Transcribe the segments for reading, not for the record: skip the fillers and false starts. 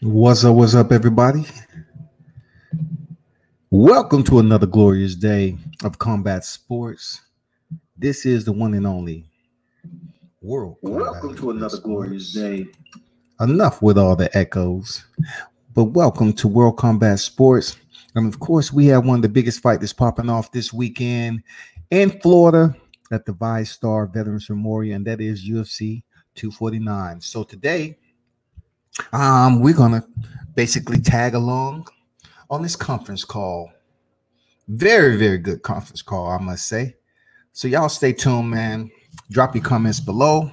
What's up, everybody? Welcome to another glorious day of combat sports. This is the one and only World Welcome to another glorious day. Enough with all the echoes, but welcome to World Combat Sports. And of course, we have one of the biggest fights that's popping off this weekend in Florida at the VyStar Veterans Memorial, and that is UFC 249. So today, we're gonna basically tag along on this conference call. Very, very good conference call, I must say. So y'all stay tuned, man. Drop your comments below.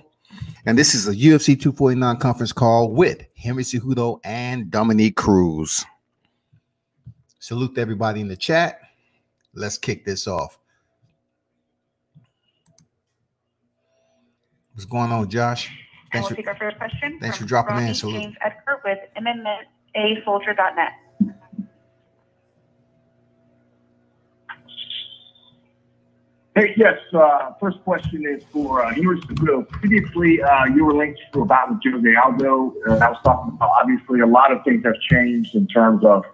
And this is a UFC 249 conference call with Henry Cejudo and Dominic Cruz. Salute to everybody in the chat. Let's kick this off. What's going on, Josh? We'll take our first question. Thanks for dropping in. Salute. James Edgar with MMAsoldier.net. Hey, yes. First question is for Henry Cejudo. Previously, you were linked to a bout with Jose Aldo. I was talking about, obviously, a lot of things have changed in terms of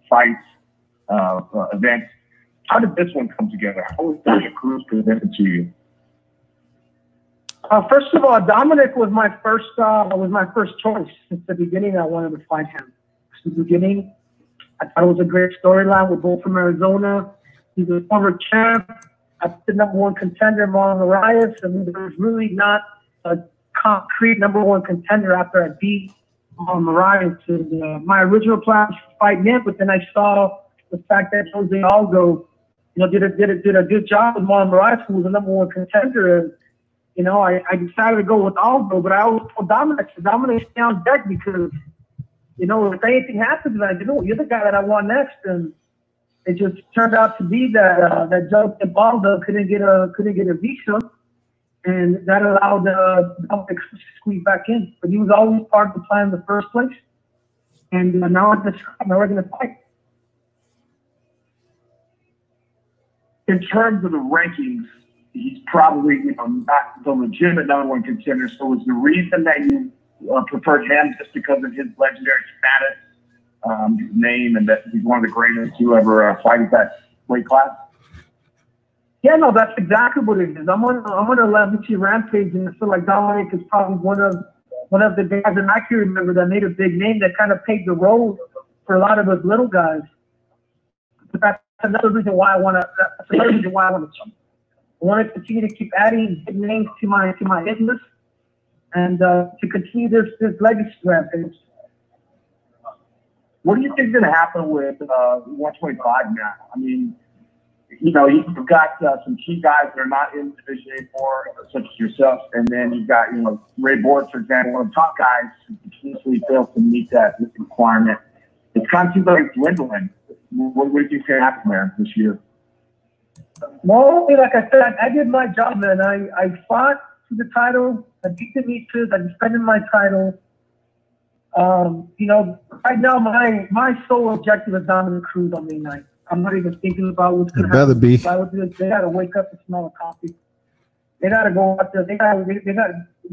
fights, events. How did this one come together? How was Dominic Cruz presented to you? First of all, Dominic was my first choice since the beginning. I wanted to fight him. Since the beginning, I thought it was a great storyline. We're both from Arizona. He's a former champ. I the #1 contender, Marlon Moraes, and there was really not a concrete #1 contender after I beat Marlon Moraes. And, my original plan was to fight him, but then I saw the fact that Jose Aldo, did a good job with Marlon Moraes, who was a #1 contender. And, I decided to go with Aldo, but I always told Dominic stay on deck because, if anything happens, you're the guy that I want next. And it just turned out to be that Jose Aldo couldn't get a visa, and that allowed Dominic to squeeze back in. But he was always part of the plan in the first place. And now we're going to fight. In terms of the rankings, he's probably, not the legitimate #1 contender. So was the reason that you preferred him just because of his legendary status, his name, and that he's one of the greatest to ever fight at that weight class? Yeah, no, that's exactly what it is. I'm on a levity rampage, and I feel like Dominic is probably one of the guys that I can remember that made a big name, that kind of paved the road for a lot of us little guys. But that's another reason why I want to. That's another reason why I want to jump. I want to continue to keep adding big names to my hit list, and to continue this legacy rampage. What do you think is going to happen with 125 now? I mean, you've got some key guys that are not in Division 84, such as yourself, and then you've got, Ray Borg, for example, one of the top guys who continuously fails to meet that requirement. It kind of seems like it's dwindling. What do you think is going to happen there this year? Well, like I said, I did my job, man. I fought for the title. I beat the Mises. I defended my title. Right now, my sole objective is Dominic Cruz on May 9th. I'm not even thinking about what's going to happen. Better be. They got to wake up and smell a coffee. They got to go out there. They got the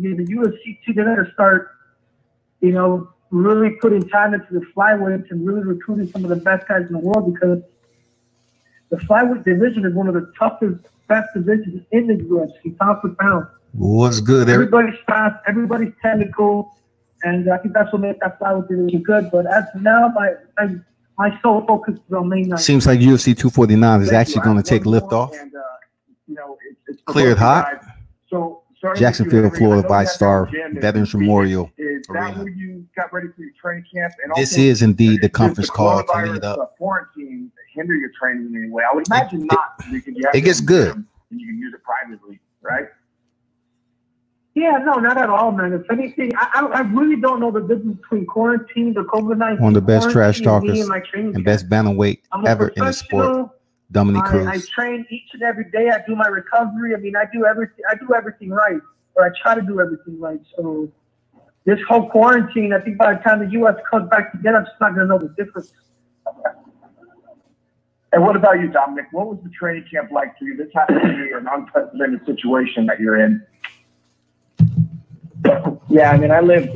UFC too. They got to start, really putting time into the flyweights and really recruiting some of the best guys in the world, because the flyweight division is one of the toughest, best divisions in the UFC, pound for pound. What's good? Everybody's fast, everybody's technical, and I think that's what makes that flyweight division good. But as of now, my sole focus is on May 9th. Seems like UFC 249 is actually going to take lift off. And, it's Cleared hot. guys. So, Jacksonville, Florida, VyStar Veterans Memorial Is that Arena. where you got ready for your training camp? And This also, is indeed the does conference call to coronavirus, lead up. Quarantine hinder your training in any way? I would imagine not, because you have it gets to good. and you can use it privately, right? Yeah, no, not at all, man. If anything, I really don't know the difference between quarantine, the COVID-19. One of the best trash quarantine, talkers my training and camp. best bantamweight I'm a ever in the sport, professional. Dominic I Cruz. train each and every day. I do my recovery. I mean, I do everything right, or I try to do everything right. So this whole quarantine, I think by the time the U.S. comes back together, I'm just not going to know the difference. And what about you, Dominic? What was the training camp like for you? This happens to be an unprecedented situation that you're in. Yeah, I mean, I lived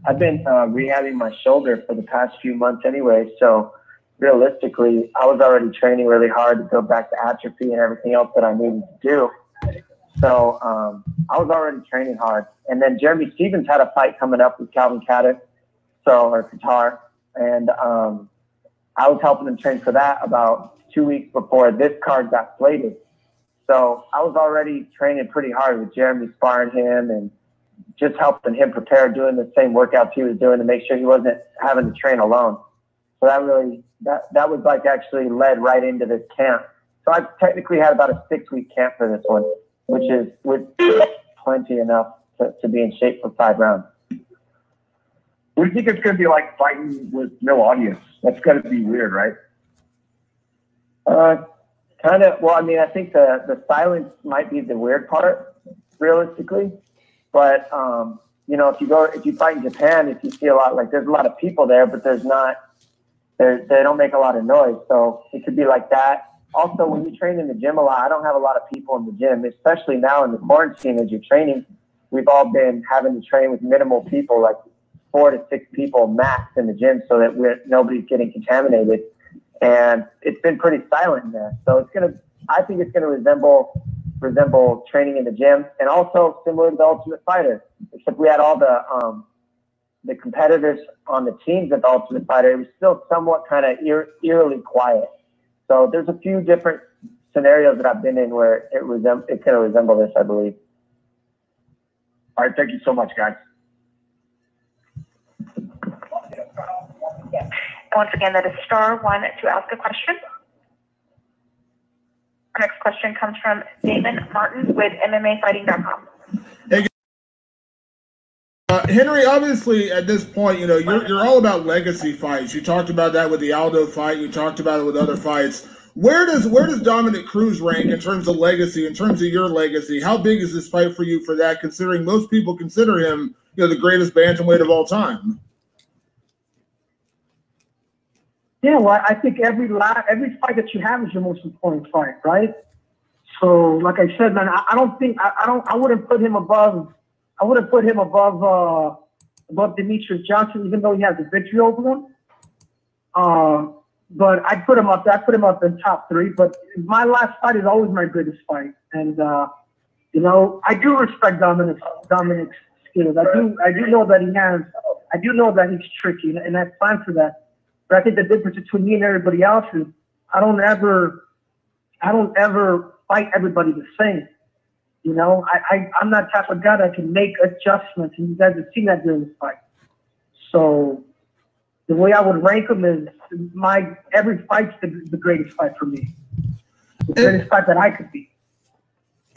I've been rehabbing my shoulder for the past few months anyway. So realistically, I was already training really hard to go back to atrophy and everything else that I needed to do. So I was already training hard. And then Jeremy Stevens had a fight coming up with Calvin Kattar, or Qatar. And I was helping him train for that about 2 weeks before this card got slated. So I was already training pretty hard with Jeremy, sparring him and just helping him prepare, doing the same workouts he was doing to make sure he wasn't having to train alone. So that really, that was like actually led right into this camp. So I technically had about a 6-week camp for this one, which is plenty enough to be in shape for 5 rounds. What do you think it's going to be like fighting with no audience? That's got to be weird, right? Kind of. Well, I mean, I think the silence might be the weird part, realistically. But you know, if you fight in Japan, if you see a lot, like there's a lot of people there, but they don't make a lot of noise. So it could be like that. Also, when you train in the gym a lot, I don't have a lot of people in the gym, especially now in the quarantine as you're training. We've all been having to train with minimal people, like 4 to 6 people max in the gym, so that nobody's getting contaminated. And it's been pretty silent in there. So I think it's gonna resemble training in the gym, and also similar to the Ultimate Fighter, except we had all the competitors on the teams at the Ultimate Fighter. It was still somewhat kind of eerily quiet. So there's a few different scenarios that It's gonna resemble this, I believe. All right, thank you so much, guys. Once again, that is *1 to ask a question. Our next question comes from Damon Martin with MMAfighting.com. Hey, Henry, obviously at this point, you know, you're all about legacy fights. You talked about that with the Aldo fight. You talked about it with other fights. Where does Dominic Cruz rank in terms of legacy, in terms of your legacy? How big is this fight for you for that, considering most people consider him, you know, the greatest bantamweight of all time? Yeah, well, I think every fight that you have is your most important fight, right? So, like I said, man, I wouldn't put him above Demetrius Johnson, even though he has a victory over him. But I'd put him up. I put him up in top 3. But my last fight is always my greatest fight, and you know, I do respect Dominic's skills. I do know that he has. I do know that he's tricky, and I plan for that. But I think the difference between me and everybody else is I don't ever fight everybody the same. You know, I'm that type of guy that can make adjustments, and you guys have seen that during this fight. So the way I would rank them is every fight's the greatest fight for me. The greatest fight that I could be.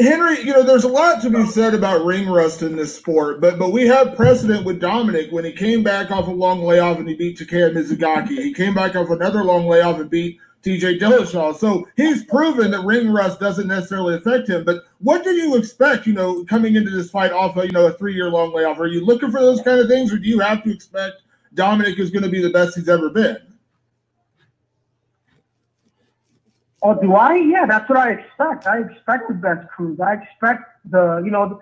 Henry, you know, there's a lot to be said about ring rust in this sport, but we have precedent with Dominic when he came back off a long layoff and he beat Takeya Mizugaki. He came back off another long layoff and beat TJ Dillashaw. So he's proven that ring rust doesn't necessarily affect him. But what do you expect, you know, coming into this fight off of, you know, a 3-year long layoff? Are you looking for those kind of things, or do you have to expect Dominic is going to be the best he's ever been? Oh, do I? Yeah, that's what I expect. I expect the best Cruz. I expect the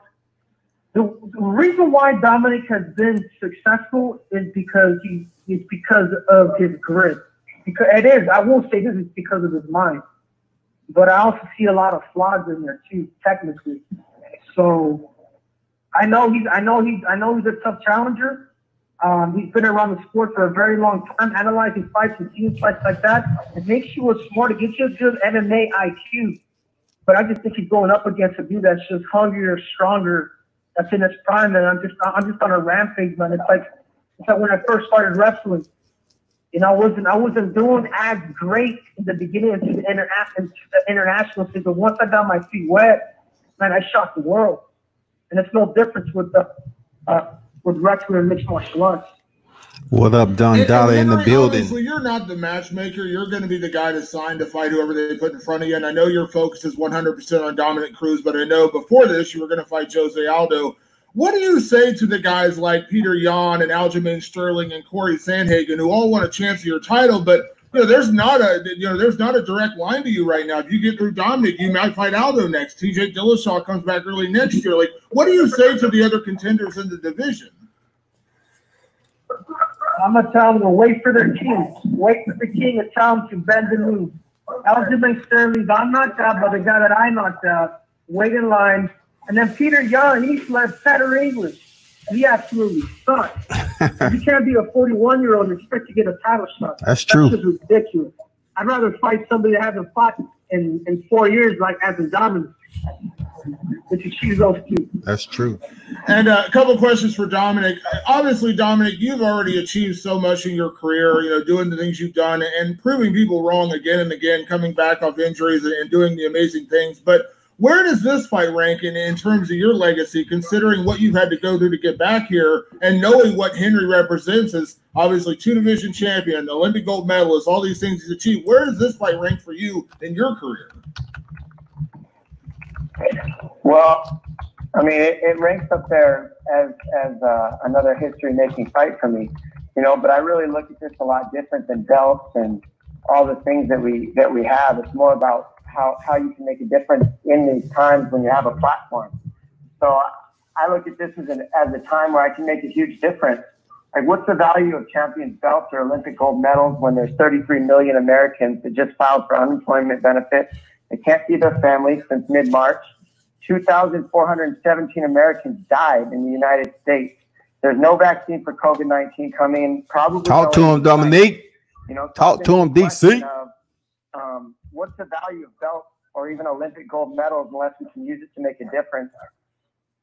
reason why Dominic has been successful is because it's because of his grit. Because it is. I will say this is because of his mind, but I also see a lot of flaws in there too, technically. So I know he's a tough challenger. He's been around the sport for a very long time, analyzing fights and seeing fights like that. It makes you a smarter, gets you a good MMA IQ. But I just think he's going up against a dude that's just hungrier, stronger, that's in his prime. And I'm just on a rampage, man. It's like when I first started wrestling. You know, I wasn't doing as great in the beginning into the international scene, but once I got my feet wet, man, I shocked the world. And it's no difference with wrestling and mixed martial arts. What up, Don Dollar in the building? Obviously, you're not the matchmaker. You're going to be the guy to sign to fight whoever they put in front of you. And I know your focus is 100% on Dominic Cruz, but I know before this you were going to fight Jose Aldo. What do you say to the guys like Peter Yan and Aljamain Sterling and Corey Sandhagen, who all want a chance of your title, but there's not a direct line to you right now. If you get through Dominic, you might fight Aldo next. TJ Dillashaw comes back early next year. Like, what do you say to the other contenders in the division? I'm gonna tell them to wait for their king. Wait for the king and tell them to bend and move. Aljamain Sterling got knocked out by the guy that I knocked out. Wait in line. And then Peter Young, he fled better English. He absolutely sucks. You can't be a 41-year-old and expect to get a title shot. That's true. That's just ridiculous. I'd rather fight somebody that hasn't fought in 4 years like as a Dominic. But you choose those two. That's true. And a couple of questions for Dominic. Obviously, Dominic, you've already achieved so much in your career, doing the things you've done and proving people wrong again and again, coming back off injuries and doing the amazing things. But where does this fight rank in terms of your legacy, considering what you've had to go through to get back here and knowing what Henry represents as obviously 2-division champion, Olympic gold medalist, all these things he's achieved? Where does this fight rank for you in your career? Well, I mean, it ranks up there as another history-making fight for me, but I really look at this a lot different than belts and all the things that we have. It's more about how you can make a difference in these times when you have a platform. So I look at this as a time where I can make a huge difference. Like, what's the value of champions belts or Olympic gold medals when there's 33 million Americans that just filed for unemployment benefits? They can't see their families since mid-March. 2,417 Americans died in the United States. There's no vaccine for COVID-19 coming. Probably talk to him, Dominique. Talk to him, DC. What's the value of belts or even Olympic gold medals unless we can use it to make a difference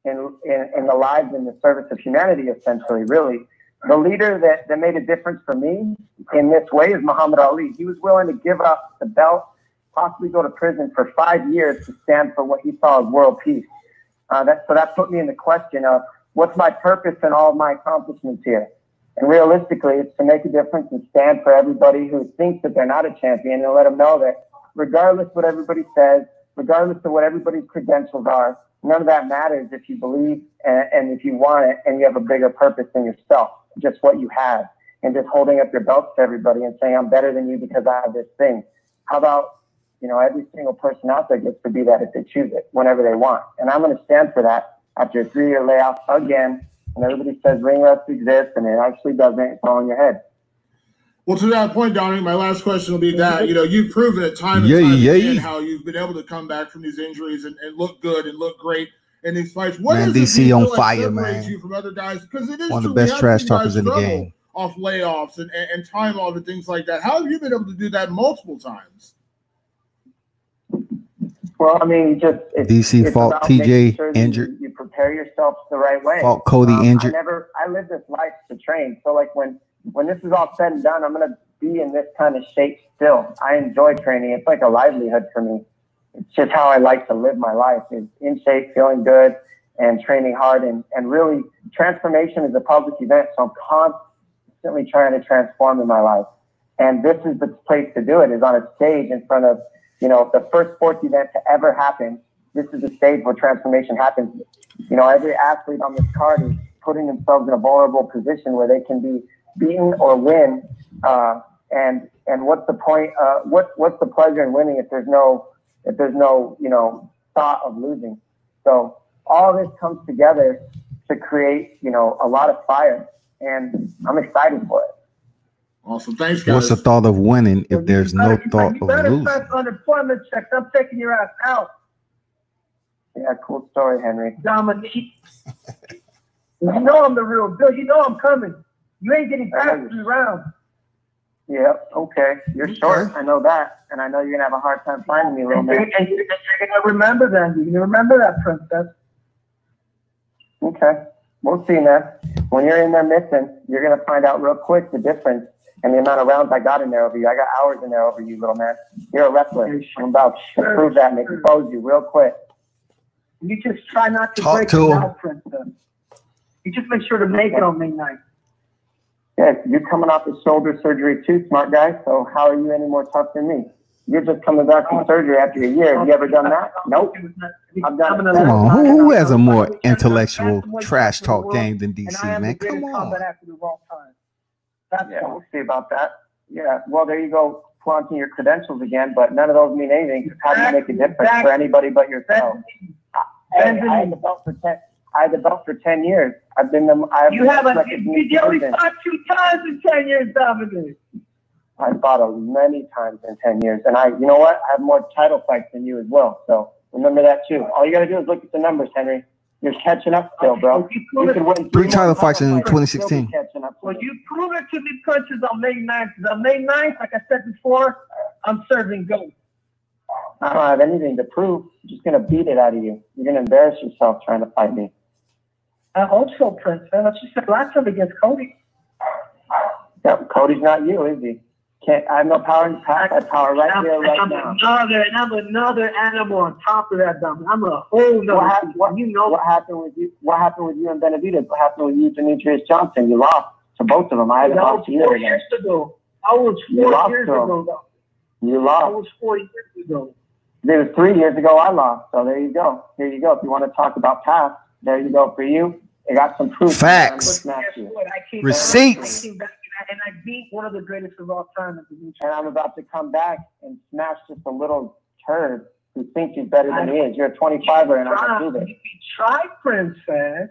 in the lives and the service of humanity, essentially, really. The leader that made a difference for me in this way is Muhammad Ali. He was willing to give up the belt, possibly go to prison for 5 years to stand for what he saw as world peace. So that put me in the question of what's my purpose and all of my accomplishments here? And realistically, it's to make a difference and stand for everybody who thinks that they're not a champion and let them know that regardless of what everybody says, regardless of what everybody's credentials are, none of that matters if you believe and if you want it and you have a bigger purpose than yourself, just what you have, and just holding up your belts to everybody and saying, I'm better than you because I have this thing. How about, every single person out there gets to be that if they choose it, whenever they want. And I'm going to stand for that after a 3-year layoff again. And everybody says ring rust exists, and it actually doesn't. It's all in your head. Well, to that point, Dominic, my last question will be that, you've proven it time and time again how you've been able to come back from these injuries and look good and look great in these fights. What man, does DC on like fire, man. You from other guys? Because it is one of the best trash talkers in the game. Off layoffs and time off and things like that. How have you been able to do that multiple times? Well, I mean, DC fought TJ sure injured. You prepare yourself the right way. Fought Cody injured. I live this life to train. So like when this is all said and done, I'm going to be in this kind of shape still. I enjoy training. It's like a livelihood for me. It's just how I like to live my life, is in shape, feeling good, and training hard. And really, transformation is a public event, so I'm constantly trying to transform in my life. And this is the place to do it, is on a stage in front of, the first sports event to ever happen. This is the stage where transformation happens. Every athlete on this card is putting themselves in a vulnerable position where they can be beaten or win. And what's the point? What's the pleasure in winning if there's no thought of losing? So all this comes together to create a lot of fire, and I'm excited for it. Awesome, thanks, guys. What's the thought of winning if there's no thought of losing? Unemployment checks. I'm taking your ass out. Yeah, cool story, Henry. Dominique. You know I'm the real deal. You know I'm coming. You ain't getting past 3 rounds. Yeah, okay. You're short. I know that. And I know you're going to have a hard time finding me, little man. And you're going to remember that. You're going to remember that, princess. Okay. We'll see, man. When you're in there missing, you're going to find out real quick the difference and the amount of rounds I got in there over you. I got hours in there over you, little man. You're a wrestler. I'm about to prove that and expose you real quick. You just try not to talk break to it him out, princess. You just make sure to make it on May 9th. Yeah, you're coming off of shoulder surgery too, smart guy. So how are you any more tough than me? You're just coming back from surgery after a year. Have you ever done that? Nope. I've done it. Come on, who has a more intellectual trash talk game than DC, man? Come on. Yeah, we'll see about that. Yeah, well, there you go, flaunting your credentials again, but none of those mean anything. How do you make a difference for anybody but yourself? I had the belt for I had the belt for 10 years. I've been You only fought 2 times in 10 years, Dominic. I fought many times in 10 years. And you know what? I have more title fights than you as well. So remember that too. All you got to do is look at the numbers, Henry. You're catching up still, bro. You can win 3 title fights in 2016. Well, you prove it to me punches on May 9th. On May 9th, like I said before, I'm serving gold. I don't have anything to prove. I'm just going to beat it out of you. You're going to embarrass yourself trying to fight me. I hope so, Prince. That's just the last time against Cody. Yeah, Cody's not you, is he? I have no power in the pack. I have power right here, right now. I'm another animal on top of that, Dominic. I'm a whole nother. What happened with you? What happened with you and Benavidez? What happened with you, Demetrius Johnson? You lost to both of them. I had lost to you. 4 years ago. I was 4 years ago, though. You lost. I was 4 years ago. It was 3 years ago I lost. So there you go. Here you go. If you want to talk about past, there you go for you. I got some proof. Facts. Receipts. And I beat one of the greatest of all time. And I'm about to come back and smash just a little turd who thinks he's better than he is. You're a 25er, and I'm going to do this. You can try, Princess.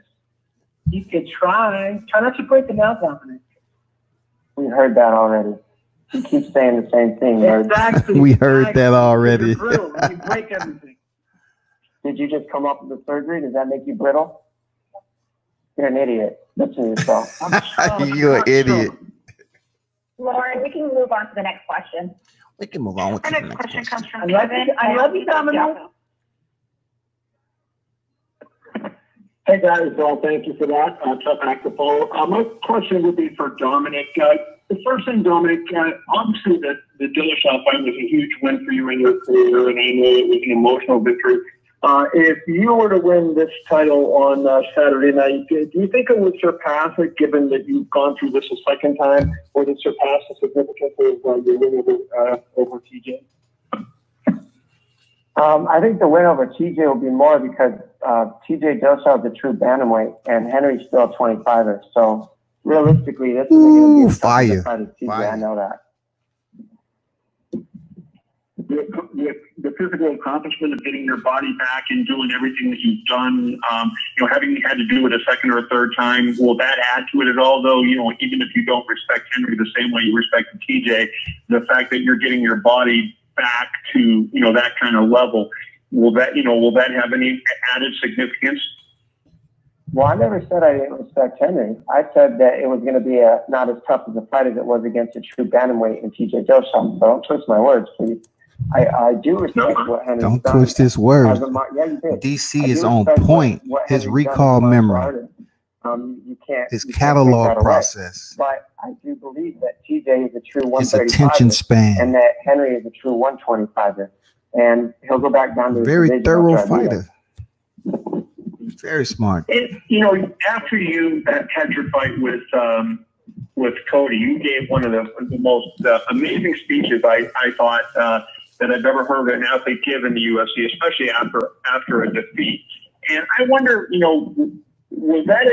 You can try. Try not to break the nail, Dominic. We heard that already. You keep saying the same thing. Exactly. We heard that already. Brittle. You break everything. Did you just come up with the surgery? Does that make you brittle? You're an idiot. Listen to yourself. You're an idiot. Lauren, we can move on to the next question. We can move on. The next question comes from Kevin. I love you, Dominic. Hey guys, thank you for that. Tough act to follow. My question would be for Dominic. The first thing, Dominic, obviously the Dillashaw fight was a huge win for you in your career, and I know it was an emotional victory. If you were to win this title on Saturday night, do you think it would surpass it, given that you've gone through this a second time, or would it surpass the significance of your win over TJ? I think the win over TJ will be more because TJ Dillashaw is a true bantamweight, and Henry's still a 25er. So realistically, this isn't going to be a fire. fight as TJ. Fire. I know that. The physical accomplishment of getting your body back and doing everything that you've done, having had to do it a second or a third time, will that add to it at all? Though, even if you don't respect Henry the same way you respect TJ, the fact that you're getting your body back to that kind of level, will that have any added significance? Well, I never said I didn't respect Henry. I said that it was going to be not as tough as a fight as it was against a true bantamweight in TJ Dillashaw. So don't twist my words, please. I do respect what Henry's done. Don't twist his words. Yeah, you did. DC is on point. His recall memory. You can't. His catalog process. But I do believe that TJ is a true 135er. His attention span. And that Henry is a true 125er. And he'll go back down to very thorough fighter. Very smart. After you had your fight with Cody, you gave one of the most amazing speeches I thought that I've ever heard an athlete give in the UFC, especially after a defeat. And I wonder, was that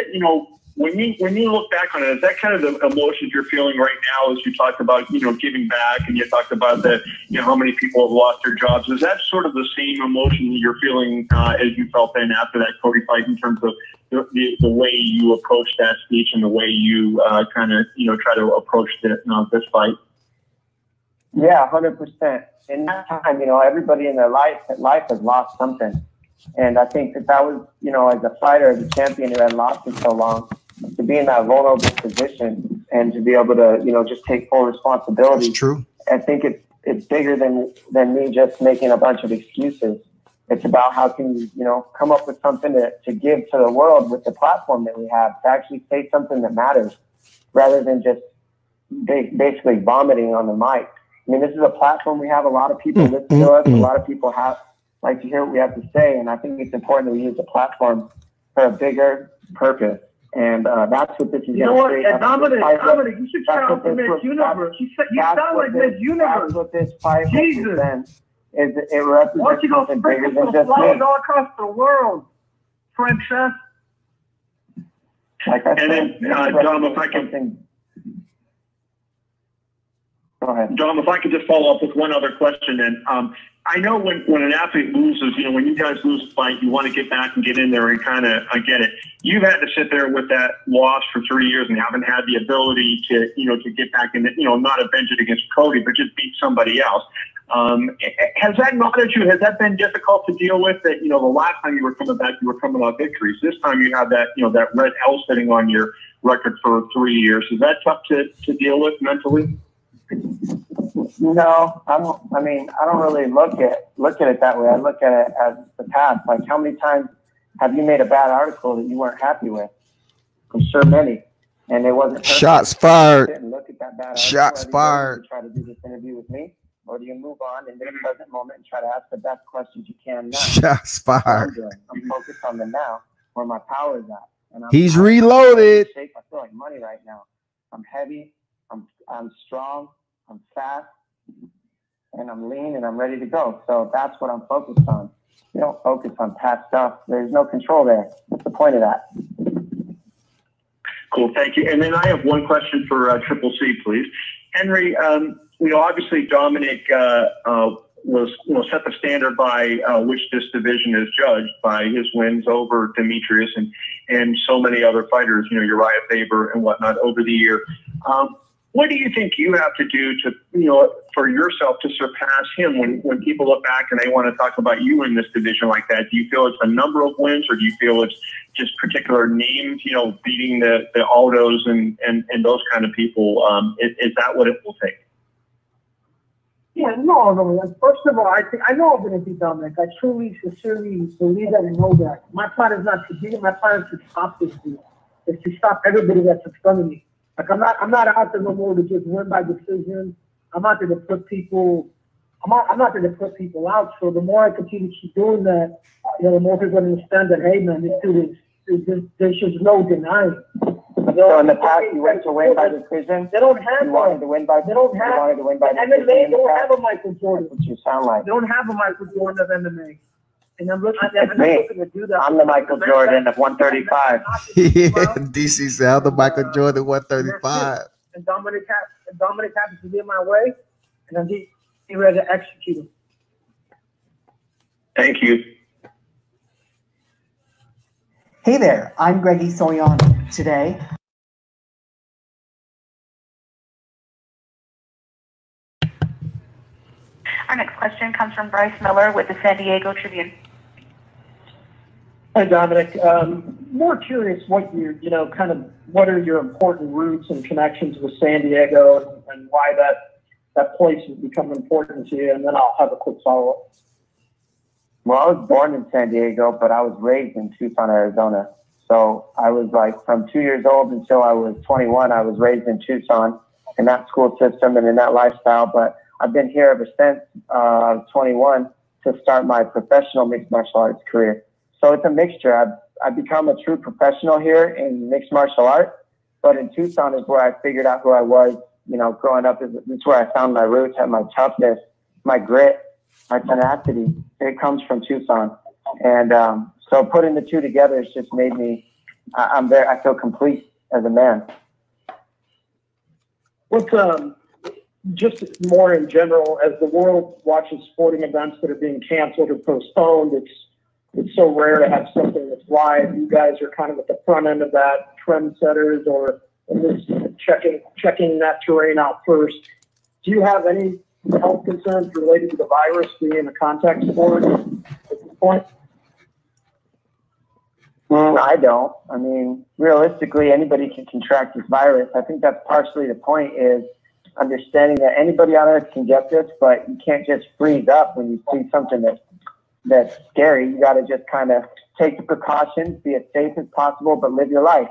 when you look back on it, is that kind of the emotions you're feeling right now as you talked about, giving back, and you talked about how many people have lost their jobs? Is that sort of the same emotion that you're feeling as you felt then after that Cody fight, in terms of the way you approached that speech and the way you try to approach this fight? Yeah, 100%. In that time, everybody in their life has lost something. And I think that was, as a fighter, as a champion who had lost it so long, to be in that vulnerable position and to be able to, just take full responsibility. That's true. I think it's bigger than me just making a bunch of excuses. It's about how can you, come up with something to give to the world with the platform that we have, to actually say something that matters, rather than just basically vomiting on the mic. I mean, this is a platform we have. A lot of people listen to us. A lot of people like to hear what we have to say, and I think it's important that we use the platform for a bigger purpose. And that's what this is. Dominic, you should try out for Miss Universe. You sound like Miss Universe. That's what this fight represents. It represents why don't you go something bigger than just flowers all across the world, Princess? Like I said, and then, Dom, if I can. Go Go ahead. Dom, if I could just follow up with one other question. And I know when an athlete loses, when you guys lose a fight, you want to get back and get in there and kind of get it. You've had to sit there with that loss for 3 years and haven't had the ability to, to get back in, not avenge it against Cody, but just beat somebody else. Has that bothered you? Has that been difficult to deal with? That the last time you were coming back, you were coming off victories. This time you have that that red L sitting on your record for 3 years. Is that tough to deal with mentally? No, I don't really look at it that way. I look at it as the past. Like, how many times have you made a bad article that you weren't happy with? I'm sure many. And it wasn't perfect. Shots fired. And look at that bad Shots fired. To try to do this interview with me, or do you move on in this present moment and try to ask the best questions you can now? Shots fired. I'm focused on the now, where my power is at. And He's reloaded. I feel like money right now. I'm heavy. I'm strong. I'm fast. And I'm lean. And I'm ready to go. So that's what I'm focused on. You don't focus on past stuff. There's no control there. What's the point of that? Cool. Thank you. And then I have one question for Triple C, please. Henry, obviously Dominic was set the standard by which this division is judged by his wins over Demetrius and so many other fighters, Uriah Faber and whatnot over the year. What do you think you have to do to, for yourself to surpass him when people look back and they want to talk about you in this division like that? Do you feel it's a number of wins, or do you feel it's just particular names, beating the Aldos and those kind of people? Is that what it will take? Yeah, no. First of all, I know I'm going to beat Dominic. I truly, sincerely believe that and know that. My plan is not to beat him. My plan is to stop this dude. Is to stop everybody that's in front of me. Like, I'm not out there no more to just win by decision. I'm out there to put people. I'm not there to put people out. So the more I continue to keep doing that, the more people understand that, hey man, this dude is. There's just no denying. So in the past, you went to win by decision. They don't have. You wanted to win by. They don't have. You wanted to win by decision. MMA don't have a Michael Jordan. That's what you sound like. They don't have a Michael Jordan of MMA. And I'm looking to do that. I'm the Michael Jordan of 135. Yeah, DC said I'm the Michael Jordan 135. And Dominic happens to be in my way, and I'm getting ready to execute him. Thank you. Hey there, I'm Greggy Soyon today. Our next question comes from Bryce Miller with the San Diego Tribune. Hi, Dominic. More curious what what are your important roots and connections with San Diego and why that place has become important to you, and then I'll have a quick follow-up. Well, I was born in San Diego, but I was raised in Tucson, Arizona. So I was from 2 years old until I was 21, I was raised in Tucson in that school system and in that lifestyle. But I've been here ever since I was 21 to start my professional mixed martial arts career. So it's a mixture. I've become a true professional here in mixed martial arts, but in Tucson is where I figured out who I was. Growing up, it's where I found my roots and my toughness, my grit, my tenacity. It comes from Tucson. And so putting the two together has just made me, I feel complete as a man. What's just more in general, as the world watches sporting events that are being canceled or postponed, it's so rare to have something that's live. You guys are kind of at the front end of that, trendsetters, or at least checking that terrain out first. Do you have any health concerns related to the virus being a contact sport at this point? I don't. I mean, realistically, anybody can contract this virus. I think that's partially the point, is understanding that anybody on earth can get this, but you can't just freeze up when you see something that's scary. You got to just kind of take the precautions, be as safe as possible, but live your life.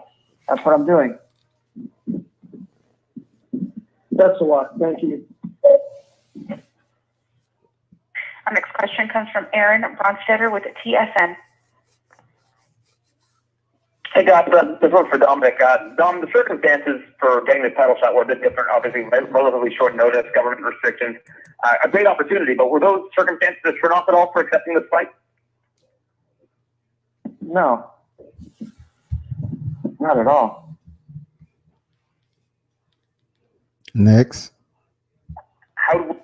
That's what I'm doing. That's a lot. Thank you. Our next question comes from Aaron Bronstetter with TSN. Hey guys, this one's for Dominic. Dom, the circumstances for getting the title shot were a bit different. Obviously, relatively short notice, government restrictions, a great opportunity. But were those circumstances a turn off at all for accepting this fight? No, not at all. Next.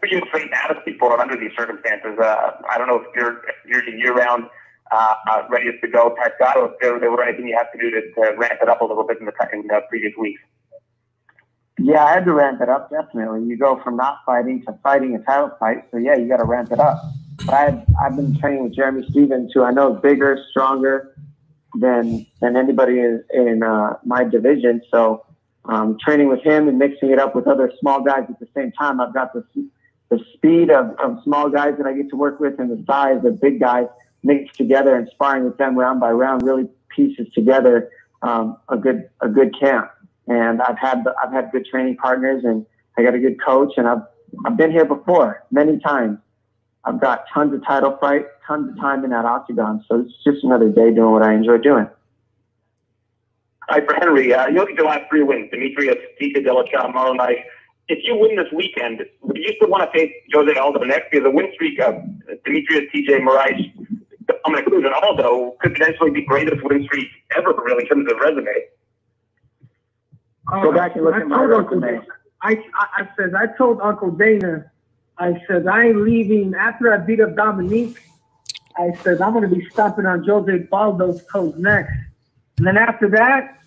for you to train Madison for under these circumstances? I don't know if you're year-round ready to go type guy, or if there were anything you have to do to ramp it up a little bit in the previous weeks. Yeah, I had to ramp it up, definitely. You go from not fighting to fighting a title fight, so yeah, you got to ramp it up. But I've been training with Jeremy Stevens, who I know is bigger, stronger than anybody in my division. So training with him and mixing it up with other small guys at the same time, I've got the speed of small guys that I get to work with and the size of big guys mixed together, and sparring with them round by round really pieces together a good camp. And I've had good training partners, and I got a good coach, and I've been here before many times. I've got tons of title fights, tons of time in that octagon. So it's just another day doing what I enjoy doing. All right, for Henry, you look at your last 3 wins, Demetrius, TJ Dillashaw, tomorrow night. If you win this weekend, would you still want to face Jose Aldo next? Because the win streak of Demetrius, TJ, Moraes, Dominic Cruz, and Aldo could potentially be greatest win streak ever, really, in terms of resume. Go back and look at my resume. I told Uncle Dana, I said, I ain't leaving. After I beat up Dominique, I said, I'm going to be stomping on Jose Baldo's toes next. And then after that,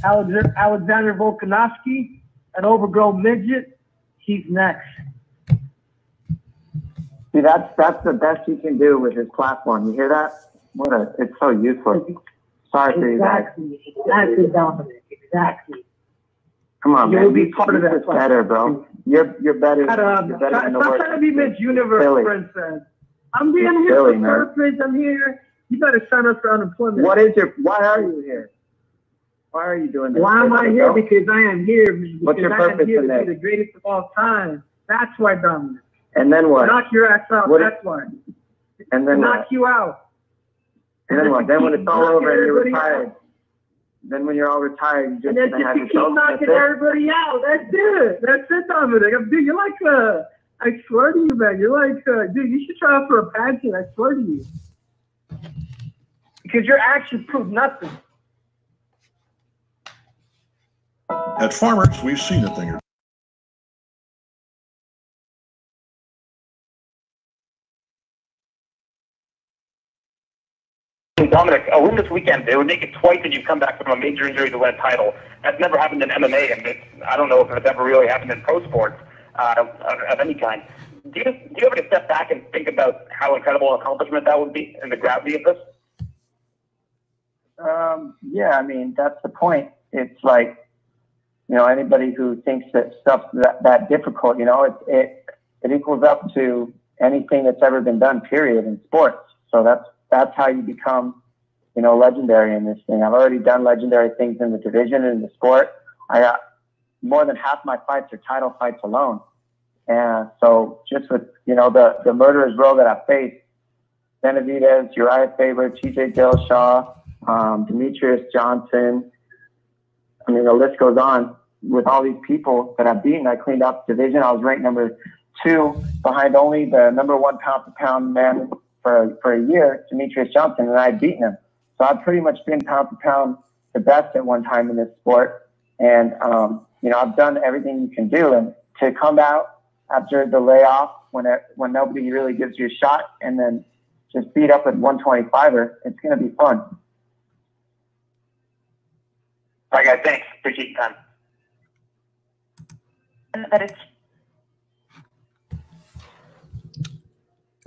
Alexander Volkanovski, an overgrown midget, he's next. See, that's the best he can do with his platform. You hear that? It's so useless. Sorry for you guys. Exactly, Dominic. Exactly. Come on, You'll man. be part of that. Better, bro. You're better. You're better than the worst. Stop trying to be Miss Universe, princess. I'm being here for purpose. I'm here. You better sign up for unemployment. Why are you here? Why are you doing this? Why am I here? Because I am here. What's your purpose I am here to today? be the greatest of all time. That's why, Dominic. And then what? Knock your ass out. That's why. And then knock you out. And then what? Then when it's all over and you're retired. Then when you're all retired, you just have keep knocking everybody out. That's it. That's it, Dominic. Dude, you're like I swear to you, man. You're like dude, you should try out for a pageant. I swear to you. Because your actions prove nothing. At Farmers, we've seen a thing or Dominic, a win this weekend, it would make it twice that you've come back from a major injury to win a title. That's never happened in MMA, and I don't know if it's ever really happened in pro sports of any kind. Do you ever step back and think about how incredible an accomplishment that would be and the gravity of this? Yeah, I mean, that's the point. It's like, anybody who thinks that stuff's that difficult, it equals up to anything that's ever been done, period, in sports. So that's how you become, legendary in this thing. I've already done legendary things in the division and in the sport. I got more than half my fights are title fights alone. And so just with, the murderer's row that I faced, Benavidez, Uriah Faber, TJ Dillashaw, Demetrius Johnson. I mean, the list goes on. With all these people that I've beaten, I cleaned up the division. I was ranked number 2 behind only the number 1 pound-for-pound man for a year, Demetrius Johnson, and I'd beaten him. So I've pretty much been pound-for-pound the best at one time in this sport. And, I've done everything you can do. And to come out after the layoff when nobody really gives you a shot and then just beat up at 125er, it's going to be fun. All right, guys, thanks. Appreciate your time. That is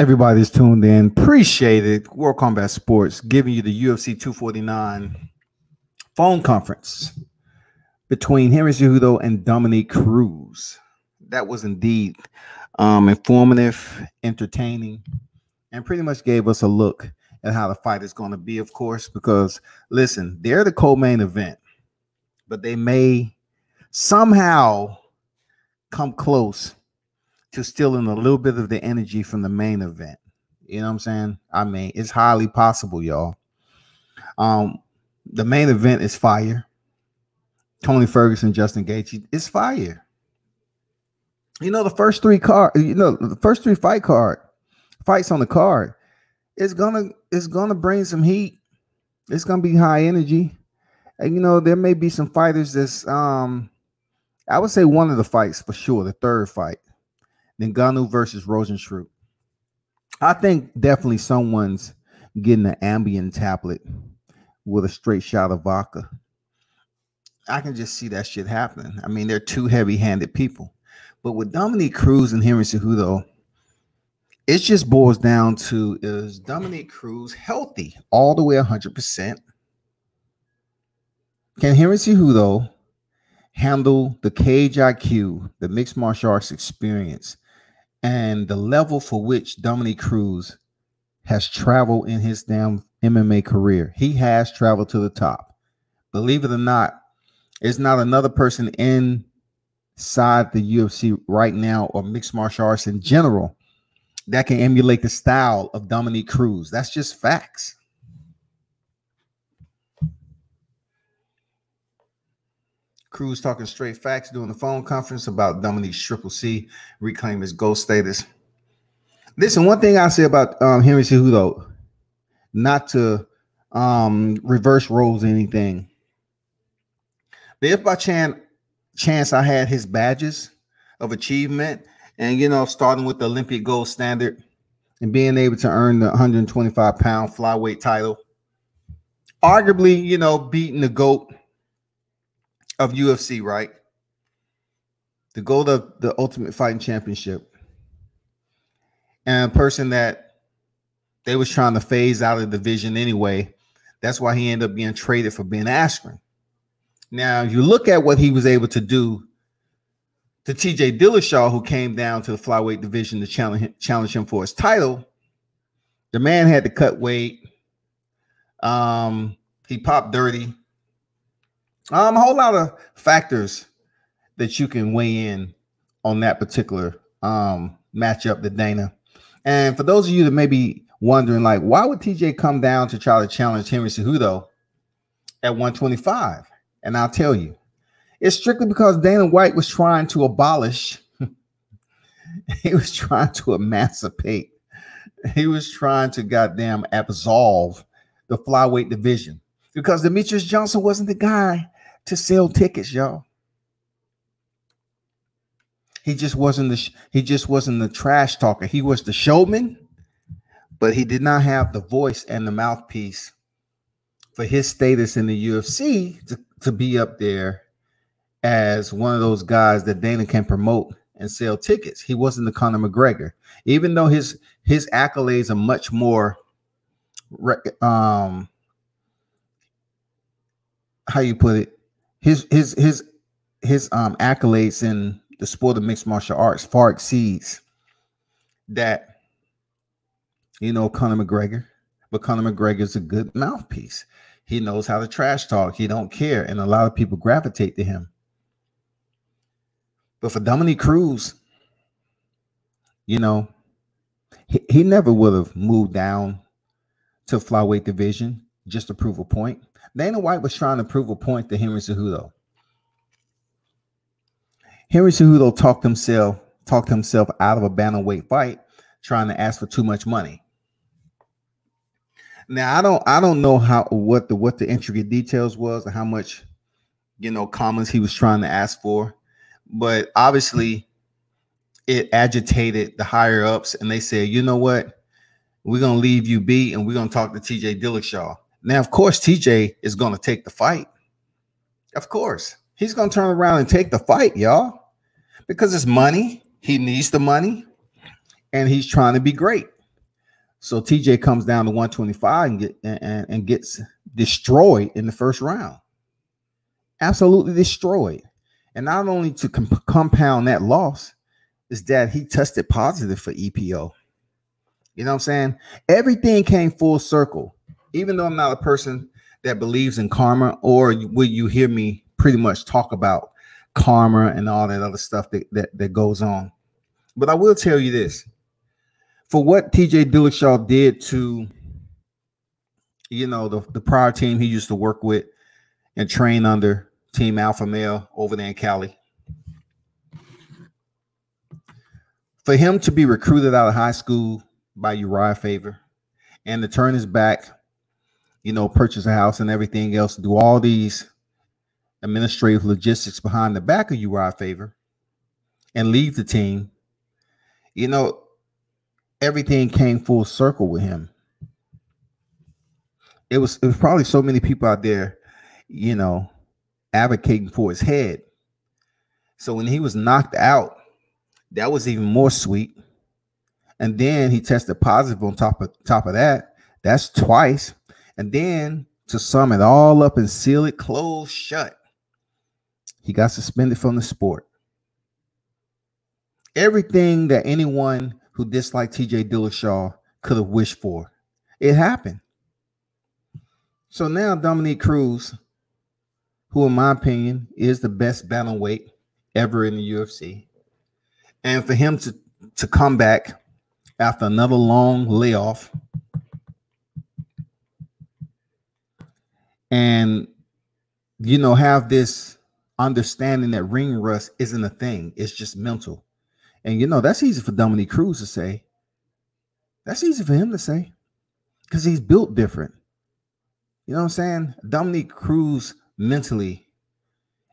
Everybody that's tuned in, appreciate it. World Combat Sports giving you the UFC 249 phone conference between Henry Cejudo and Dominic Cruz. That was indeed informative, entertaining, and pretty much gave us a look at how the fight is going to be, of course, because, listen, they're the co-main event, but they may somehow come close to stealing a little bit of the energy from the main event. You know what I'm saying? I mean, it's highly possible, y'all. The main event is fire. Tony Ferguson, Justin Gaethje, it's fire. The first 3 fights on the card, it's gonna bring some heat. It's gonna be high energy. And there may be some fighters that's I would say one of the fights for sure, the third fight, Ngannou versus Rosenstruck. I think definitely someone's getting an Ambien tablet with a straight shot of vodka. I can just see that shit happening. I mean, they're two heavy-handed people. But with Dominic Cruz and Henry Cejudo, it just boils down to, is Dominic Cruz healthy all the way 100%? Can Henry Cejudo handle the cage IQ, the mixed martial arts experience, and the level for which Dominic Cruz has traveled in his damn MMA career? He has traveled to the top. Believe it or not, there's not another person inside the UFC right now, or mixed martial arts in general, that can emulate the style of Dominic Cruz. That's just facts. Cruz talking straight facts during the phone conference about Dominic's Triple C reclaim his GOAT status. Listen, one thing I say about Henry Cejudo, not to reverse roles or anything, but if by chance I had his badges of achievement, and, you know, starting with the Olympic gold standard and being able to earn the 125-pound flyweight title, arguably, you know, beating the GOAT of UFC, right? The GOAT of the Ultimate Fighting Championship, and a person that they was trying to phase out of the division anyway. That's why he ended up being traded for Ben Askren. Now, you look at what he was able to do to TJ Dillashaw, who came down to the flyweight division to challenge him for his title. The man had to cut weight. He popped dirty. A whole lot of factors that you can weigh in on that particular matchup to Dana. And for those of you that may be wondering, like, why would TJ come down to try to challenge Henry Cejudo at 125? And I'll tell you, it's strictly because Dana White was trying to abolish, he was trying to emancipate, he was trying to goddamn absolve the flyweight division, because Demetrius Johnson wasn't the guy to sell tickets, y'all. He just wasn't the trash talker. He was the showman, but he did not have the voice and the mouthpiece for his status in the UFC to be up there as one of those guys that Dana can promote and sell tickets. He wasn't the Conor McGregor, even though his accolades are much more how you put it, his accolades in the sport of mixed martial arts far exceeds that, you know, Conor McGregor. But Conor McGregor is a good mouthpiece. He knows how to trash talk. He don't care, and a lot of people gravitate to him. But for Dominic Cruz, you know, he never would have moved down to flyweight division just to prove a point. Dana White was trying to prove a point to Henry Cejudo. Henry Cejudo talked himself out of a bantamweight fight, trying to ask for too much money. Now, I don't know what the intricate details was, or how much, you know, comments he was trying to ask for, but obviously it agitated the higher ups, and they said, you know what, we're gonna leave you be, and we're gonna talk to TJ Dillashaw. Now, of course, TJ is gonna take the fight. Of course, he's gonna turn around and take the fight, y'all, because it's money. He needs the money, and he's trying to be great. So TJ comes down to 125 and gets destroyed in the first round. Absolutely destroyed. And not only to compound that loss is that he tested positive for EPO. You know what I'm saying? Everything came full circle. Even though I'm not a person that believes in karma, or will you hear me pretty much talk about karma and all that other stuff that goes on. But I will tell you this. For what TJ Dillashaw did to, you know, the prior team he used to work with and train under, Team Alpha Male over there in Cali. For him to be recruited out of high school by Uriah Faber and to turn his back, you know, purchase a house and everything else, do all these administrative logistics behind the back of Uriah Faber and leave the team You know, everything came full circle with him. It was probably so many people out there, you know, advocating for his head. So when he was knocked out, that was even more sweet. And then he tested positive on top of that. That's twice. And then to sum it all up and seal it closed shut, he got suspended from the sport. Everything that anyone who disliked TJ Dillashaw could have wished for, it happened. So now Dominic Cruz, who in my opinion is the best bantamweight ever in the UFC, and for him to come back after another long layoff and, you know, have this understanding that ring rust isn't a thing. It's just mental. And, you know, that's easy for Dominic Cruz to say. That's easy for him to say because he's built different. You know what I'm saying? Dominic Cruz mentally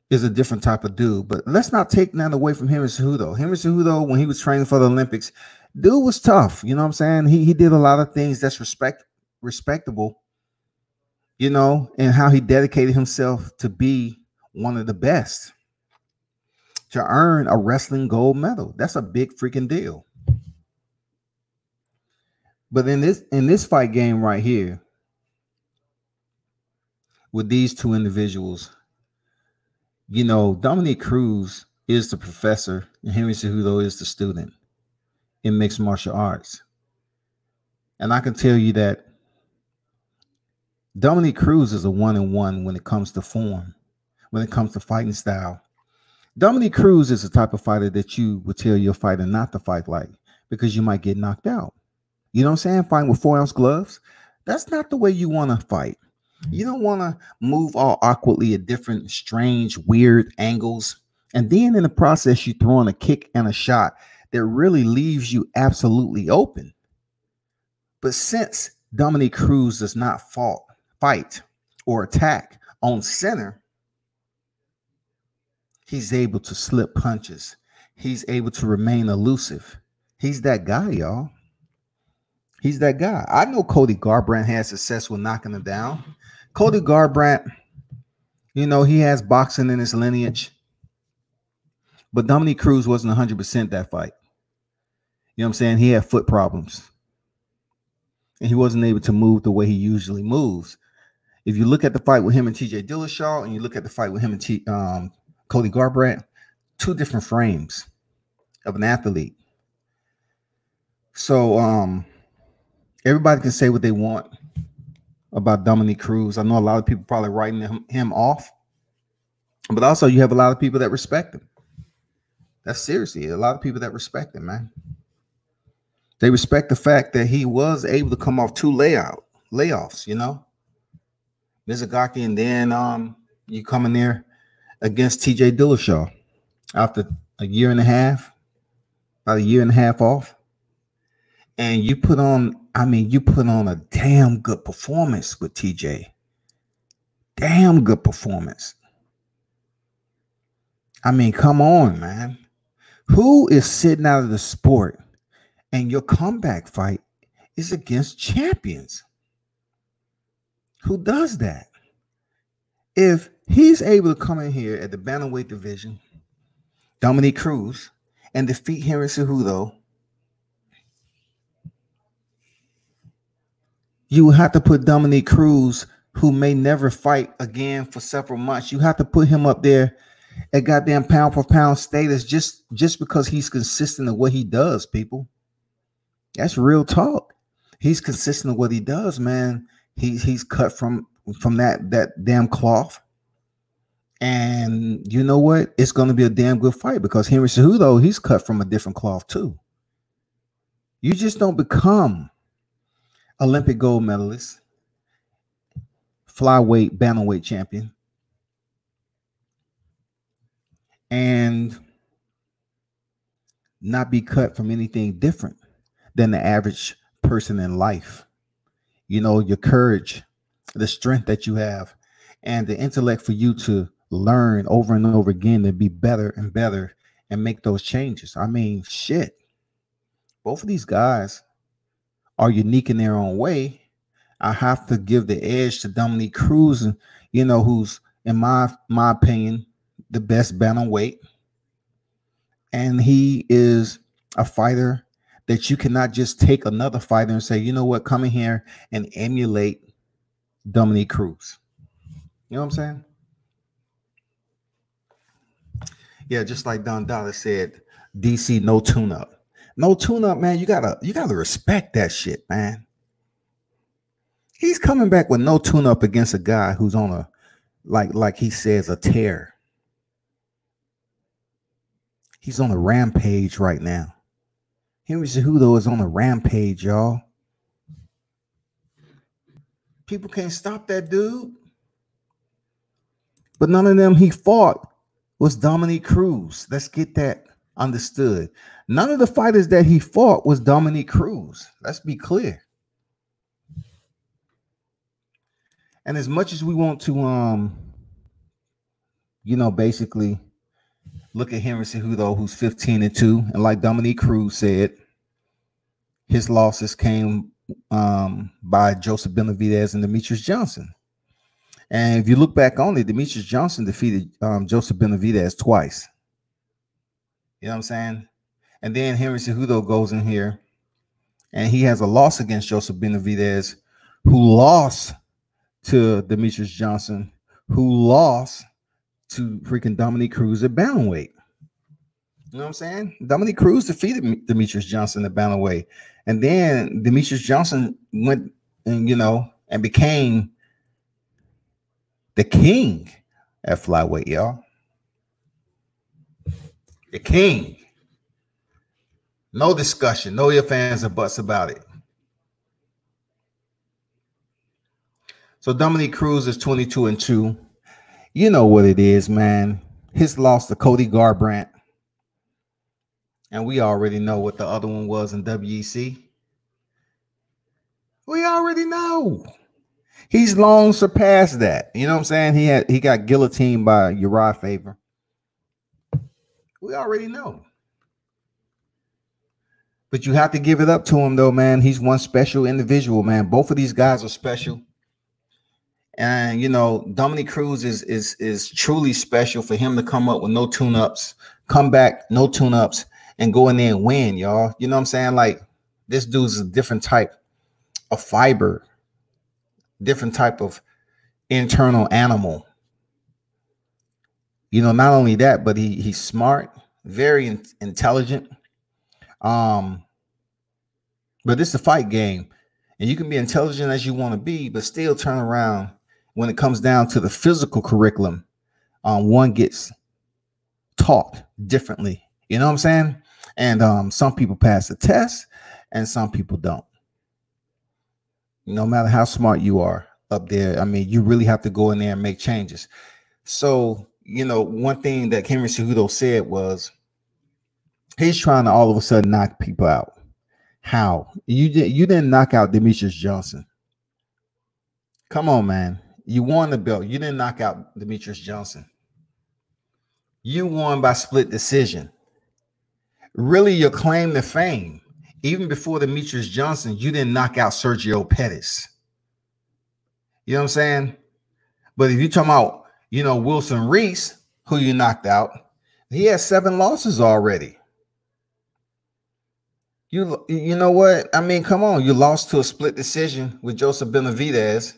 is a different type of dude, but let's not take that away from Henry Cejudo. Henry Cejudo, when he was training for the Olympics, dude was tough. You know what I'm saying? He did a lot of things that's respectable, you know, and how he dedicated himself to be one of the best, to earn a wrestling gold medal. That's a big freaking deal. But in this fight game right here, with these two individuals, you know, Dominic Cruz is the professor and Henry Cejudo is the student in mixed martial arts. And I can tell you that Dominic Cruz is a 1-on-1 when it comes to form, when it comes to fighting style. Dominic Cruz is the type of fighter that you would tell your fighter not to fight like, because you might get knocked out. You know what I'm saying? Fighting with 4-ounce gloves. That's not the way you want to fight. You don't want to move all awkwardly at different strange, weird angles. And then in the process, you throw in a kick and a shot that really leaves you absolutely open. But since Dominic Cruz does not fight or attack on center, he's able to slip punches. He's able to remain elusive. He's that guy, y'all. He's that guy. I know Cody Garbrandt had success with knocking him down. Cody Garbrandt, you know, he has boxing in his lineage. But Dominic Cruz wasn't 100% that fight. You know what I'm saying? He had foot problems. And he wasn't able to move the way he usually moves. If you look at the fight with him and TJ Dillashaw and you look at the fight with him and Cody Garbrandt, two different frames of an athlete. So everybody can say what they want about Dominic Cruz. I know a lot of people probably writing him off, but also you have a lot of people that respect him. That's seriously a lot of people that respect him, man. They respect the fact that he was able to come off two layoffs, you know, Mizugaki, and then you come in there against TJ Dillashaw after a year and a half, about a year and a half off. And you put on, you put on a damn good performance with TJ. Damn good performance. I mean, come on, man. Who is sitting out of the sport and your comeback fight is against champions? Who does that? If he's able to come in here at the bantamweight division, Dominic Cruz, and defeat Henry Cejudo, you have to put Dominic Cruz, who may never fight again for several months, you have to put him up there at goddamn pound for pound status just because he's consistent of what he does, people. That's real talk. He's consistent of what he does, man. He's cut from that damn cloth. And you know what? It's going to be a damn good fight because Henry Cejudo, he's cut from a different cloth too. You just don't become Olympic gold medalist, flyweight, bantamweight champion, and not be cut from anything different than the average person in life. You know, your courage, the strength that you have, and the intellect for you to learn over and over again to be better and better and make those changes. I mean, shit. both of these guys are unique in their own way. I have to give the edge to Dominic Cruz, who's in my opinion the best bantamweight, and he is a fighter that you cannot just take another fighter and say, you know what, come in here and emulate Dominic Cruz. You know what I'm saying? Yeah, just like Don Dada said, DC, no tune-up. No tune-up, man. You gotta respect that shit, man. He's coming back with no tune-up against a guy who's on a, like he says, a tear. He's on a rampage right now. Henry Cejudo is on a rampage, y'all. People can't stop that dude. But none of them he fought was Dominic Cruz. Let's get that understood. None of the fighters that he fought was Dominic Cruz. Let's be clear. And as much as we want to, basically look at Henry Cejudo, who's 15-2, and like Dominic Cruz said, his losses came by Joseph Benavidez and Demetrius Johnson. And if you look back on it, Demetrius Johnson defeated Joseph Benavidez twice. You know what I'm saying? And then Henry Cejudo goes in here, and he has a loss against Joseph Benavidez, who lost to Demetrius Johnson, who lost to freaking Dominic Cruz at bantamweight. You know what I'm saying? Dominic Cruz defeated Demetrius Johnson at bantamweight. And then Demetrius Johnson went and became the king at flyweight, y'all. The king. No discussion. No ifs, ands, or buts about it. So Dominic Cruz is 22-2. You know what it is, man. His loss to Cody Garbrandt. And we already know what the other one was in WEC. We already know. He's long surpassed that. You know what I'm saying? He got guillotined by Uriah Faber. We already know. But you have to give it up to him, though, man. He's one special individual, man. Both of these guys are special. And, Dominic Cruz is truly special for him to come up with no tune-ups, come back, no tune-ups, and go in there and win, y'all. You know what I'm saying? Like, this dude's a different type of fiber, different type of internal animal. Not only that, but he's smart, very intelligent. But it's a fight game, and you can be intelligent as you want to be, but still turn around when it comes down to the physical curriculum. One gets taught differently. You know what I'm saying? And some people pass the test, and some people don't. No matter how smart you are up there, I mean, you really have to go in there and make changes. So, one thing that Henry Cejudo said was he's trying to all of a sudden knock people out. How? You didn't knock out Demetrius Johnson. Come on, man. You won the belt. You didn't knock out Demetrius Johnson. You won by split decision. Really, your claim to fame, even before Demetrius Johnson, you didn't knock out Sergio Pettis. You know what I'm saying? But if you're talking about, Wilson Reese, who you knocked out, he has 7 losses already. You know what? I mean, come on. You lost to a split decision with Joseph Benavidez,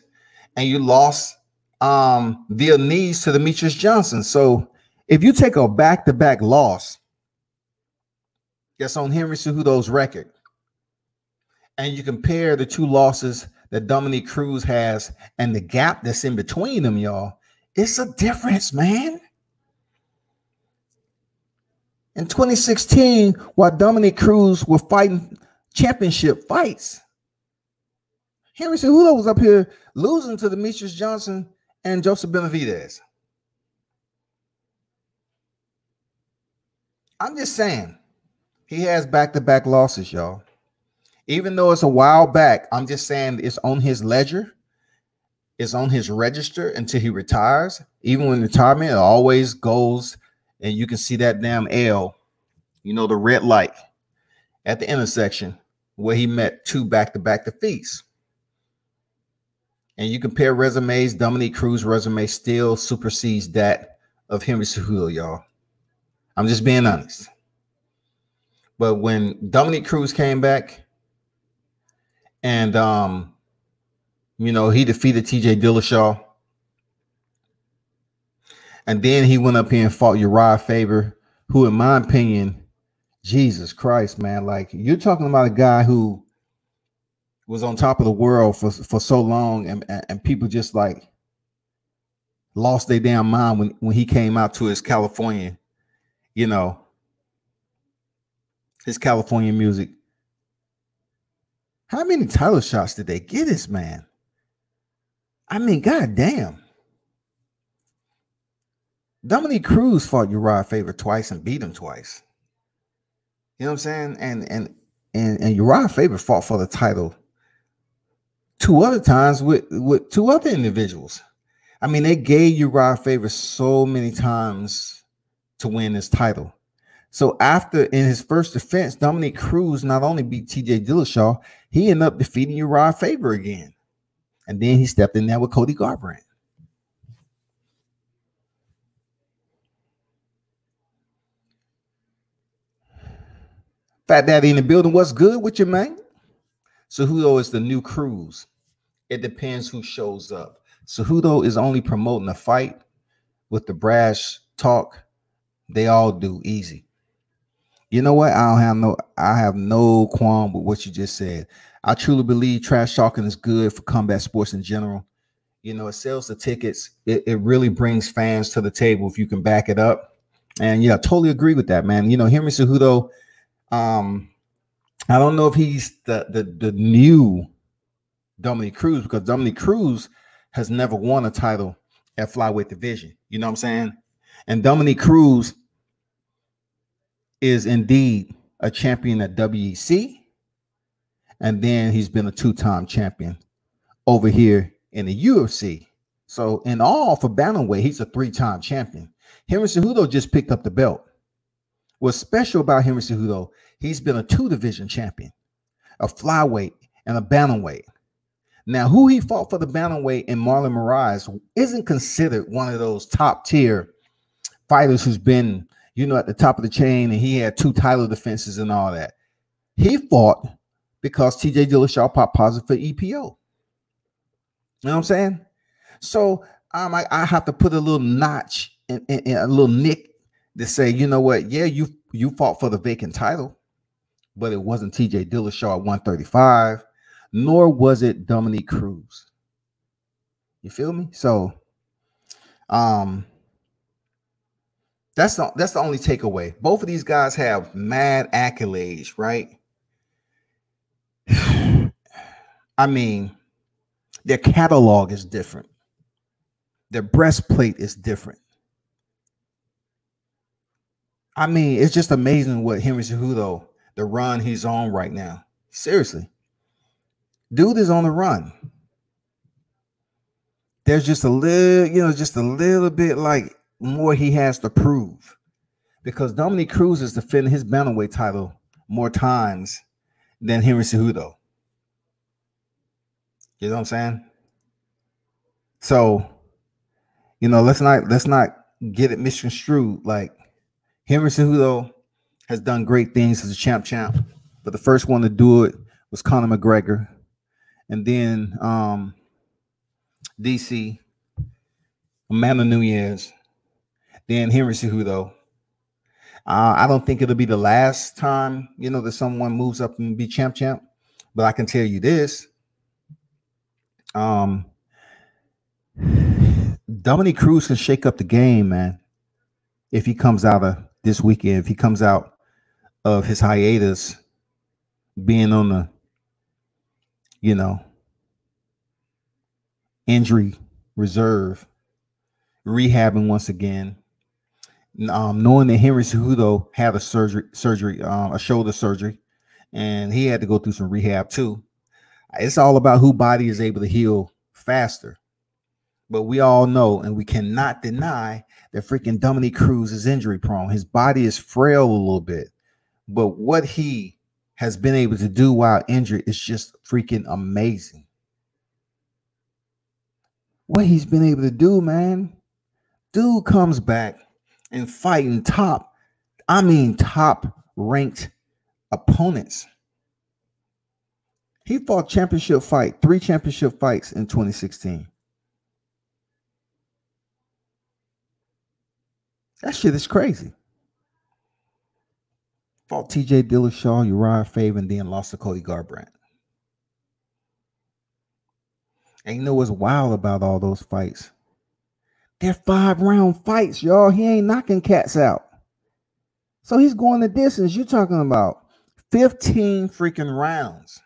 and you lost via knees to Demetrius Johnson. So if you take a back-to-back loss that's on Henry Cejudo's record, and you compare the 2 losses that Dominic Cruz has and the gap that's in between them, y'all, it's a difference, man. In 2016, while Dominic Cruz were fighting championship fights, Henry Cejudo was up here losing to Demetrius Johnson and Joseph Benavidez. I'm just saying, he has back-to-back losses, y'all. Even though it's a while back, I'm just saying it's on his ledger. It's on his register until he retires. Even when retirement, it always goes, and you can see that damn L, the red light. at the intersection where he met two back-to-back defeats. And you compare resumes, Dominic Cruz resume still supersedes that of Henry Cejudo, y'all. I'm just being honest. But when Dominic Cruz came back and, he defeated TJ Dillashaw, and then he went up here and fought Uriah Faber, who, in my opinion, Jesus Christ, man, like, you're talking about a guy who was on top of the world for so long, and people just like lost their damn mind when he came out to his California, his California music. How many title shots did they get this man? I mean, goddamn. Dominic Cruz fought Uriah Faber twice and beat him twice. You know what I'm saying? And Uriah Faber fought for the title 2 other times with 2 other individuals. I mean, they gave Uriah Faber so many times to win this title. So in his first defense, Dominic Cruz not only beat TJ Dillashaw, he ended up defeating Uriah Faber again. And then he stepped in there with Cody Garbrandt. Fat Daddy in the building. What's good with you, man? Cejudo is the new Cruz. It depends who shows up. Cejudo is only promoting a fight with the brash talk. They all do easy. You know what? I have no qualm with what you just said. I truly believe trash talking is good for combat sports in general. It sells the tickets. It really brings fans to the table if you can back it up. And yeah, I totally agree with that, man. Henry Cejudo, I don't know if he's the new Dominic Cruz, because Dominic Cruz has never won a title at flyweight division. You know what I'm saying? And Dominic Cruz is indeed a champion at WEC. And then he's been a 2-time champion over here in the UFC. So in all, for bantamweight, he's a 3-time champion. Henry Cejudo just picked up the belt. What's special about Henry Cejudo, he's been a 2-division champion, a flyweight and a bantamweight. Now, who he fought for the bantamweight in Marlon Moraes isn't considered one of those top-tier fighters who's been, at the top of the chain, and he had 2 title defenses and all that. He fought because TJ Dillashaw popped positive for EPO. You know what I'm saying? So I have to put a little notch in a little nick to say, you know what? Yeah, you fought for the vacant title, but it wasn't TJ Dillashaw at 135, nor was it Dominic Cruz. You feel me? So that's the only takeaway. Both of these guys have mad accolades, right? I mean, their catalog is different. Their breastplate is different. I mean, it's just amazing what Henry Cejudo, the run he's on right now. Seriously. Dude is on the run. There's just a little bit like more he has to prove. Because Dominic Cruz is defending his bantamweight title more times than Henry Cejudo. You know what I'm saying? So, let's not get it misconstrued. Like, Henry Cejudo has done great things as a champ, but the first one to do it was Conor McGregor, and then DC, Amanda Nunes, then Henry Cejudo. I don't think it'll be the last time, that someone moves up and be champ, but I can tell you this. Dominic Cruz can shake up the game, man. If he comes out of this weekend, if he comes out of his hiatus, being on the, injury reserve, rehabbing once again, knowing that Henry Cejudo had a shoulder surgery, and he had to go through some rehab too. It's all about who body is able to heal faster. But we all know, and we cannot deny, that freaking Dominic Cruz is injury prone. His body is frail a little bit. But what he has been able to do while injured is just freaking amazing. What he's been able to do, man. Dude comes back and fighting top ranked opponents. He fought three championship fights in 2016. That shit is crazy. Fought TJ Dillashaw, Uriah Faber, and then lost to Cody Garbrandt. And you know what's wild about all those fights? They're 5-round fights, y'all. He ain't knocking cats out. So he's going the distance. You're talking about 15 freaking rounds.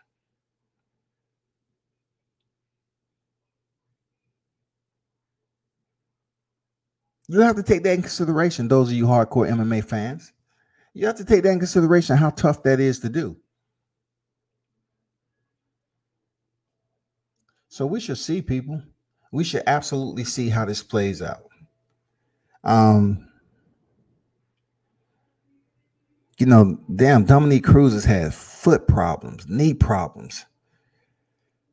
You have to take that in consideration, those of you hardcore MMA fans. You have to take that in consideration, how tough that is to do. So we should see, people. We should absolutely see how this plays out. You know, damn, Dominic Cruz has had foot problems, knee problems,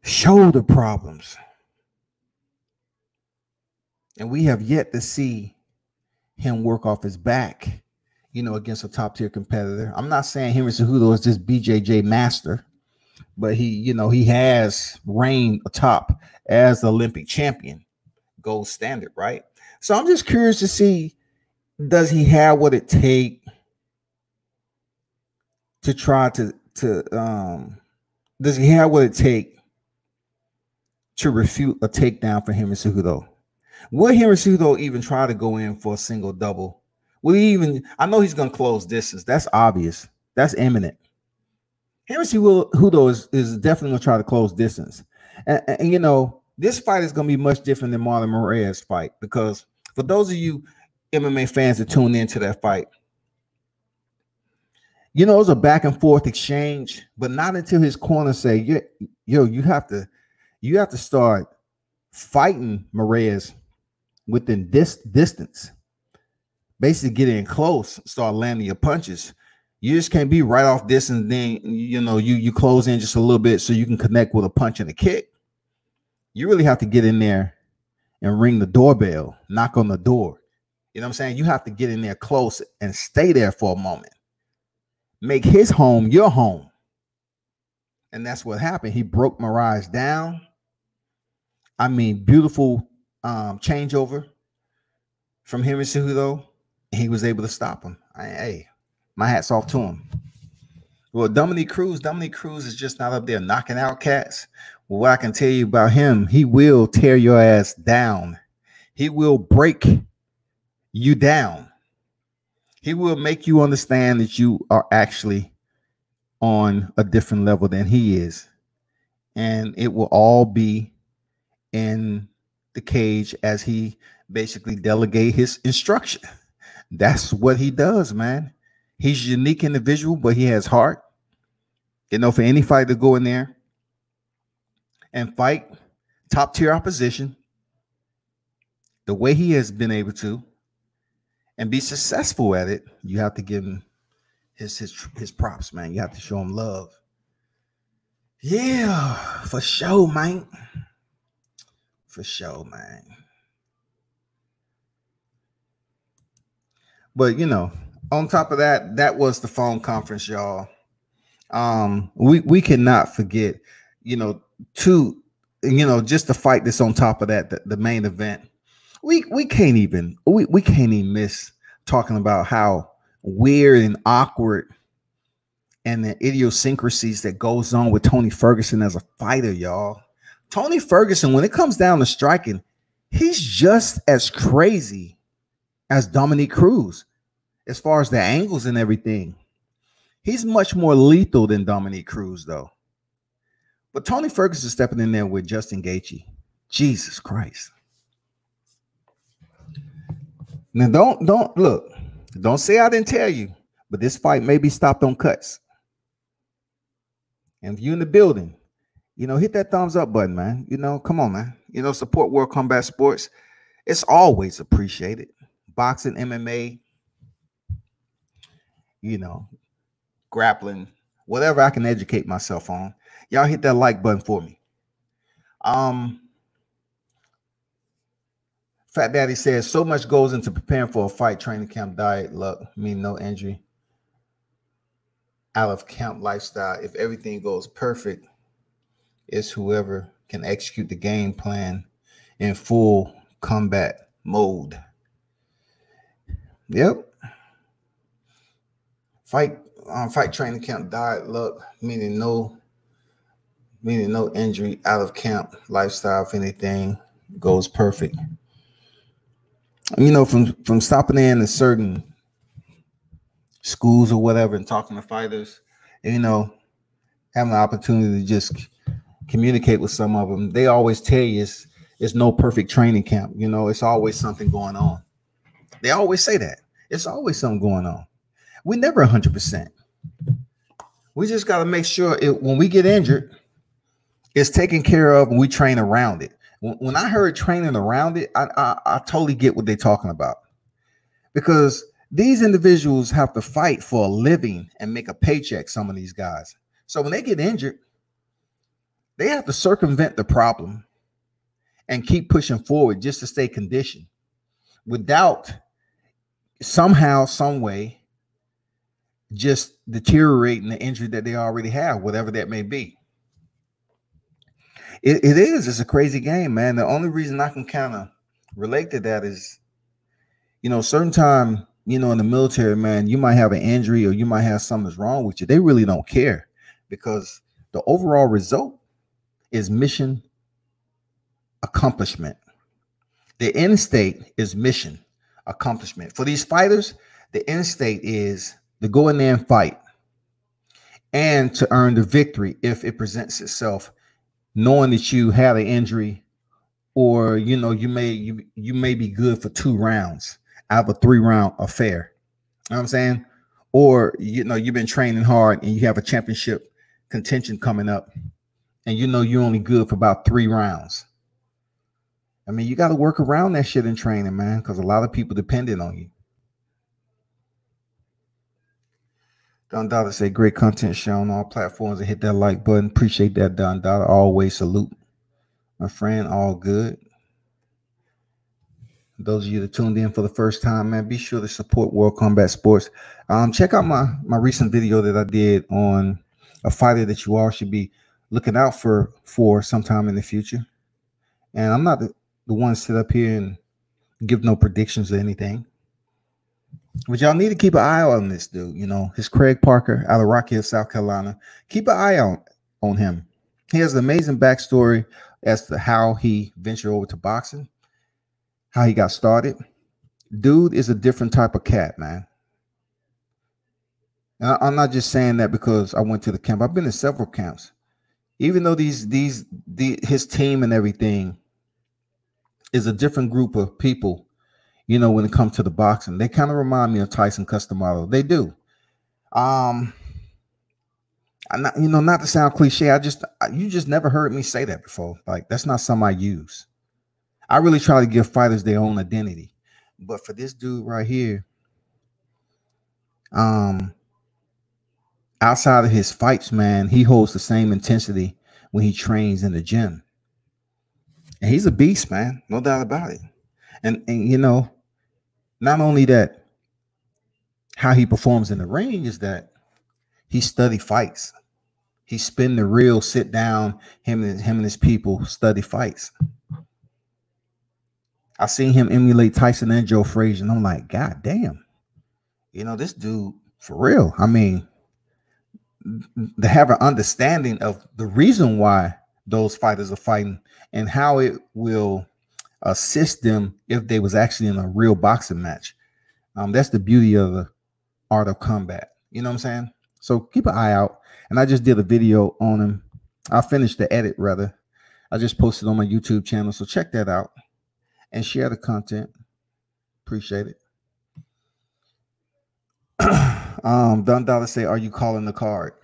shoulder problems. And we have yet to see him work off his back, you know, against a top-tier competitor. I'm not saying Henry Cejudo is just BJJ master, but he has reigned atop as the Olympic champion, gold standard, right? So I'm just curious to see, does he have what it takes to try to does he have what it takes to refute a takedown for Henry Cejudo? Will Henry Cejudo even try to go in for a single double? Will he even? I know he's going to close distance. That's obvious. That's imminent. Henry Cejudo is definitely going to try to close distance. And you know, this fight is going to be much different than Marlon Moraes' fight, because for those of you MMA fans that tune into that fight, you know, it was a back and forth exchange, but not until his corner say, yo, you have to start fighting Moraes within this distance. Basically get in close, start landing your punches. You just can't be right off this and then, you know, you close in just a little bit so you can connect with a punch and a kick. You really have to get in there and ring the doorbell, knock on the door. You know what I'm saying? You have to get in there close and stay there for a moment. Make his home your home. And that's what happened. He broke Moraes down. I mean, beautiful changeover from Henry Cejudo. He was able to stop him. Hey, my hat's off to him. Well, Dominic Cruz is just not up there knocking out cats. Well, what I can tell you about him, he will tear your ass down. He will break you down. He will make you understand that you are actually on a different level than he is. And it will all be in the cage as he basically delegate his instruction. That's what he does, man. He's a unique individual, but he has heart. You know, for any fighter to go in there and fight top tier opposition the way he has been able to and be successful at it, you have to give him his props, man. You have to show him love. Yeah, for sure, man. For sure, man. But you know, on top of that, that was the phone conference, y'all. We cannot forget, you know, just the fight that's on top of that, the main event. We can't even miss talking about how weird and awkward and the idiosyncrasies that goes on with Tony Ferguson as a fighter, y'all. Tony Ferguson, when it comes down to striking, he's just as crazy as Dominic Cruz as far as the angles and everything. He's much more lethal than Dominic Cruz, though. But Tony Ferguson stepping in there with Justin Gaethje. Jesus Christ. Now, don't say I didn't tell you, but this fight may be stopped on cuts. And if you're in the building, you know, hit that thumbs up button, man. You know, come on, man. You know, support World Combat Sports. It's always appreciated. Boxing, MMA, you know, grappling, whatever I can educate myself on. Y'all hit that like button for me. Fat Daddy says, so much goes into preparing for a fight, training camp, diet, luck, no injury, out of camp lifestyle. If everything goes perfect, it's whoever can execute the game plan in full combat mode. Yep. Fight training camp, diet, luck, meaning no injury, out of camp lifestyle. If anything goes perfect. From stopping in certain schools or whatever and talking to fighters, having the opportunity to just communicate with some of them, they always tell you it's no perfect training camp. It's always something going on. They always say that. It's always something going on. We're never 100%. We just got to make sure when we get injured, it's taken care of and we train around it. When I heard training around it, I totally get what they're talking about, because these individuals have to fight for a living and make a paycheck, some of these guys. So when they get injured, they have to circumvent the problem and keep pushing forward just to stay conditioned without somehow, some way, just deteriorating the injury that they already have, whatever that may be. It's a crazy game, man. The only reason I can kind of relate to that is, certain time, in the military, man, you might have an injury or you might have something that's wrong with you. They really don't care, because the overall result is mission accomplishment. The end state is mission accomplishment. For these fighters, the end state is to go in there and fight and to earn the victory if it presents itself, knowing that you had an injury, or you may be good for 2 rounds out of a 3-round affair. You know what I'm saying? Or you've been training hard and you have a championship contention coming up, and you're only good for about 3 rounds. You got to work around that shit in training, man, because a lot of people dependent on you. Don Dada say, great content shown on all platforms, and hit that like button. Appreciate that, Don Dada. Always salute, my friend. All good. Those of you that tuned in for the first time, man, be sure to support World Combat Sports. Check out my recent video that I did on a fighter that you all should be looking out for sometime in the future. And I'm not the one to sit up here and give no predictions or anything, but y'all need to keep an eye on this dude. His Craig Parker out of Rock Hill, South Carolina. Keep an eye on him. He has an amazing backstory as to how he ventured over to boxing, how he got started. Dude is a different type of cat, man. And I'm not just saying that because I went to the camp. I've been in several camps. Even though his team and everything is a different group of people, when it comes to the boxing, they kind of remind me of Tyson Customato. They do. I'm not, not to sound cliche. You just never heard me say that before. Like, that's not something I use. I really try to give fighters their own identity. But for this dude right here, outside of his fights, man, he holds the same intensity when he trains in the gym. And he's a beast, man. No doubt about it. And not only that, how he performs in the ring is that he study fights. He spin the reel, sit down, him and his people study fights. I seen him emulate Tyson and Joe Frazier, and I'm like, God damn, this dude for real. To have an understanding of the reason why those fighters are fighting and how it will assist them if they was actually in a real boxing match. That's the beauty of the art of combat. You know what I'm saying? So keep an eye out. And I just did a video on him. I finished the edit, rather. I just posted on my YouTube channel. So check that out and share the content. Appreciate it. Don Dollar say, are you calling the card?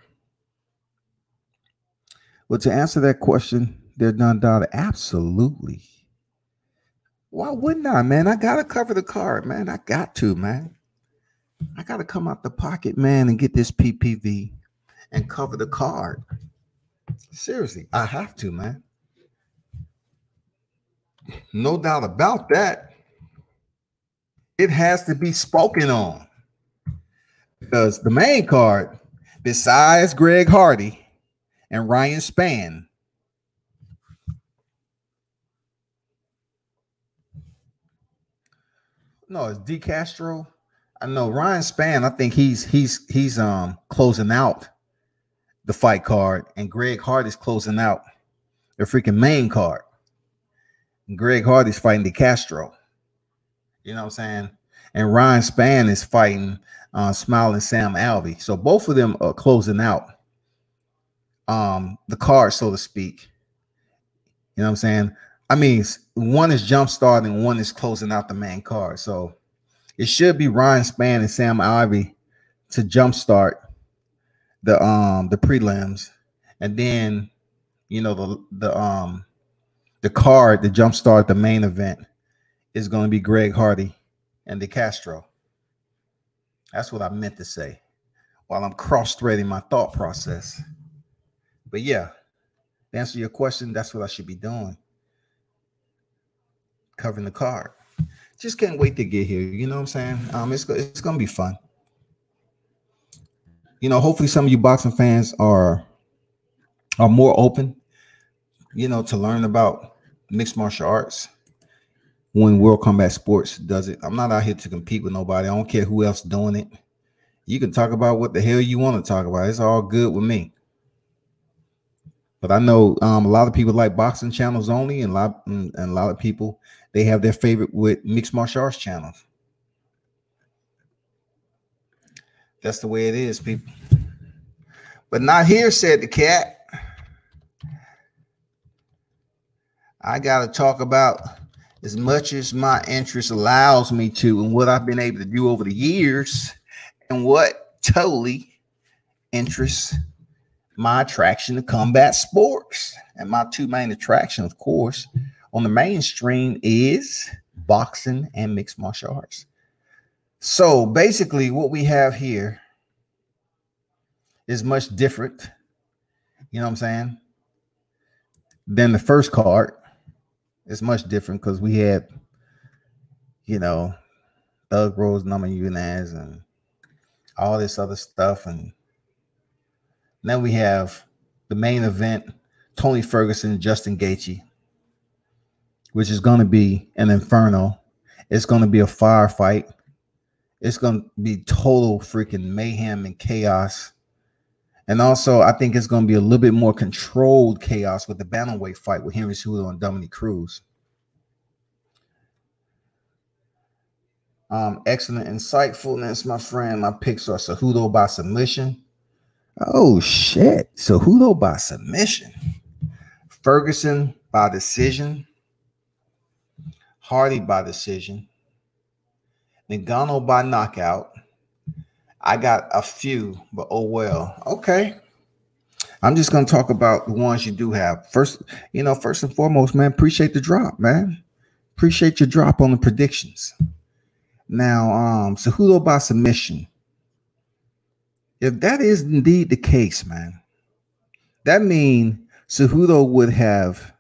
Well, to answer that question, there, Don Dollar, absolutely. Why wouldn't I, man? I gotta cover the card, man. I got to, man. I gotta come out the pocket, man, and get this PPV. and cover the card. Seriously, I have to, man. No doubt about that. It has to be spoken on. Because the main card, besides Greg Hardy and Ryan Spann, no, it's D Castro. I know Ryan Spann. I think he's closing out the fight card, and Greg Hardy's closing out the freaking main card. And Greg Hardy's fighting D Castro. You know what I'm saying? And Ryan Spann is fighting Smiling Sam Alvey. So both of them are closing out the card, so to speak. You know what I'm saying? I mean, one is jump starting, one is closing out the main card. So it should be Ryan Spann and Sam Alvey to jumpstart the prelims, and then you know the card to jumpstart the main event is going to be Greg Hardy and De Castro. That's what I meant to say while I'm cross-threading my thought process. But yeah, to answer your question, that's what I should be doing. Covering the card. Just can't wait to get here. You know what I'm saying? It's going to be fun. You know, hopefully some of you boxing fans are more open, you know, to learn about mixed martial arts when World Combat Sports does it. I'm not out here to compete with nobody. I don't care who else doing it. You can talk about what the hell you want to talk about. It's all good with me. But I know a lot of people like boxing channels only, and a lot of people, they have their favorite with mixed martial arts channels. That's the way it is, people. But not here, said the cat. I got to talk about as much as my interest allows me to, and what I've been able to do over the years, and what totally interests my attraction to combat sports. And my two main attractions, of course, on the mainstream is boxing and mixed martial arts. So basically what we have here is much different, you know what I'm saying, than the first card. It's much different because we had, you know, Thug Rose, Nama Yunez, and all this other stuff. And then we have the main event, Tony Ferguson and Justin Gaethje, which is going to be an inferno. It's going to be a firefight. It's going to be total freaking mayhem and chaos. And also, I think it's going to be a little bit more controlled chaos with the bantamweight fight with Henry Cejudo and Dominic Cruz. Excellent insightfulness, my friend. My picks are Cejudo by submission. Oh, shit. Cejudo by submission. Ferguson by decision. Hardy by decision. Ngannou by knockout. I got a few, but oh well. Okay. I'm just going to talk about the ones you do have. First and foremost, man, appreciate the drop, man. Appreciate your drop on the predictions. Now, Cejudo by submission. If that is indeed the case, man, that means Cejudo would have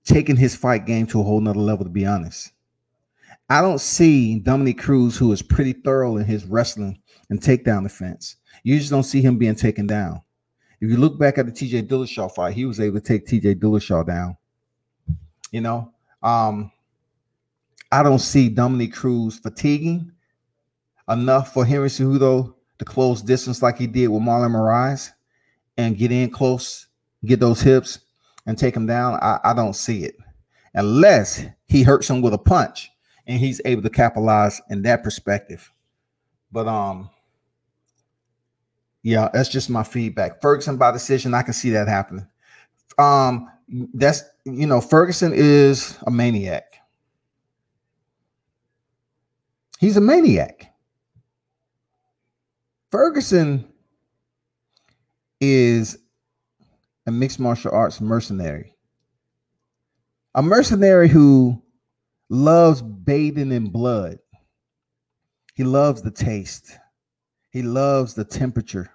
taken his fight game to a whole nother level, to be honest. I don't see Dominic Cruz, who is pretty thorough in his wrestling and takedown defense. You just don't see him being taken down. If you look back at the TJ Dillashaw fight, he was able to take TJ Dillashaw down. You know, I don't see Dominic Cruz fatiguing enough for Henry Cejudo to close distance like he did with Marlon Moraes and get in close, get those hips and take him down. I don't see it unless he hurts him with a punch and he's able to capitalize in that perspective. But yeah, that's just my feedback. Ferguson by decision, I can see that happening. That's, you know, Ferguson is a maniac. He's a maniac. Ferguson is a mixed martial arts mercenary. A mercenary who loves bathing in blood. He loves the taste. He loves the temperature,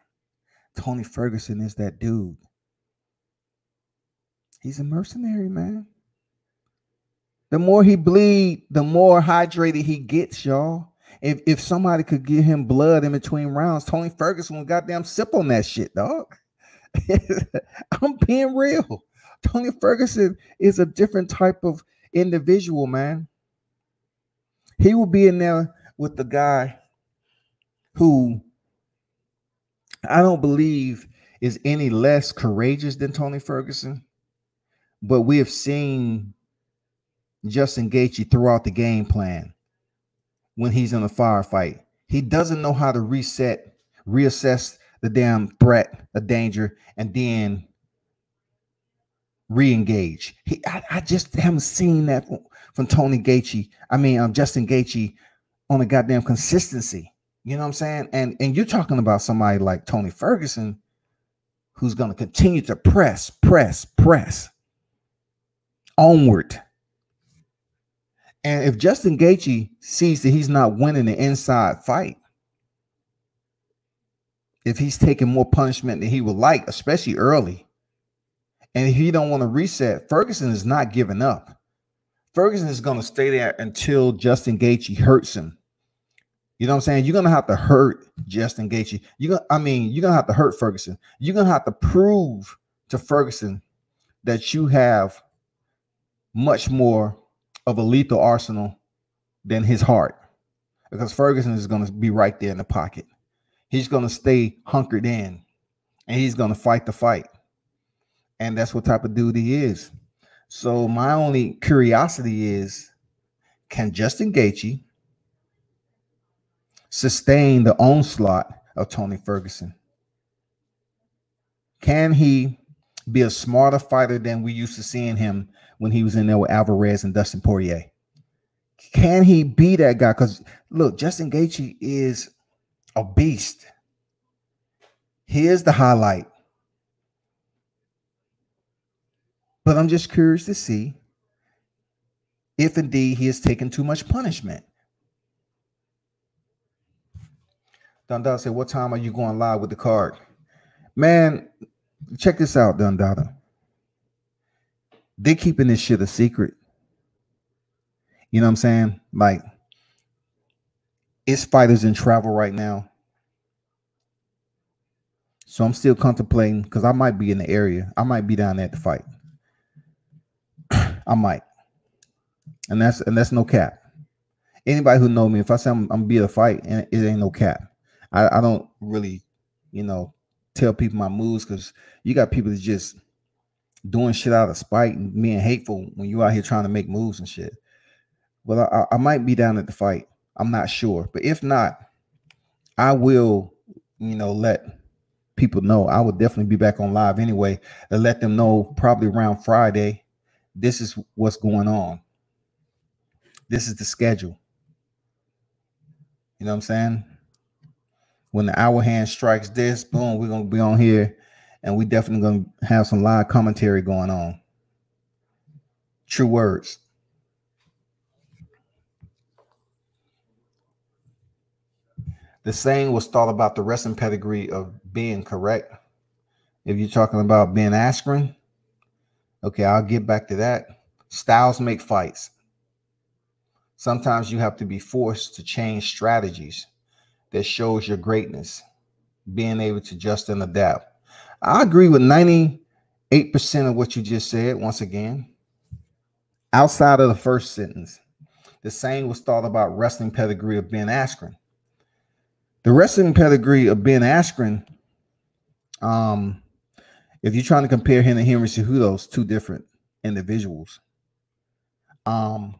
Tony Ferguson is that dude. He's a mercenary, man. The more he bleed, the more hydrated he gets, y'all. If somebody could give him blood in between rounds, Tony Ferguson would goddamn sip on that shit, dog. I'm being real. Tony Ferguson is a different type of individual, man. He will be in there with the guy who I don't believe is any less courageous than Tony Ferguson, but we have seen Justin Gaethje throw out the game plan when he's in a firefight. He doesn't know how to reassess the damn threat, the danger, and then re-engage. I just haven't seen that from Justin Gaethje on a goddamn consistency. You know what I'm saying? And you're talking about somebody like Tony Ferguson who's going to continue to press onward. And if Justin Gaethje sees that he's not winning the inside fight, if he's taking more punishment than he would like, especially early, and if he don't want to reset, Ferguson is not giving up. Ferguson is going to stay there until Justin Gaethje hurts him. You know what I'm saying? You're going to have to hurt Justin Gaethje. You're going to have to hurt Ferguson. You're going to have to prove to Ferguson that you have much more of a lethal arsenal than his heart, because Ferguson is going to be right there in the pocket. He's going to stay hunkered in, and he's going to fight the fight. And that's what type of dude he is. So my only curiosity is, can Justin Gaethje sustain the onslaught of Tony Ferguson? Can he be a smarter fighter than we used to seeing him when he was in there with Alvarez and Dustin Poirier? Can he be that guy? Because look, Justin Gaethje is a beast. He is the highlight. But I'm just curious to see if indeed he has taken too much punishment. Dundada said, what time are you going live with the card? Man, check this out, Dundada. They're keeping this shit a secret. You know what I'm saying? Like, it's fighters in travel right now. So I'm still contemplating, because I might be in the area. I might be down there at the fight. I might. And that's no cap. Anybody who know me, if I say I'm gonna be at a fight, and it ain't no cap. I don't really, tell people my moves, because you got people that's just doing shit out of spite and being hateful when you out here trying to make moves and shit. But I might be down at the fight. I'm not sure. But if not, I will, let people know. I would definitely be back on live anyway to let them know probably around Friday. This is what's going on. This is the schedule. You know what I'm saying? When the hour hand strikes this, boom, we're going to be on here, and we definitely going to have some live commentary going on. True words. The saying was thought about the wrestling pedigree of Ben, correct? If you're talking about Ben Askren, okay, I'll get back to that. Styles make fights. Sometimes you have to be forced to change strategies. That shows your greatness, being able to adjust and adapt. I agree with 98% of what you just said. Once again, outside of the first sentence, the saying was thought about wrestling pedigree of Ben Askren. The wrestling pedigree of Ben Askren, if you're trying to compare him to Henry Cejudo, it's two different individuals. Ben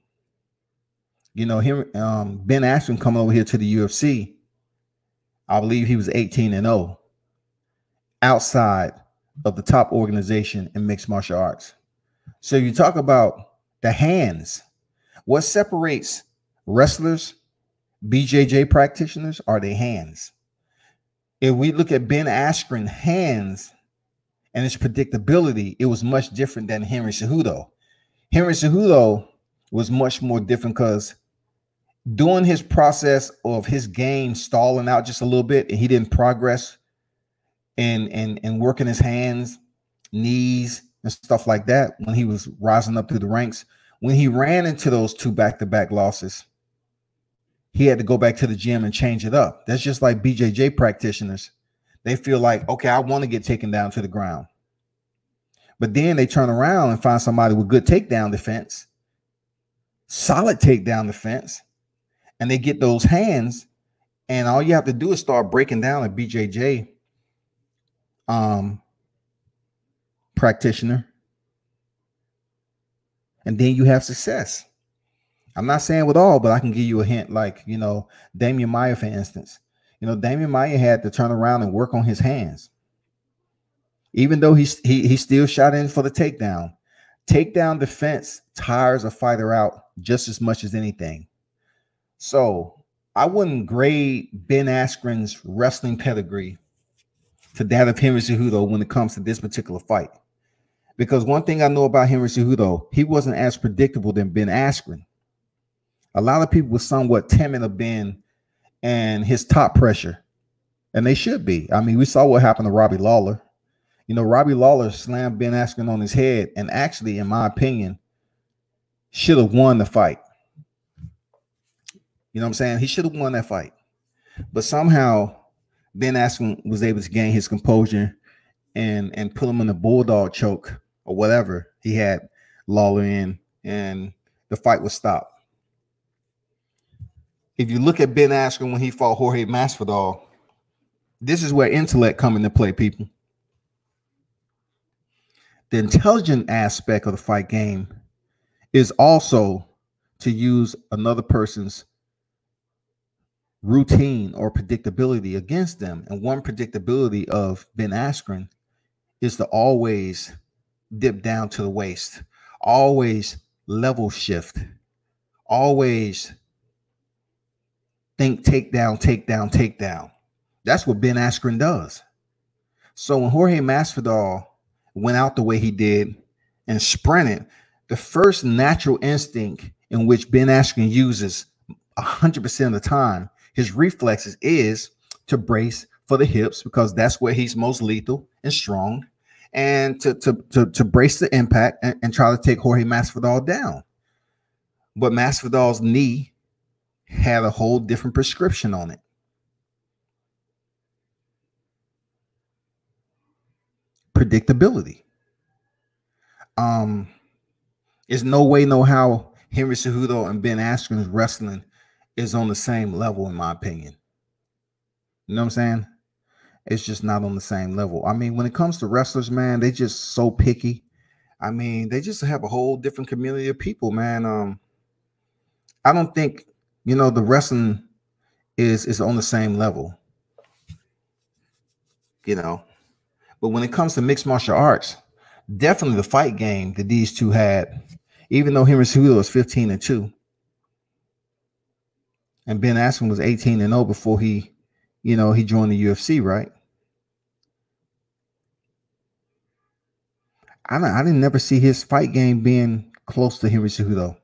Askren coming over here to the UFC, I believe he was 18-0 outside of the top organization in mixed martial arts. So you talk about the hands. What separates wrestlers, BJJ practitioners, are their hands. If we look at Ben Askren's hands and its predictability, it was much different than Henry Cejudo. Henry Cejudo was much more different because during his process of his game stalling out just a little bit and he didn't progress and working his hands, knees, and stuff like that when he was rising up through the ranks. When he ran into those 2 back-to-back losses, he had to go back to the gym and change it up. That's just like BJJ practitioners. They feel like, okay, I want to get taken down to the ground. But then they turn around and find somebody with good takedown defense, solid takedown defense, and they get those hands, and all you have to do is start breaking down a BJJ practitioner, and then you have success. I'm not saying with all, but I can give you a hint, like, you know, Damian Maia, for instance. You know, Damian Maia had to turn around and work on his hands. Even though he still shot in for the takedown. Takedown defense tires a fighter out just as much as anything. So I wouldn't grade Ben Askren's wrestling pedigree to that of Henry Cejudo when it comes to this particular fight. Because one thing I know about Henry Cejudo, he wasn't as predictable than Ben Askren. A lot of people were somewhat timid of Ben and his top pressure, and they should be. I mean, we saw what happened to Robbie Lawler. You know, Robbie Lawler slammed Ben Askren on his head and actually, in my opinion, should have won the fight. You know what I'm saying? He should have won that fight. But somehow Ben Askren was able to gain his composure and put him in a bulldog choke or whatever he had Lawler in, and the fight was stopped. If you look at Ben Askren when he fought Jorge Masvidal, this is where intellect come into play, people. The intelligent aspect of the fight game is also to use another person's routine or predictability against them. And one predictability of Ben Askren is to always dip down to the waist, always level shift, always think takedown, takedown, takedown. That's what Ben Askren does. So when Jorge Masvidal went out the way he did and sprinted, the first natural instinct in which Ben Askren uses 100% of the time, his reflexes, is to brace for the hips, because that's where he's most lethal and strong, and to brace the impact and try to take Jorge Masvidal down. But Masvidal's knee had a whole different prescription on it. Predictability. There's no way, no how Henry Cejudo and Ben Askren's wrestling is on the same level, in my opinion. You know what I'm saying? It's just not on the same level. I mean, when it comes to wrestlers, man, they just so picky. I mean, they just have a whole different community of people, man. I don't think, you know, the wrestling is on the same level, you know. But when it comes to mixed martial arts, definitely the fight game that these two had, even though Henry Cejudo was 15-2, and Ben Askren was 18-0 before he, you know, he joined the UFC, right? I didn't never see his fight game being close to Henry Cejudo.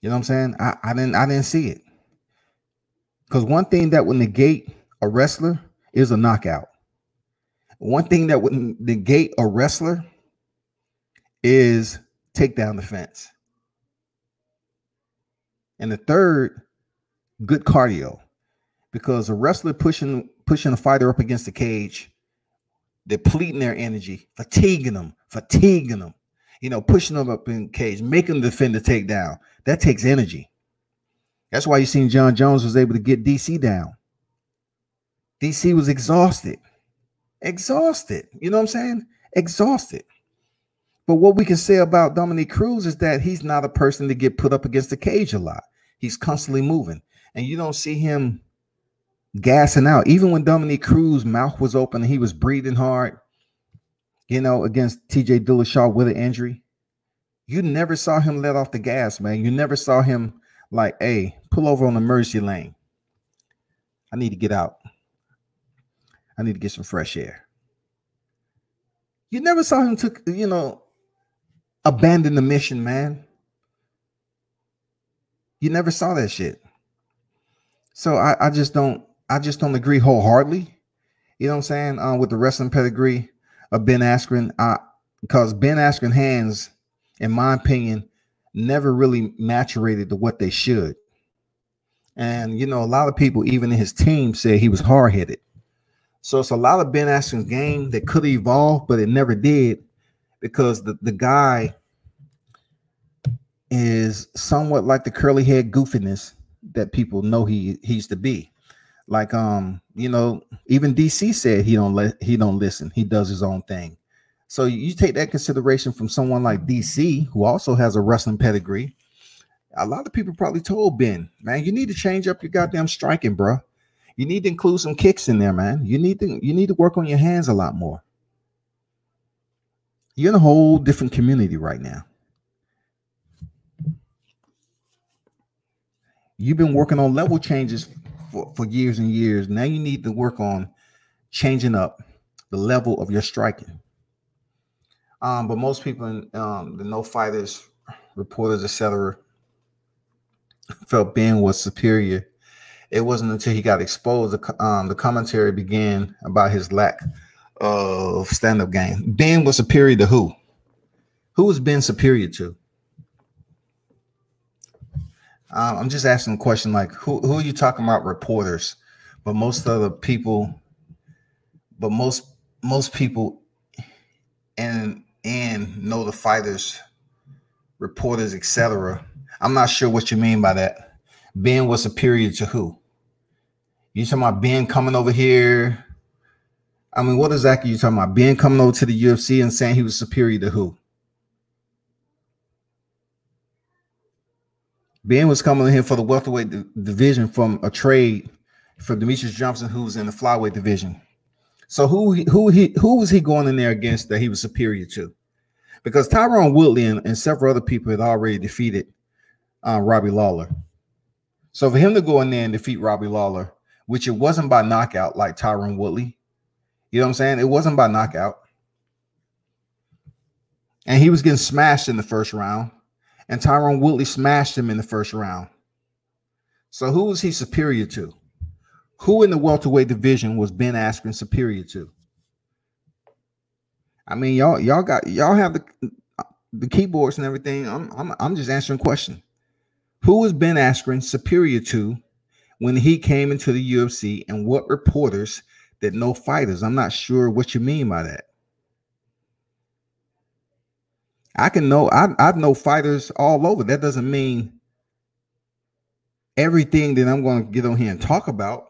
You know what I'm saying? I didn't see it. Because one thing that would negate a wrestler is a knockout. One thing that would negate a wrestler is takedown defense. And the third, good cardio. Because a wrestler pushing a fighter up against the cage, depleting their energy, fatiguing them, you know, pushing them up in the cage, making them defend the takedown. That takes energy. That's why you seen John Jones was able to get DC down. DC was exhausted. You know what I'm saying? Exhausted. But what we can say about Dominic Cruz is that he's not a person to get put up against the cage a lot. He's constantly moving. And you don't see him gassing out. Even when Dominic Cruz's mouth was open and he was breathing hard, you know, against TJ Dillashaw with an injury, you never saw him let off the gas, man. You never saw him like, hey, pull over on the emergency lane. I need to get out. I need to get some fresh air. You never saw him abandon the mission, man. You never saw that shit. So I just don't agree wholeheartedly. You know what I'm saying? With the wrestling pedigree of Ben Askren, because Ben Askren hands, in my opinion, never really maturated to what they should. And, you know, a lot of people, even in his team, said he was hard-headed. So it's a lot of Ben Askren's game that could evolve, but it never did, because the guy is somewhat like the curly head goofiness that people know he used to be. Like, you know, even DC said he don't listen. He does his own thing. So you take that consideration from someone like DC, who also has a wrestling pedigree. A lot of people probably told Ben, man, you need to change up your goddamn striking, bro. You need to include some kicks in there, man. You need to work on your hands a lot more. You're in a whole different community right now. You've been working on level changes for years and years. Now you need to work on changing up the level of your striking. But most people in the no fighters, reporters, etc., felt Ben was superior. It wasn't until he got exposed the commentary began about his lack of stand-up game. Ben was superior to who? Who was Ben superior to? I'm just asking a question like, who are you talking about? Reporters, but most other people, but most people and know the fighters, reporters, etc. I'm not sure what you mean by that. Ben was superior to who? You talking about Ben coming over here? I mean, what exactly are you talking about? Ben coming over to the UFC and saying he was superior to who? Ben was coming in here for the welterweight division from a trade for Demetrius Johnson, who's in the flyweight division. So who was he going in there against that he was superior to? Because Tyron Woodley and several other people had already defeated Robbie Lawler. So for him to go in there and defeat Robbie Lawler, which it wasn't by knockout like Tyron Woodley, you know what I'm saying? It wasn't by knockout. And he was getting smashed in the first round. And Tyron Woodley smashed him in the first round. So who was he superior to? Who in the welterweight division was Ben Askren superior to? I mean, y'all have the keyboards and everything. I'm just answering questions. Who was Ben Askren superior to when he came into the UFC, and what reporters that know fighters? I'm not sure what you mean by that. I know fighters all over. That doesn't mean everything that I'm going to get on here and talk about,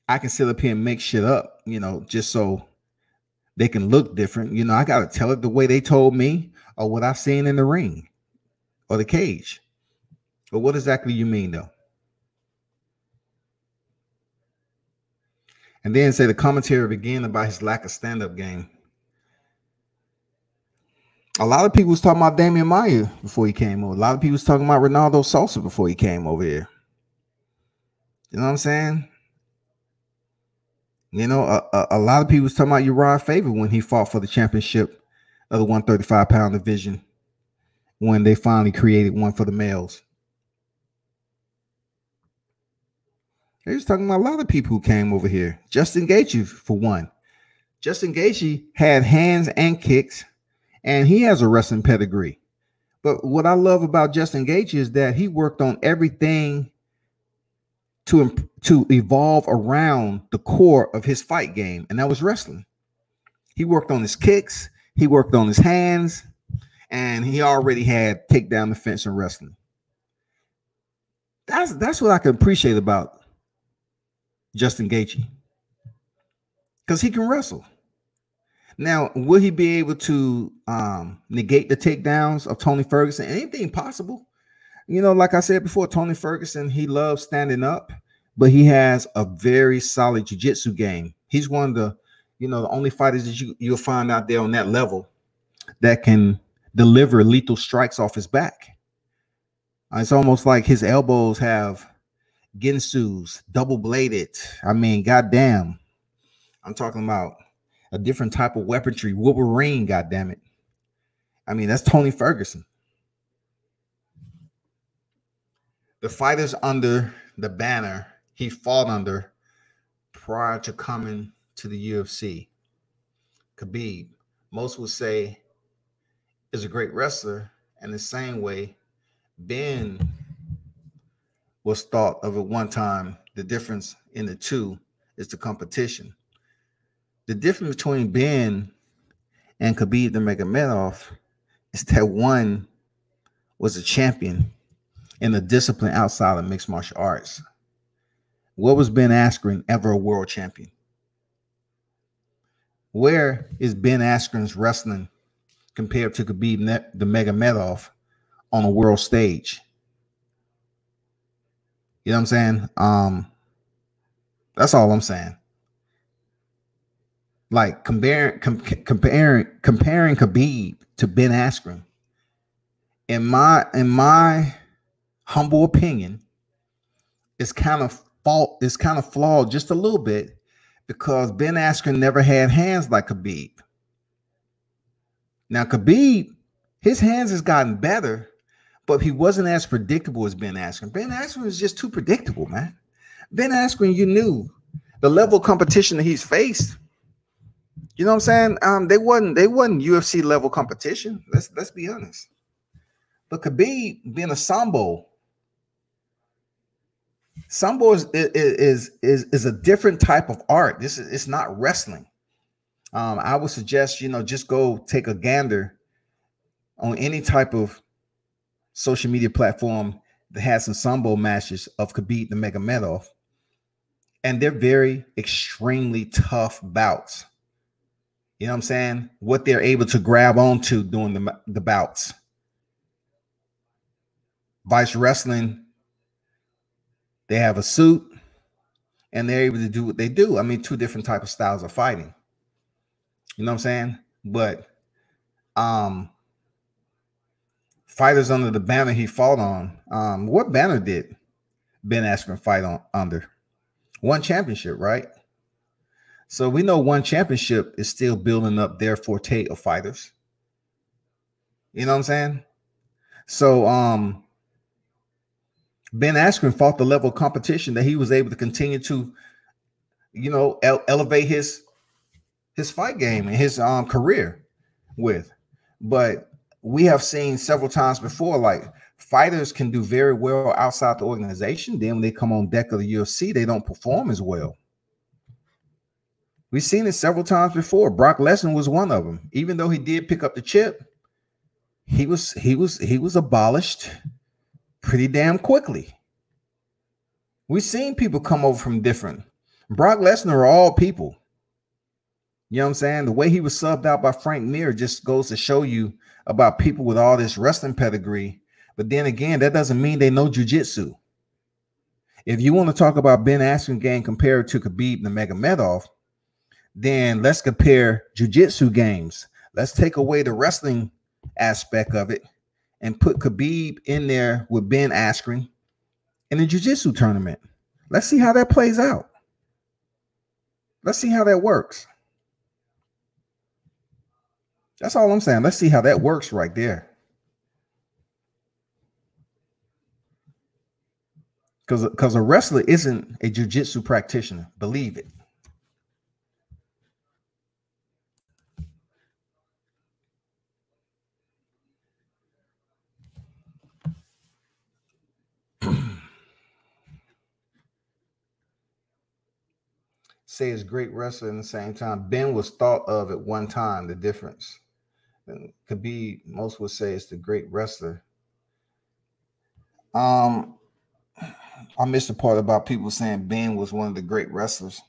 I can sit up here and make shit up, you know, just so they can look different. You know, I got to tell it the way they told me or what I've seen in the ring or the cage. But what exactly you mean, though? And then say the commentary began about his lack of stand-up game. A lot of people was talking about Damian Maia before he came over. A lot of people was talking about Ronaldo Sosa before he came over here. You know what I'm saying? You know, a lot of people was talking about Uriah Faber when he fought for the championship of the 135-pound division when they finally created one for the males. They was talking about a lot of people who came over here. Justin Gaethje, for one. Justin Gaethje had hands and kicks, and he has a wrestling pedigree. But what I love about Justin Gaethje is that he worked on everything to evolve around the core of his fight game, and that was wrestling. He worked on his kicks, he worked on his hands, and he already had takedown defense in wrestling. That's what I can appreciate about Justin Gaethje, because he can wrestle. Now, will he be able to negate the takedowns of Tony Ferguson? Anything possible. You know, like I said before, Tony Ferguson, he loves standing up, but he has a very solid jiu-jitsu game. He's one of the, you know, the only fighters that you'll find out there on that level that can deliver lethal strikes off his back. It's almost like his elbows have Ginsu's, double-bladed. I mean, goddamn. I'm talking about a different type of weaponry. Wolverine, goddammit. I mean, that's Tony Ferguson. The fighters under the banner he fought under prior to coming to the UFC. Khabib, most would say, is a great wrestler. And the same way, Ben was thought of at one time. The difference in the two is the competition. The difference between Ben and Khabib Nurmagomedov is that one was a champion in a discipline outside of mixed martial arts. What was Ben Askren ever a world champion? Where is Ben Askren's wrestling compared to Khabib Nurmagomedov on a world stage? You know what I'm saying? That's all I'm saying. Like comparing Khabib to Ben Askren, in my humble opinion, it's kind of flawed just a little bit, because Ben Askren never had hands like Khabib. Now Khabib, his hands has gotten better, but he wasn't as predictable as Ben Askren. Ben Askren was just too predictable, man. Ben Askren, you knew the level of competition that he's faced. You know what I'm saying? They wasn't UFC level competition. Let's be honest. But Khabib being a Sambo is a different type of art. It's not wrestling. I would suggest, just go take a gander on any type of social media platform that has some Sambo matches of Khabib Nurmagomedov, and they're very extremely tough bouts. You know what I'm saying? What they're able to grab onto during the bouts. Vice Wrestling, they have a suit and they're able to do what they do. I mean, two different types of styles of fighting. You know what I'm saying? But fighters under the banner he fought on, what banner did Ben Askren fight on under? One championship, right? So we know one championship is still building up their forte of fighters. You know what I'm saying? So Ben Askren fought the level of competition that he was able to continue to, elevate his fight game and his career with. But we have seen several times before, like, fighters can do very well outside the organization. Then when they come on deck of the UFC, they don't perform as well. We've seen it several times before. Brock Lesnar was one of them. Even though he did pick up the chip, he was abolished pretty damn quickly. We've seen people come over from different. Brock Lesnar are all people. You know what I'm saying? The way he was subbed out by Frank Mir just goes to show you about people with all this wrestling pedigree. But then again, that doesn't mean they know jiu-jitsu. If you want to talk about Ben Askren game compared to Khabib Nurmagomedov, then let's compare jiu-jitsu games. Let's take away the wrestling aspect of it and put Khabib in there with Ben Askren in the jiu-jitsu tournament. Let's see how that plays out. Let's see how that works. That's all I'm saying. Let's see how that works right there. Because a wrestler isn't a jiu-jitsu practitioner. Believe it. Say is great wrestler, in the same time Ben was thought of at one time. The difference, and Khabib, most would say, is the great wrestler. I missed the part about people saying Ben was one of the great wrestlers.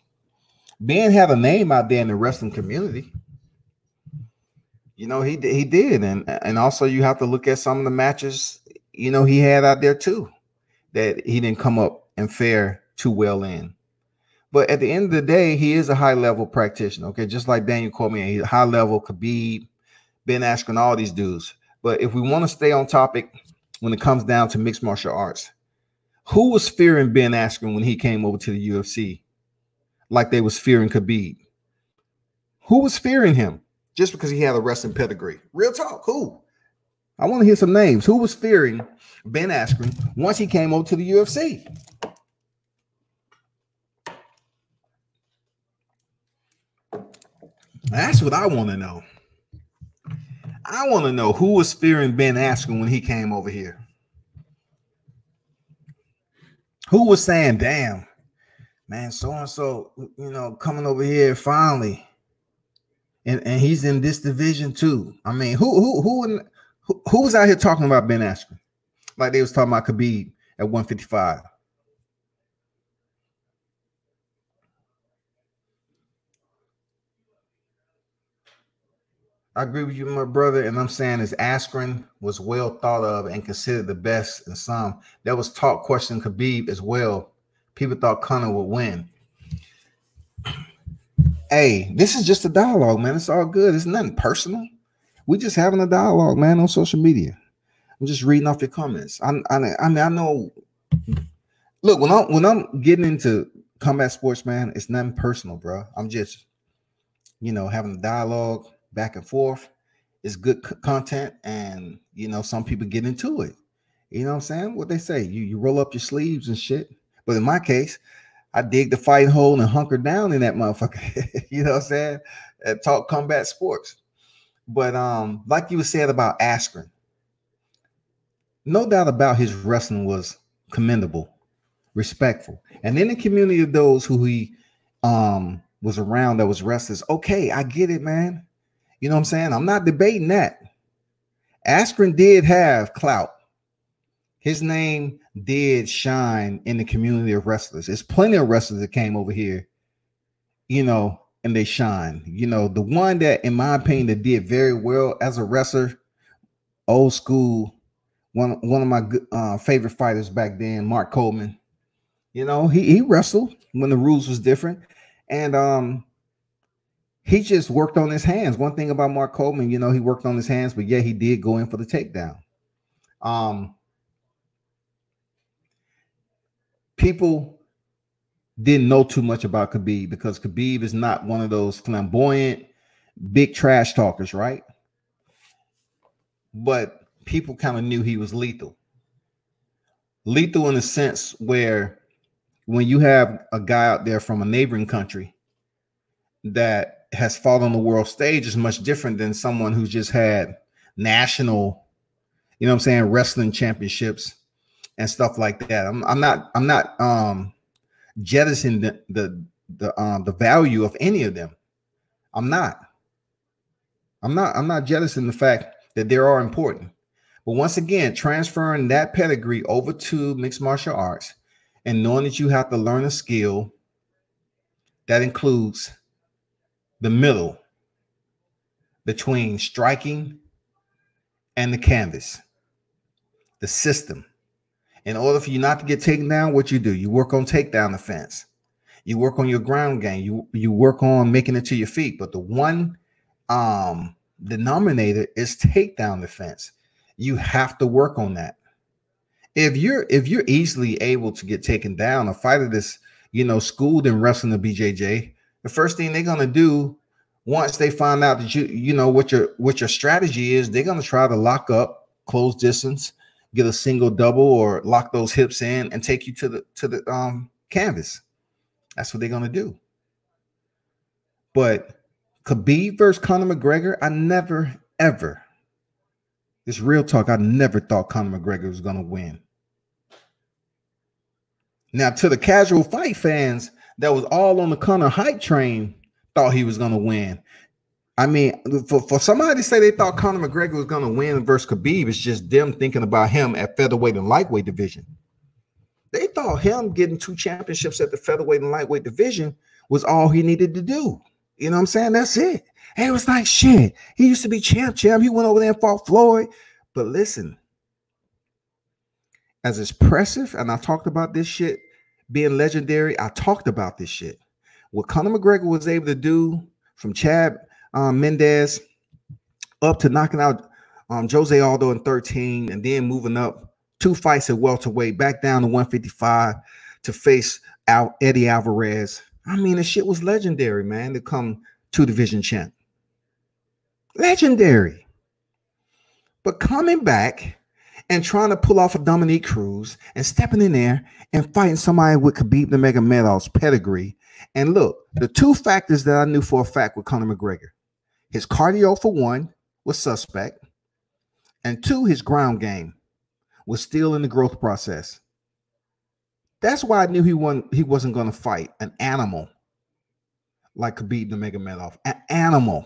Ben had a name out there in the wrestling community. He did, and also you have to look at some of the matches he had out there too that he didn't come up and fare too well in. But at the end of the day, he is a high-level practitioner, okay? Just like Daniel Cormier, he's a high-level, Khabib, Ben Askren, all these dudes. But if we want to stay on topic when it comes down to mixed martial arts, who was fearing Ben Askren when he came over to the UFC like they was fearing Khabib? Who was fearing him just because he had a wrestling pedigree? Real talk, who? I want to hear some names. Who was fearing Ben Askren once he came over to the UFC? That's what I want to know. I want to know who was fearing Ben Askren when he came over here. Who was saying, damn, man, so-and-so, coming over here finally. And he's in this division too. I mean, who was out here talking about Ben Askren? Like they was talking about Khabib at 155. I agree with you, my brother, and I'm saying is Askren was well thought of and considered the best in some. There was talk questioning Khabib as well. People thought Conor would win. Hey, this is just a dialogue, man. It's all good. It's nothing personal. We're just having a dialogue, man, on social media. I'm just reading off your comments. I know. Look, when I'm getting into combat sports, man, it's nothing personal, bro. I'm just, having a dialogue back and forth. It's good content, and some people get into it. You know what I'm saying? What they say, you roll up your sleeves and shit. But in my case, I dig the fight hole and hunker down in that motherfucker. You know what I'm saying? And talk combat sports. But like you said about Askren, no doubt about his wrestling was commendable, respectful. And in the community of those who he was around that was wrestlers, okay, I get it, man. You know what I'm saying? I'm not debating that. Askren did have clout. His name did shine in the community of wrestlers. There's plenty of wrestlers that came over here, and they shine. The one that, in my opinion, that did very well as a wrestler, old school, one of my favorite fighters back then, Mark Coleman. He wrestled when the rules was different, and he just worked on his hands. One thing about Mark Coleman, he worked on his hands, but yeah, he did go in for the takedown. People didn't know too much about Khabib because Khabib is not one of those flamboyant, big trash talkers, right? But people kind of knew he was lethal. Lethal in a sense where when you have a guy out there from a neighboring country that has fought on the world stage is much different than someone who's just had national, wrestling championships and stuff like that. I'm not jettisoning the value of any of them. I'm not jettisoning the fact that they are important. But once again, transferring that pedigree over to mixed martial arts and knowing that you have to learn a skill that includes the middle between striking and the canvas, the system. In order for you not to get taken down, what you do, you work on takedown defense. You work on your ground game. You work on making it to your feet. But the one denominator is takedown defense. You have to work on that. If you're easily able to get taken down, a fighter that's schooled in wrestling the BJJ, the first thing they're gonna do once they find out that you know what your strategy is, they're gonna try to lock up, close distance, get a single, double, or lock those hips in and take you to the canvas. That's what they're gonna do. But Khabib versus Conor McGregor, I never ever. It's real talk. I never thought Conor McGregor was gonna win. Now, to the casual fight fans that was all on the Conor hype train, thought he was gonna win. I mean, for somebody to say they thought Conor McGregor was gonna win versus Khabib, it's just them thinking about him at featherweight and lightweight division. They thought him getting 2 championships at the featherweight and lightweight division was all he needed to do. You know what I'm saying? That's it. And it was like, shit, he used to be champ. He went over there and fought Floyd. But listen, as expressive, and I talked about this shit being legendary, I talked about this shit. What Conor McGregor was able to do from Chad Mendez up to knocking out Jose Aldo in 13 and then moving up 2 fights at welterweight, back down to 155 to face Eddie Alvarez. I mean, the shit was legendary, man, to come 2 division champ. Legendary. But coming back and trying to pull off a Dominic Cruz and stepping in there and fighting somebody with Khabib Nurmagomedov's pedigree. And look, the 2 factors that I knew for a fact with Conor McGregor. His cardio, for one, was suspect. And two, his ground game was still in the growth process. That's why I knew he wasn't going to fight an animal like Khabib Nurmagomedov. An animal.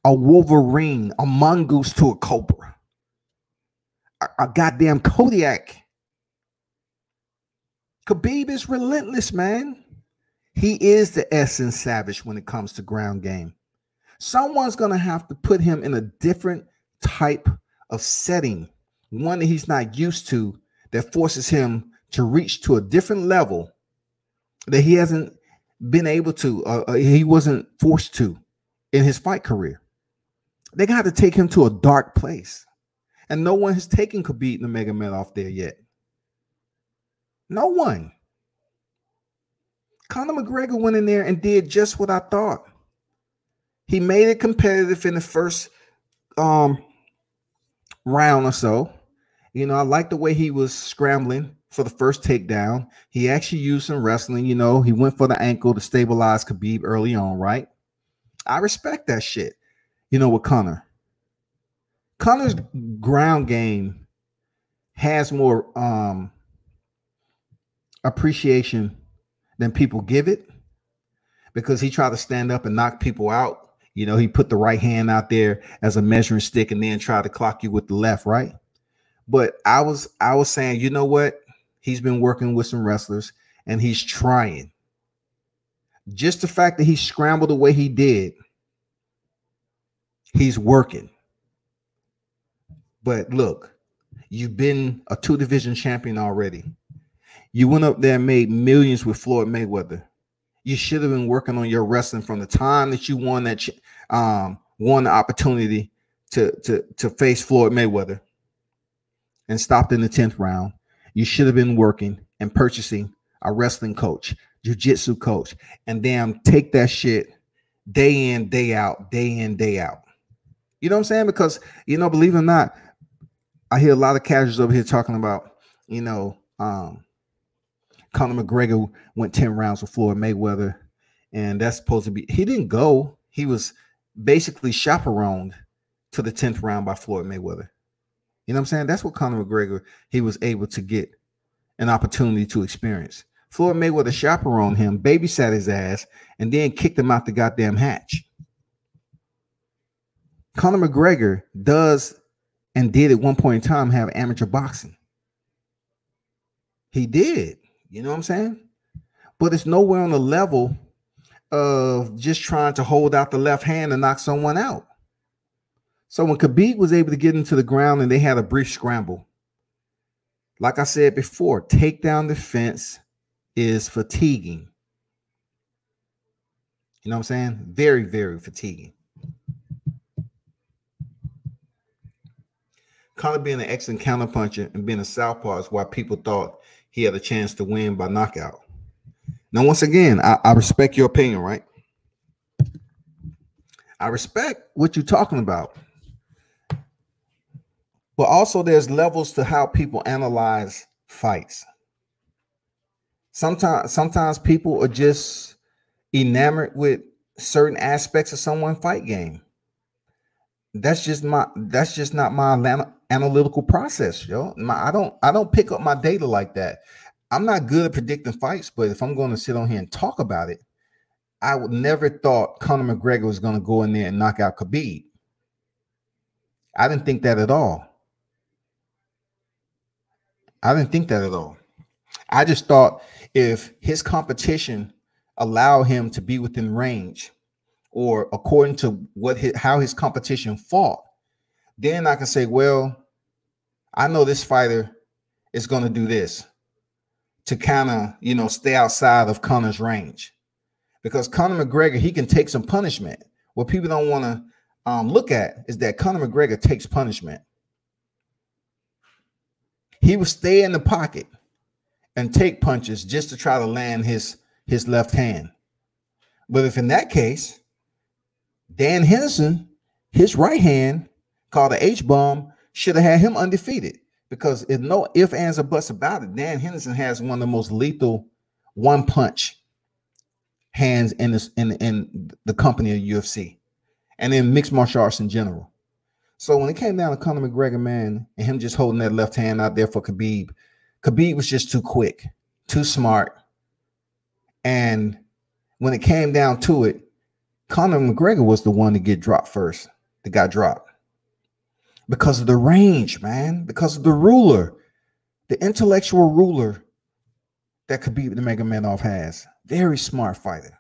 A wolverine, a mongoose to a cobra. A goddamn Kodiak. Khabib is relentless, man. He is the essence savage when it comes to ground game. Someone's going to have to put him in a different type of setting, one that he's not used to, that forces him to reach to a different level that he hasn't been able to, he wasn't forced to in his fight career. They got to take him to a dark place. And no one has taken Khabib Nurmagomedov there yet. No one. Conor McGregor went in there and did just what I thought. He made it competitive in the first round or so. You know, I like the way he was scrambling for the first takedown. He actually used some wrestling. You know, he went for the ankle to stabilize Khabib early on, right? I respect that shit. You know, with Conor. Conor's ground game has more appreciation than people give it, because he tried to stand up and knock people out. You know, he put the right hand out there as a measuring stick and then tried to clock you with the left, right? But I was saying, you know what? He's been working with some wrestlers and he's trying. Just the fact that he scrambled the way he did, he's working. But look, you've been a 2-division champion already. You went up there and made millions with Floyd Mayweather. You should have been working on your wrestling from the time that you won that won the opportunity to face Floyd Mayweather and stopped in the 10th round. You should have been working and purchasing a wrestling coach, jiu-jitsu coach, and damn, take that shit day in, day out, day in, day out. You know what I'm saying? Because, you know, believe it or not, I hear a lot of casuals over here talking about, you know, Conor McGregor went 10 rounds with Floyd Mayweather, and that's supposed to be, he didn't go. He was basically chaperoned to the 10th round by Floyd Mayweather. You know what I'm saying? That's what Conor McGregor, he was able to get an opportunity to experience. Floyd Mayweather chaperoned him, babysat his ass, and then kicked him out the goddamn hatch. Conor McGregor does and did at one point in time have amateur boxing. He did. You know what I'm saying? But it's nowhere on the level of just trying to hold out the left hand and knock someone out. So when Khabib was able to get into the ground and they had a brief scramble, like I said before, takedown defense is fatiguing. You know what I'm saying? Very, very fatiguing. Conor being an excellent counterpuncher and being a southpaw is why people thought he had a chance to win by knockout. Now, once again, I respect your opinion, right? I respect what you're talking about. But also there's levels to how people analyze fights. Sometimes people are just enamored with certain aspects of someone's fight game. That's just not my analytical process, yo. I don't pick up my data like that. I'm not good at predicting fights, but if I'm going to sit on here and talk about it, I would never thought Conor McGregor was going to go in there and knock out Khabib. I didn't think that at all. I just thought if his competition allowed him to be within range, or according to how his competition fought, then I can say, well, I know this fighter is going to do this to kind of, you know, stay outside of Conor's range. Because Conor McGregor, he can take some punishment. What people don't want to look at is that Conor McGregor takes punishment. He would stay in the pocket and take punches just to try to land his left hand. But if in that case, Dan Henderson, his right hand, called the H-bomb, should have had him undefeated, because if no ifs, ands, or buts about it, Dan Henderson has one of the most lethal one-punch hands in the company of UFC. and then mixed martial arts in general. So when it came down to Conor McGregor, man, and him just holding that left hand out there for Khabib, Khabib was just too quick, too smart. And when it came down to it, Conor McGregor was the one to get dropped first, that got dropped. Because of the range, man, because of the ruler, the intellectual ruler that Khabib Nurmagomedov has. Very smart fighter.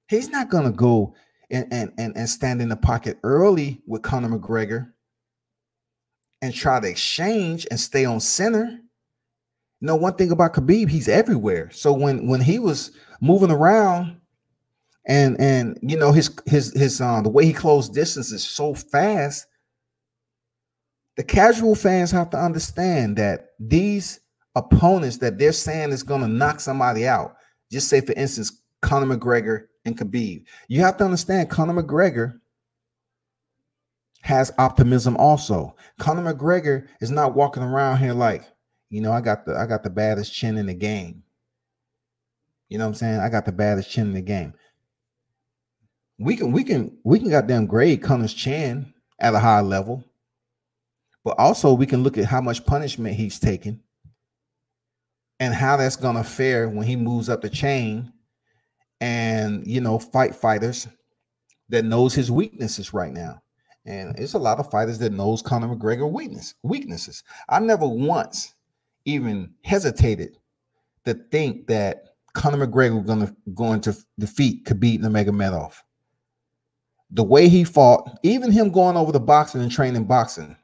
He's not going to go and stand in the pocket early with Conor McGregor and try to exchange and stay on center. You know, one thing about Khabib, he's everywhere. So when he was moving around and you know his the way he closed distance is so fast, the casual fans have to understand that these opponents that they're saying is going to knock somebody out, just say for instance Conor McGregor and Khabib, you have to understand Conor McGregor has optimism also. Conor McGregor is not walking around here like, you know, I got the baddest chin in the game. You know what I'm saying? I got the baddest chin in the game. We can goddamn grade Conor's chin at a high level, but also we can look at how much punishment he's taken and how that's gonna fare when he moves up the chain and, you know, fight fighters that knows his weaknesses right now. And it's a lot of fighters that knows Conor McGregor weaknesses. I never once even hesitated to think that Conor McGregor was going to defeat Khabib Nurmagomedov. The way he fought, even him going over to boxing and training boxing,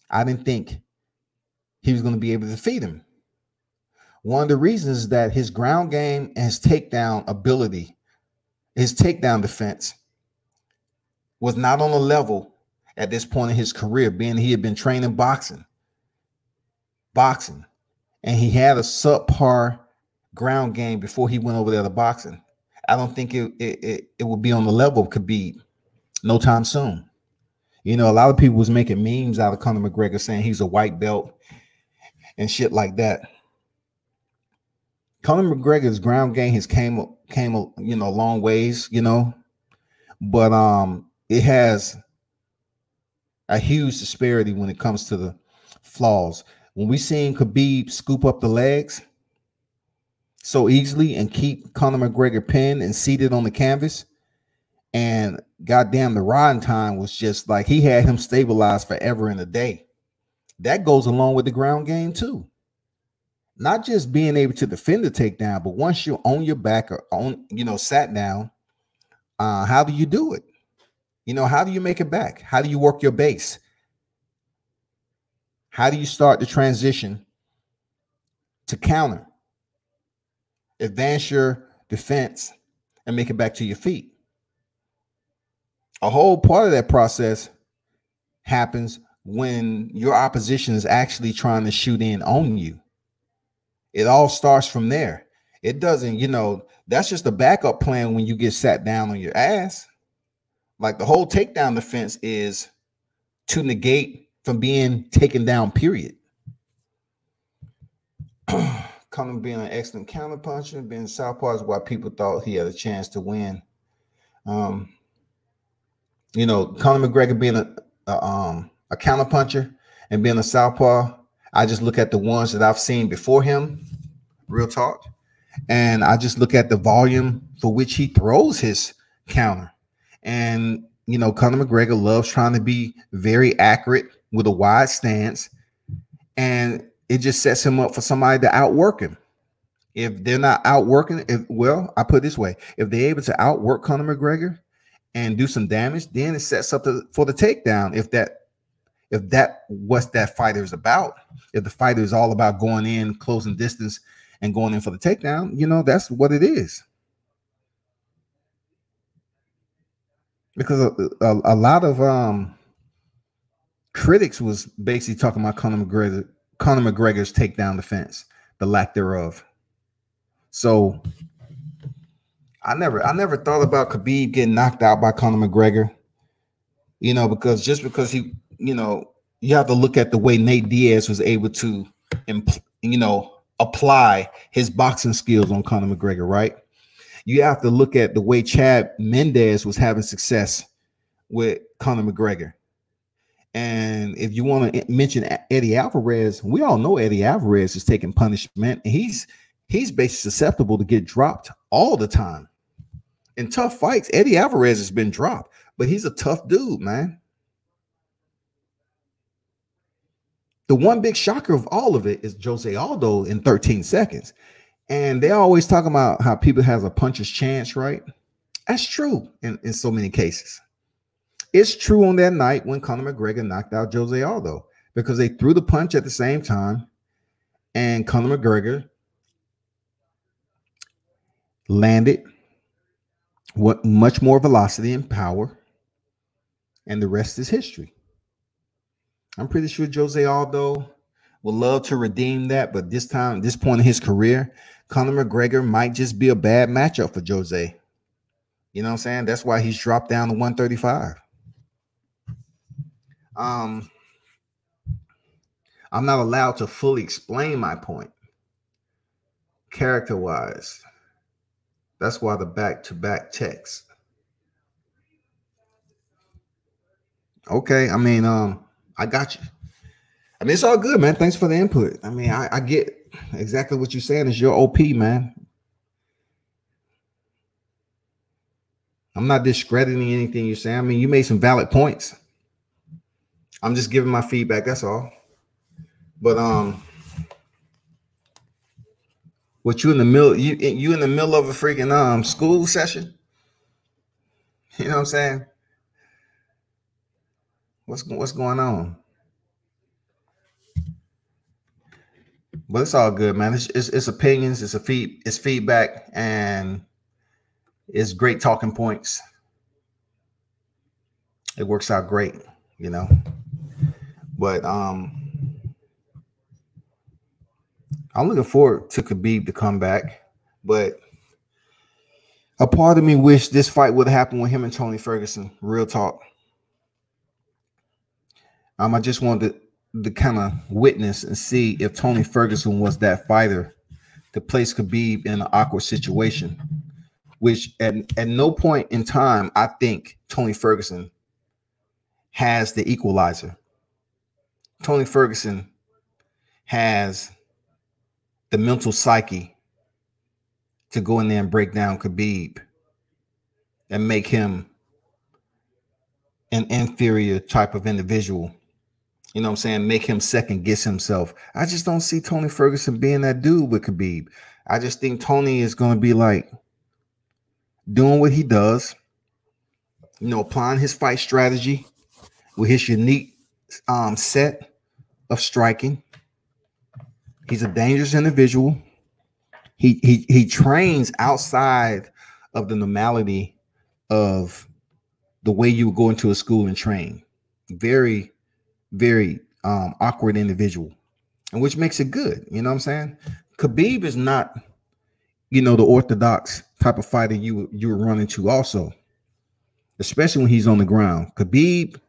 I didn't think he was going to be able to defeat him. One of the reasons is that his ground game and his takedown ability, his takedown defense was not on a level at this point in his career, being he had been training boxing, and he had a subpar ground game before he went over there to boxing. I don't think it would be on the level of Khabib no time soon. You know, a lot of people was making memes out of Conor McGregor saying he's a white belt and shit like that. Conor McGregor's ground game has came you know, long ways, you know, but it has a huge disparity when it comes to the flaws. When we seen Khabib scoop up the legs so easily and keep Conor McGregor pinned and seated on the canvas, and goddamn, the riding time was just like he had him stabilized forever and a day. That goes along with the ground game too. Not just being able to defend the takedown, but once you're on your back or on, you know, sat down, how do you do it? You know, how do you make it back? How do you work your base? How do you start the transition to counter, advance your defense, and make it back to your feet? A whole part of that process happens when your opposition is actually trying to shoot in on you. It all starts from there. It doesn't, you know, that's just a backup plan when you get sat down on your ass. Like the whole takedown defense is to negate from being taken down, period. Conor being an excellent counterpuncher, being southpaw is why people thought he had a chance to win. You know, Conor McGregor being a counterpuncher and being a southpaw, I just look at the ones that I've seen before him, real talk, and I just look at the volume for which he throws his counter. And, you know, Conor McGregor loves trying to be very accurate with a wide stance, and it just sets him up for somebody to outwork him. If they're not outworking, well, I put it this way, if they're able to outwork Conor McGregor and do some damage, then it sets up for the takedown. If that what that fighter is about, if the fighter is all about going in, closing distance, and going in for the takedown, you know, that's what it is. Because a lot of critics was basically talking about Conor McGregor's takedown defense, the lack thereof. So I never thought about Khabib getting knocked out by Conor McGregor, you know, because just because he, you know, you have to look at the way Nate Diaz was able to, you know, apply his boxing skills on Conor McGregor, right? You have to look at the way Chad Mendes was having success with Conor McGregor. And if you want to mention Eddie Alvarez, we all know Eddie Alvarez is taking punishment. And he's basically susceptible to get dropped all the time. In tough fights, Eddie Alvarez has been dropped, but he's a tough dude, man. The one big shocker of all of it is Jose Aldo in 13 seconds. And they always talk about how people has a puncher's chance, right? That's true in so many cases. It's true on that night when Conor McGregor knocked out Jose Aldo because they threw the punch at the same time, and Conor McGregor landed what much more velocity and power, and the rest is history. I'm pretty sure Jose Aldo would love to redeem that, but this time, this point in his career, Conor McGregor might just be a bad matchup for Jose. You know what I'm saying? That's why he's dropped down to 135. I'm not allowed to fully explain my point character-wise. That's why the back-to-back text. Okay, I mean, I got you. I mean, it's all good, man. Thanks for the input. I mean, I get exactly what you're saying. It's your OP, man. I'm not discrediting anything you're saying. I mean, you made some valid points. I'm just giving my feedback. That's all. But what you in the middle? You in the middle of a freaking school session? You know what I'm saying? What's going on? But it's all good, man. It's opinions. It's feedback, and it's great talking points. It works out great, you know. But I'm looking forward to Khabib to come back. But a part of me wish this fight would have happened with him and Tony Ferguson. Real talk. I just wanted to kind of witness and see if Tony Ferguson was that fighter to place Khabib in an awkward situation, which at no point in time I think Tony Ferguson has the equalizer. Tony Ferguson has the mental psyche to go in there and break down Khabib and make him an inferior type of individual. You know what I'm saying? Make him second guess himself. I just don't see Tony Ferguson being that dude with Khabib. I just think Tony is going to be like doing what he does, you know, applying his fight strategy with his unique set of striking. He's a dangerous individual. He trains outside of the normality of the way you would go into a school and train. Very, very awkward individual, and which makes it good. You know what I'm saying? Khabib is not, you know, the orthodox type of fighter you were running to also, especially when he's on the ground. Khabib,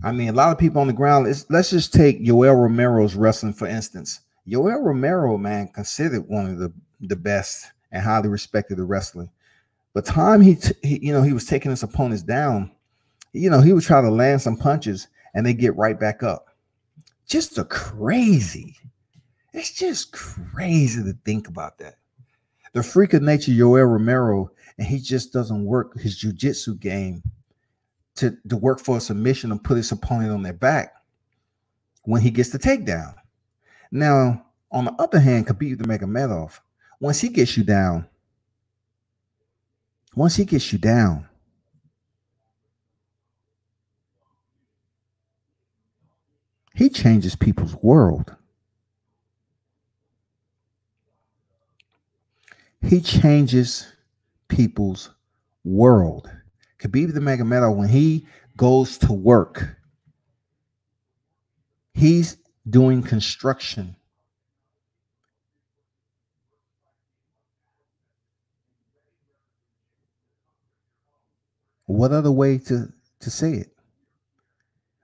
I mean, a lot of people on the ground. Let's just take Yoel Romero's wrestling, for instance. Yoel Romero, man, considered one of the best and highly respected of wrestling. But time he was taking his opponents down, you know, he would try to land some punches and they get right back up. Just crazy. It's just crazy to think about that. The freak of nature, Yoel Romero, and he just doesn't work his jiu-jitsu game to work for a submission and put his opponent on their back when he gets the takedown. Now, on the other hand, Khabib Nurmagomedov, once he gets you down, he changes people's world. He changes people's world. Khabib Nurmagomedov, when he goes to work, he's doing construction. What other way to say it?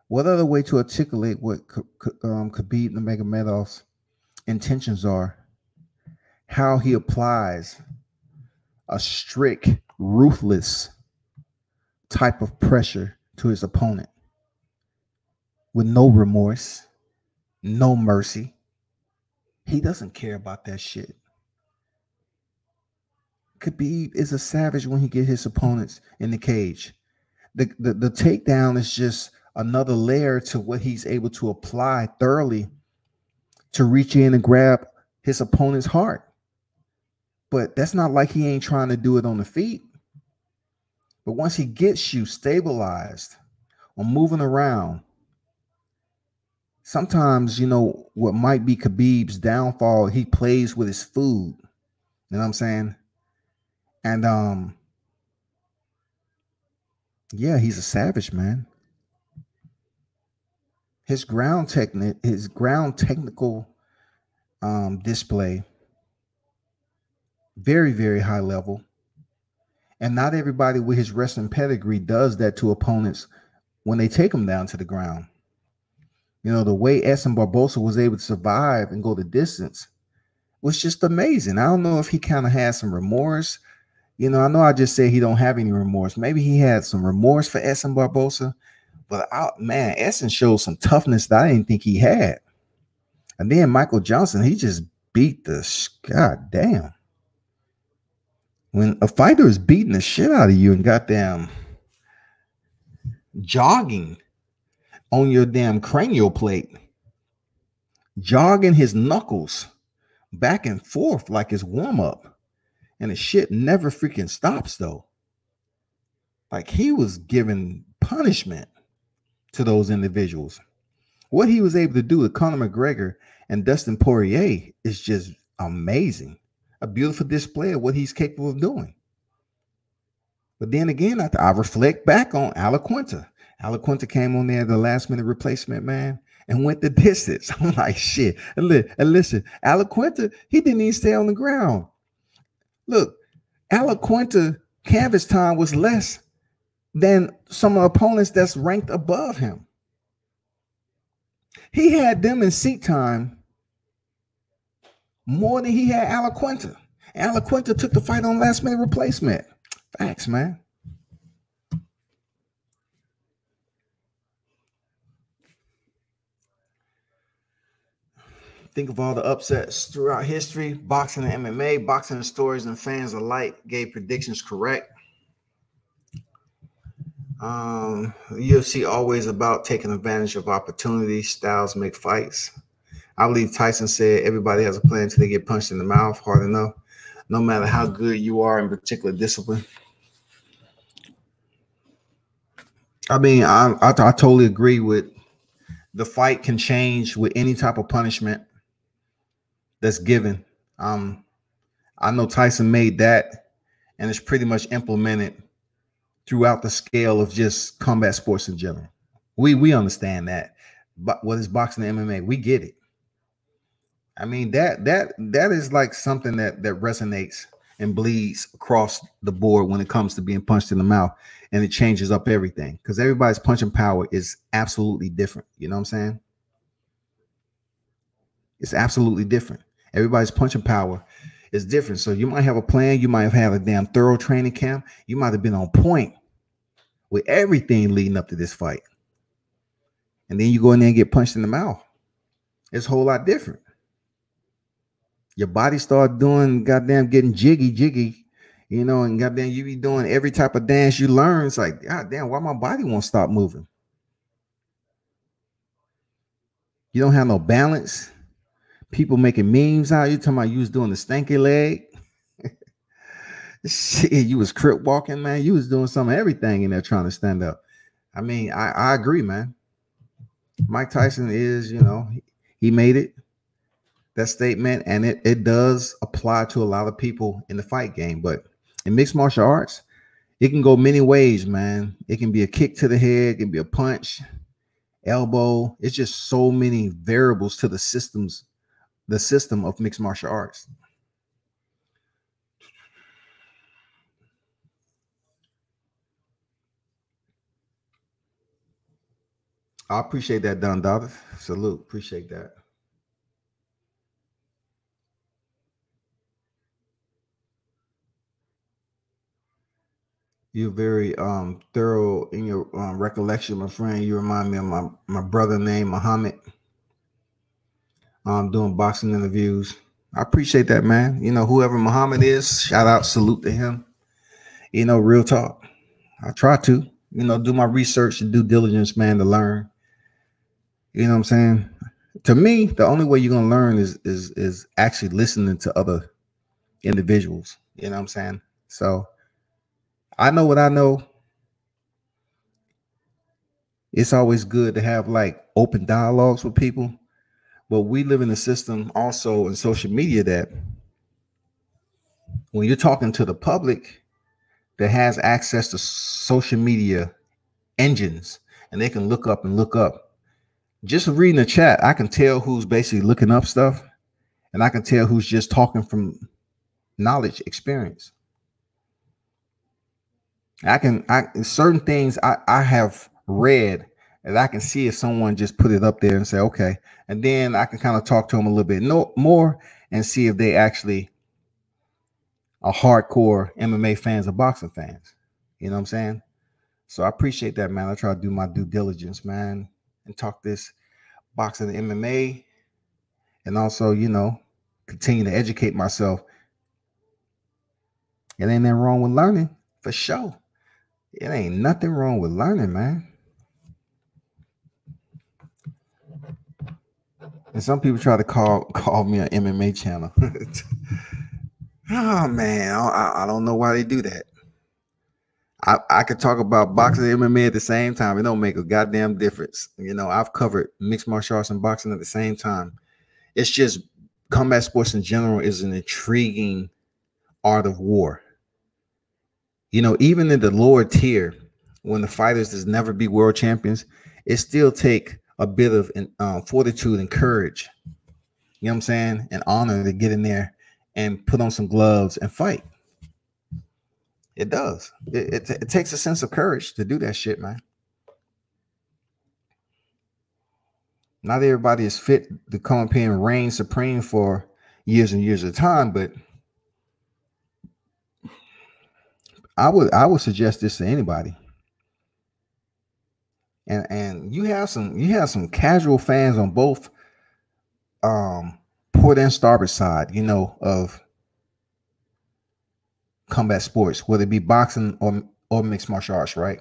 What other way to articulate what Khabib Nurmagomedov's intentions are? How he applies a strict, ruthless type of pressure to his opponent with no remorse, no mercy. He doesn't care about that shit. Khabib is a savage when he get his opponents in the cage. The takedown is just another layer to what he's able to apply thoroughly to reach in and grab his opponent's heart. But that's not like he ain't trying to do it on the feet. But once he gets you stabilized or moving around, sometimes, you know, what might be Khabib's downfall, he plays with his food. You know what I'm saying? And yeah, he's a savage, man. His ground technical display, very, very high level. And not everybody with his wrestling pedigree does that to opponents when they take them down to the ground. You know, the way Edson Barbosa was able to survive and go the distance was just amazing. I don't know if he kind of had some remorse. You know, I know I just said he don't have any remorse. Maybe he had some remorse for Edson Barbosa. But, man, Edson showed some toughness that I didn't think he had. And then Michael Johnson, he just beat the god damn. When a fighter is beating the shit out of you and goddamn jogging on your damn cranial plate, jogging his knuckles back and forth like his warm-up, and the shit never freaking stops though. Like he was giving punishment to those individuals. What he was able to do with Conor McGregor and Dustin Poirier is just amazing. A beautiful display of what he's capable of doing. But then again, I reflect back on Alaquinta. Alaquinta came on there, the last minute replacement, man, and went the distance. I'm like, shit. And listen, Alaquinta, he didn't even stay on the ground. Look, Alaquinta canvas time was less than some opponents that's ranked above him. He had them in seat time more than he had Alaquinta. Alaquinta took the fight on last minute replacement. Facts, man. Think of all the upsets throughout history. Boxing and MMA, boxing and stories and fans alike gave predictions correct. UFC always about taking advantage of opportunities. Styles make fights. I believe Tyson said everybody has a plan until they get punched in the mouth hard enough, no matter how good you are in particular discipline. I mean, I totally agree with the fight can change with any type of punishment that's given. I know Tyson made that, and it's pretty much implemented throughout the scale of just combat sports in general. We understand that, but what is boxing and MMA? We get it. I mean, that is like something that resonates and bleeds across the board when it comes to being punched in the mouth, and it changes up everything because everybody's punching power is absolutely different. You know what I'm saying? It's absolutely different. Everybody's punching power is different. So you might have a plan. You might have had a damn thorough training camp. You might have been on point with everything leading up to this fight. And then you go in there and get punched in the mouth. It's a whole lot different. Your body starts doing goddamn getting jiggy, you know, and goddamn you be doing every type of dance you learn. It's like, goddamn, why my body won't stop moving? You don't have no balance. People making memes out. You talking about you was doing the stanky leg. Shit, you was crip walking, man. You was doing some of everything in there trying to stand up. I mean, I agree, man. Mike Tyson is, you know, he made it. That statement, and it does apply to a lot of people in the fight game. But in mixed martial arts, it can go many ways, man. It can be a kick to the head, it can be a punch, elbow. It's just so many variables to the system of mixed martial arts. I appreciate that, Don Daughter. Salute. Appreciate that. You're very thorough in your recollection, my friend. You remind me of my brother named Muhammad. Doing boxing interviews. I appreciate that, man. You know, whoever Muhammad is, shout out, salute to him. You know, real talk. I try to, do my research and due diligence, man, to learn. You know what I'm saying? To me, the only way you're gonna learn is actually listening to other individuals. You know what I'm saying? So I know what I know. It's always good to have like open dialogues with people, but we live in a system also in social media that when you're talking to the public that has access to social media engines and they can look up. Just reading the chat, I can tell who's basically looking up stuff, and I can tell who's just talking from knowledge, experience. Certain things I have read and I can see if someone just put it up there and say, okay, and then I can kind of talk to them a little bit more and see if they actually are hardcore MMA fans or boxing fans. You know what I'm saying? So I appreciate that, man. I try to do my due diligence, man, and talk this boxing and MMA, and also, continue to educate myself. It ain't nothing wrong with learning, for sure. It ain't nothing wrong with learning, man. And some people try to call me an MMA channel. Oh man, I don't know why they do that. I could talk about boxing and MMA at the same time. It don't make a goddamn difference. I've covered mixed martial arts and boxing at the same time. It's just combat sports in general is an intriguing art of war. Even in the lower tier, when the fighters does never be world champions, it still take a bit of fortitude and courage. You know what I'm saying? And honor to get in there and put on some gloves and fight. It does. It takes a sense of courage to do that shit, man. Not everybody is fit to come up here and reign supreme for years and years at a time, but I would suggest this to anybody. And you have some casual fans on both port and starboard side, of combat sports, whether it be boxing or mixed martial arts, right?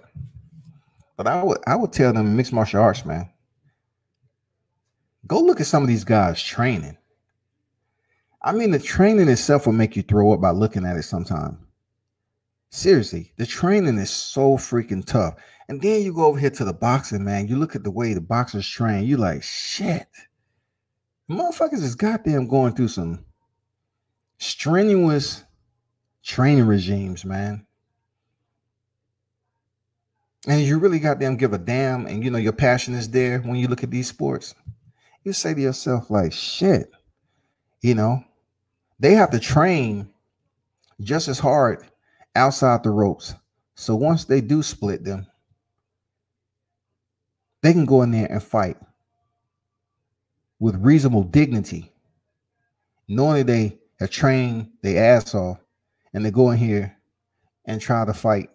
But I would tell them mixed martial arts, man. Go look at some of these guys training. I mean, the training itself will make you throw up by looking at it sometimes. Seriously, the training is so freaking tough. And then you go over here to the boxing, man. You look at the way the boxers train. You like, shit. Motherfuckers is goddamn going through some strenuous training regimes, man. And you really goddamn give a damn, and your passion is there when you look at these sports. You say to yourself, like, shit, they have to train just as hard outside the ropes. So once they do split them, they can go in there and fight with reasonable dignity, knowing they have trained their ass off, and they go in here and try to fight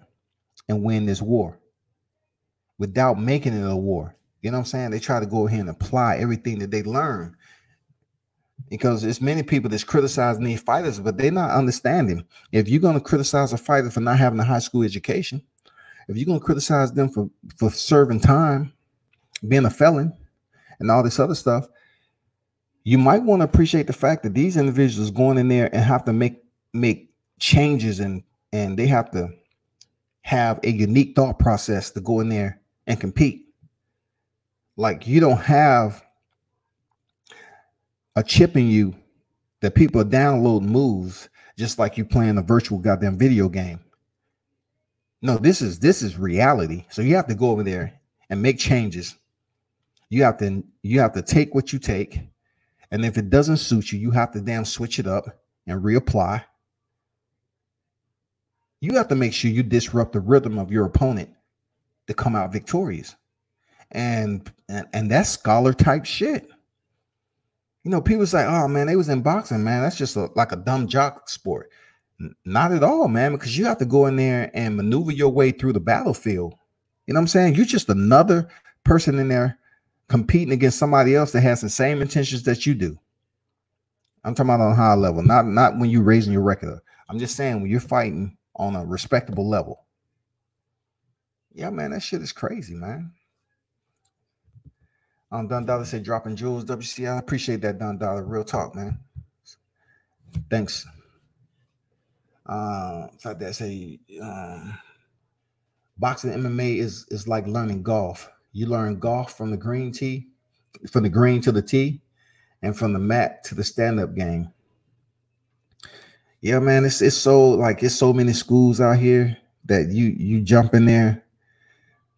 and win this war without making it a war. You know what I'm saying? They try to go ahead and apply everything that they learn, because there's many people that's criticizing these fighters, but they're not understanding. If you're going to criticize a fighter for not having a high school education, if you're going to criticize them for serving time, being a felon, and all this other stuff, you might want to appreciate the fact that these individuals going in there and have to make changes, and they have to have a unique thought process to go in there and compete. Like, you don't have a chip in you that people are downloading moves just like you playing a virtual goddamn video game. No, this is reality. So you have to go over there and make changes. You have to take what you take, and if it doesn't suit you, you have to damn switch it up and reapply. You have to make sure you disrupt the rhythm of your opponent to come out victorious. And that's scholar type shit. People say, oh man, they was in boxing, man. That's just like a dumb jock sport. Not at all, man, because you have to go in there and maneuver your way through the battlefield. You know what I'm saying? You're just another person in there competing against somebody else that has the same intentions that you do. I'm talking about on a high level, not when you're raising your record. I'm just saying when you're fighting on a respectable level. Yeah, man, that shit is crazy, man. Don Dollar said dropping jewels, WC. I appreciate that, Don Dollar. Real talk, man. Thanks. Like that say boxing MMA is like learning golf. You learn golf from the green tee, from the green to the tee, and from the mat to the stand-up game. Yeah, man, it's so many schools out here that you jump in there.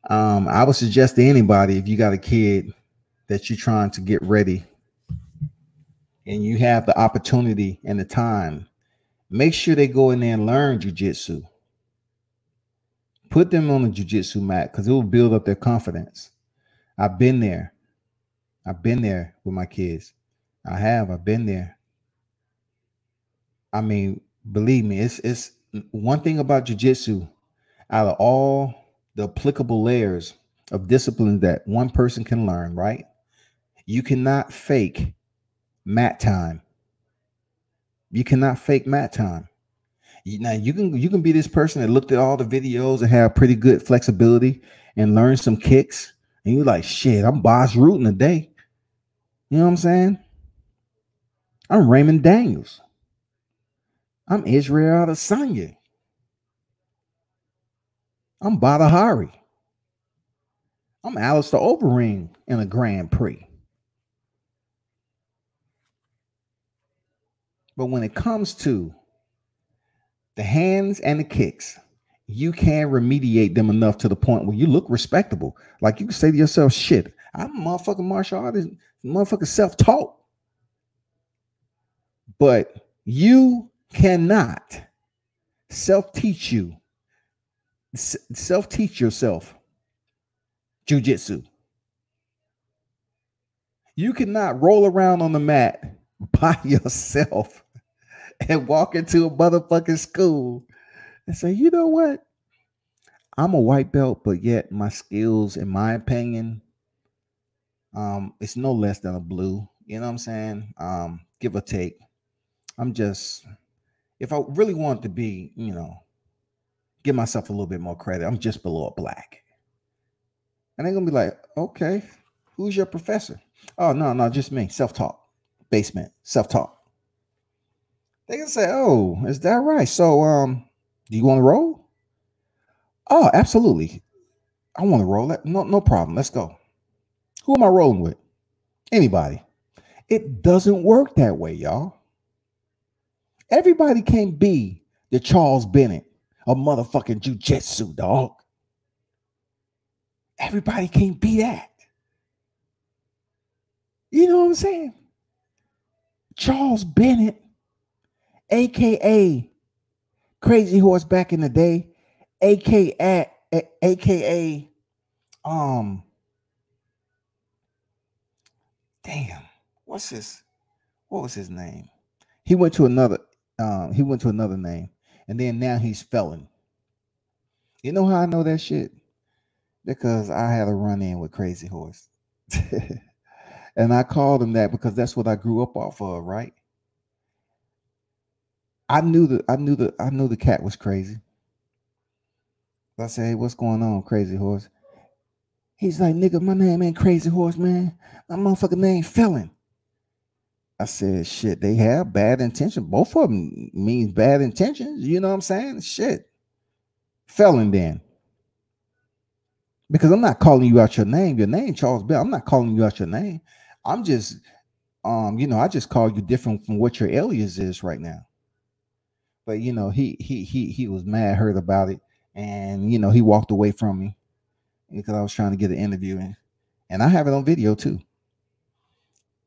I would suggest to anybody, if you got a kid that you're trying to get ready and you have the opportunity and the time, make sure they go in there and learn jiu-jitsu. Put them on the jiu-jitsu mat because it will build up their confidence. I've been there. I've been there with my kids. I've been there. I mean, believe me, it's one thing about jiu-jitsu. Out of all the applicable layers of discipline that one person can learn, right? You cannot fake mat time. You cannot fake mat time. Now you can be this person that looked at all the videos and have pretty good flexibility and learn some kicks, and you're like, shit, I'm boss rooting today. You know what I'm saying? I'm Raymond Daniels. I'm Israel Adesanya. I'm Badr Hari. I'm Alistair Overeem in a Grand Prix. But when it comes to the hands and the kicks, you can remediate them enough to the point where you look respectable. Like you can say to yourself, shit, I'm a motherfucking martial artist, motherfucking self-taught. But you cannot self-teach yourself jiu-jitsu. You cannot roll around on the mat by yourself and walk into a motherfucking school and say, you know what? I'm a white belt, but yet my skills, in my opinion, it's no less than a blue. You know what I'm saying? Give or take. I'm just, if I really want to be, give myself a little bit more credit, I'm just below a black. And they're going to be like, okay, who's your professor? Oh, no, just me. Self-taught. Basement. Self-taught. They can say, oh, is that right? So, do you want to roll? Oh, absolutely. I want to roll. No problem. Let's go. Who am I rolling with? Anybody. It doesn't work that way, y'all. Everybody can't be the Charles Bennett of motherfucking jiu-jitsu, dog. Everybody can't be that. You know what I'm saying? Charles Bennett, aka Crazy Horse back in the day, aka damn, what was his name? He went to another name, and then now he's Felon. You know how I know that shit? Because I had a run-in with Crazy Horse. And I called him that because that's what I grew up off of, right? I knew the cat was crazy. I said, hey, what's going on, Crazy Horse? He's like, nigga, my name ain't Crazy Horse, man. My motherfucking name Felon. I said, shit, they have bad intentions. Both of them means bad intentions. You know what I'm saying? Shit. Felon then. Because I'm not calling you out your name. Your name, Charles Bell. I'm not calling you out your name. I'm just, I just call you different from what your alias is right now. But he was mad, hurt about it, and he walked away from me because I was trying to get an interview in, and I have it on video too.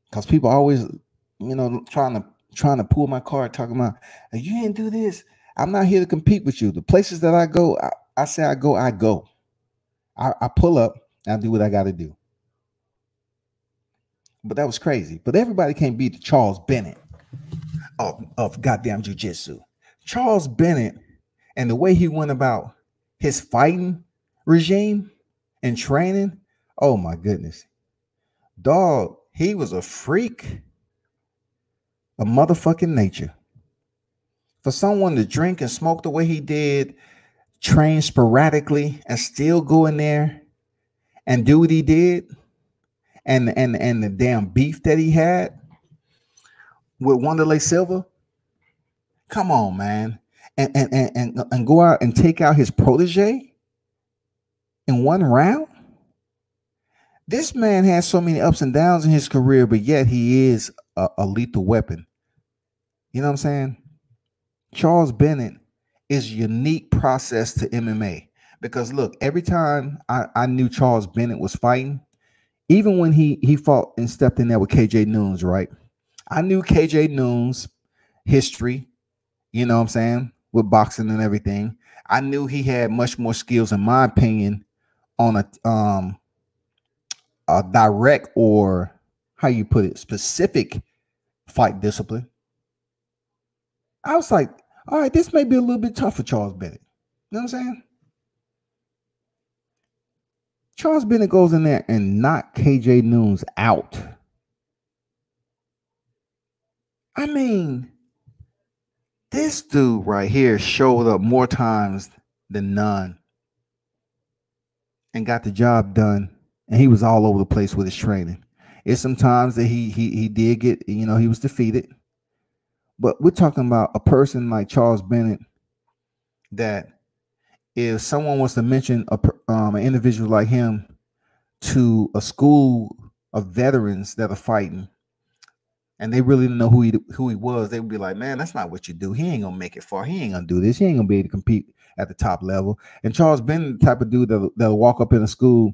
Because people always, trying to pull my card, talking about you didn't do this. I'm not here to compete with you. The places that I go, I say I go. I pull up and I do what I got to do. But that was crazy. But everybody can't beat Charles Bennett of goddamn jiu-jitsu. Charles Bennett and the way he went about his fighting regime and training, oh my goodness. Dog, he was a freak of motherfucking nature. For someone to drink and smoke the way he did, train sporadically, and still go in there and do what he did, and the damn beef that he had with Wanderlei Silva, come on, man. And go out and take out his protege in one round. This man has so many ups and downs in his career, but yet he is a lethal weapon. You know what I'm saying? Charles Bennett is a unique process to MMA because look, every time I knew Charles Bennett was fighting, even when he fought and stepped in there with KJ Noons, right? I knew KJ Noons' history, you know what I'm saying, with boxing and everything. I knew he had much more skills, in my opinion, on a direct, or how you put it, specific fight discipline. I was like, all right, this may be a little bit tough for Charles Bennett. You know what I'm saying? Charles Bennett goes in there and knocked KJ Noons out. I mean, this dude right here showed up more times than none and got the job done. And he was all over the place with his training. It's sometimes that he did get, you know, he was defeated. But we're talking about a person like Charles Bennett that if someone wants to mention an individual like him to a school of veterans that are fighting, and they really didn't know who he was, they would be like, man, that's not what you do. He ain't gonna make it far. He ain't gonna do this. He ain't gonna be able to compete at the top level. And Charles Bennett, the type of dude that'll walk up in a school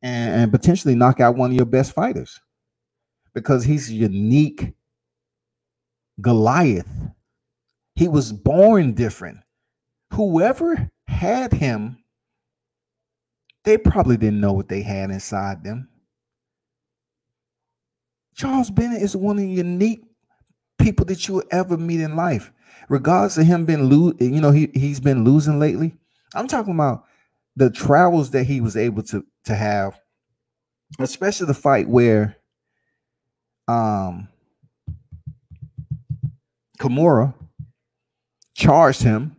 and potentially knock out one of your best fighters because he's a unique Goliath. He was born different. Whoever had him, they probably didn't know what they had inside them. Charles Bennett is one of the unique people that you will ever meet in life, regardless of him being he's been losing lately. I'm talking about the travels that he was able to have, especially the fight where Kimura charged him,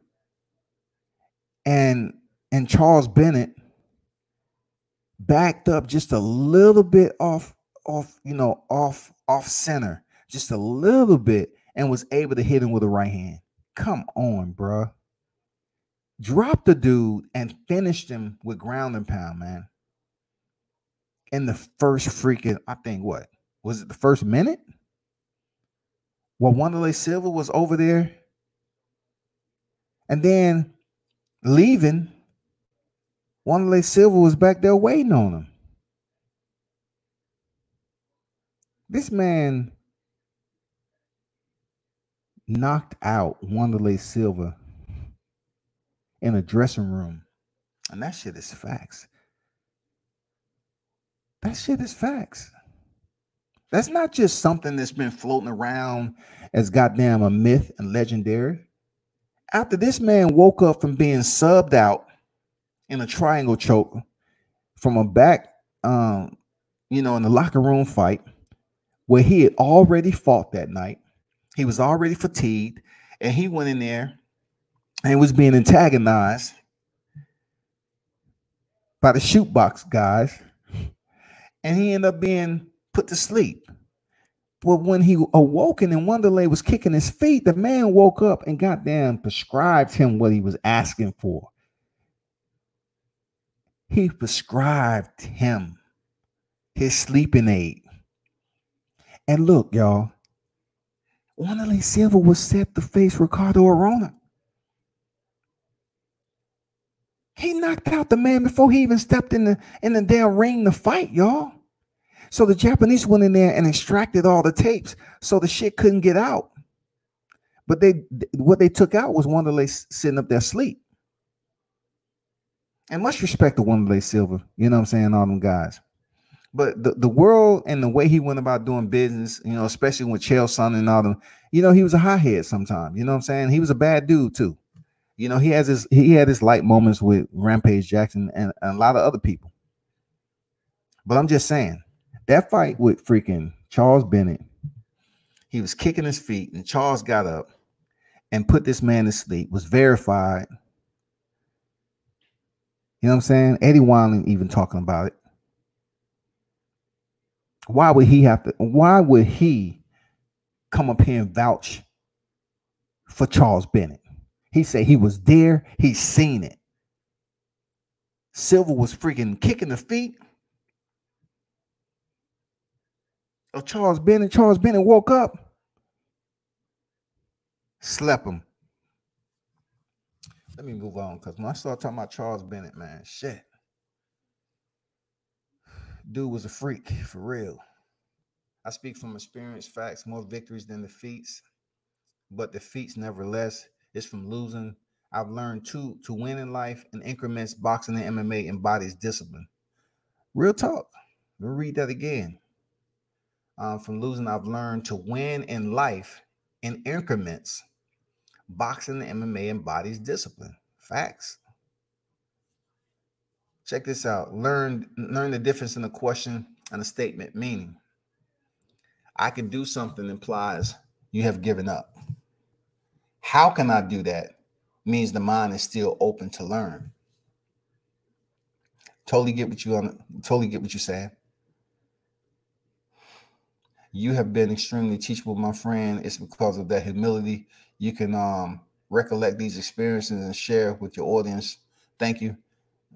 and Charles Bennett backed up just a little bit off center, just a little bit, and was able to hit him with a right hand. Come on, bro. Dropped the dude and finished him with ground and pound, man. In the first freaking, I think, what was it, the first minute? Well, Wanderlei Silva was over there, and then leaving, Wanderlei Silva was back there waiting on him. This man knocked out Wanderlei Silva in a dressing room. And that shit is facts. That shit is facts. That's not just something that's been floating around as goddamn a myth and legendary. After this man woke up from being subbed out in a triangle choke from a back, in the locker room fight where he had already fought that night. He was already fatigued, and he went in there and was being antagonized by the shootbox guys, and he ended up being put to sleep. But when he awoken and Wanderlei was kicking his feet, the man woke up and goddamn prescribed him what he was asking for. He prescribed him his sleeping aid. And look, y'all, Wanderlei Silva was set to face Ricardo Arona. He knocked out the man before he even stepped in the damn ring to fight, y'all. So the Japanese went in there and extracted all the tapes so the shit couldn't get out. But what they took out was Wanderlei sitting up there asleep. And much respect to Wanderlei Silva, you know what I'm saying, all them guys. But the world and the way he went about doing business, especially with Chael Sonnen and all them, he was a hothead sometimes. You know what I'm saying? He was a bad dude too. He had his light moments with Rampage Jackson and a lot of other people. But I'm just saying, that fight with freaking Charles Bennett, he was kicking his feet, and Charles got up and put this man to sleep, was verified. You know what I'm saying? Eddie Wineland even talking about it. Why would he come up here and vouch for Charles Bennett? He said he was there, he seen it. Silva was freaking kicking the feet of Charles Bennett. Charles Bennett woke up, slept him. Let me move on, because when I start talking about Charles Bennett, man, shit. Dude was a freak, for real. I speak from experience, facts, more victories than defeats. But defeats, nevertheless, is from losing. I've learned to win in life in increments. Boxing and MMA embodies discipline. Real talk. Let me read that again. From losing, I've learned to win in life in increments. Boxing and MMA embodies discipline. Facts. Check this out. Learn the difference in a question and a statement. Meaning, I can do something implies you have given up. How can I do that? Means the mind is still open to learn. Totally get what you're saying. You have been extremely teachable, my friend. It's because of that humility you can recollect these experiences and share with your audience. Thank you.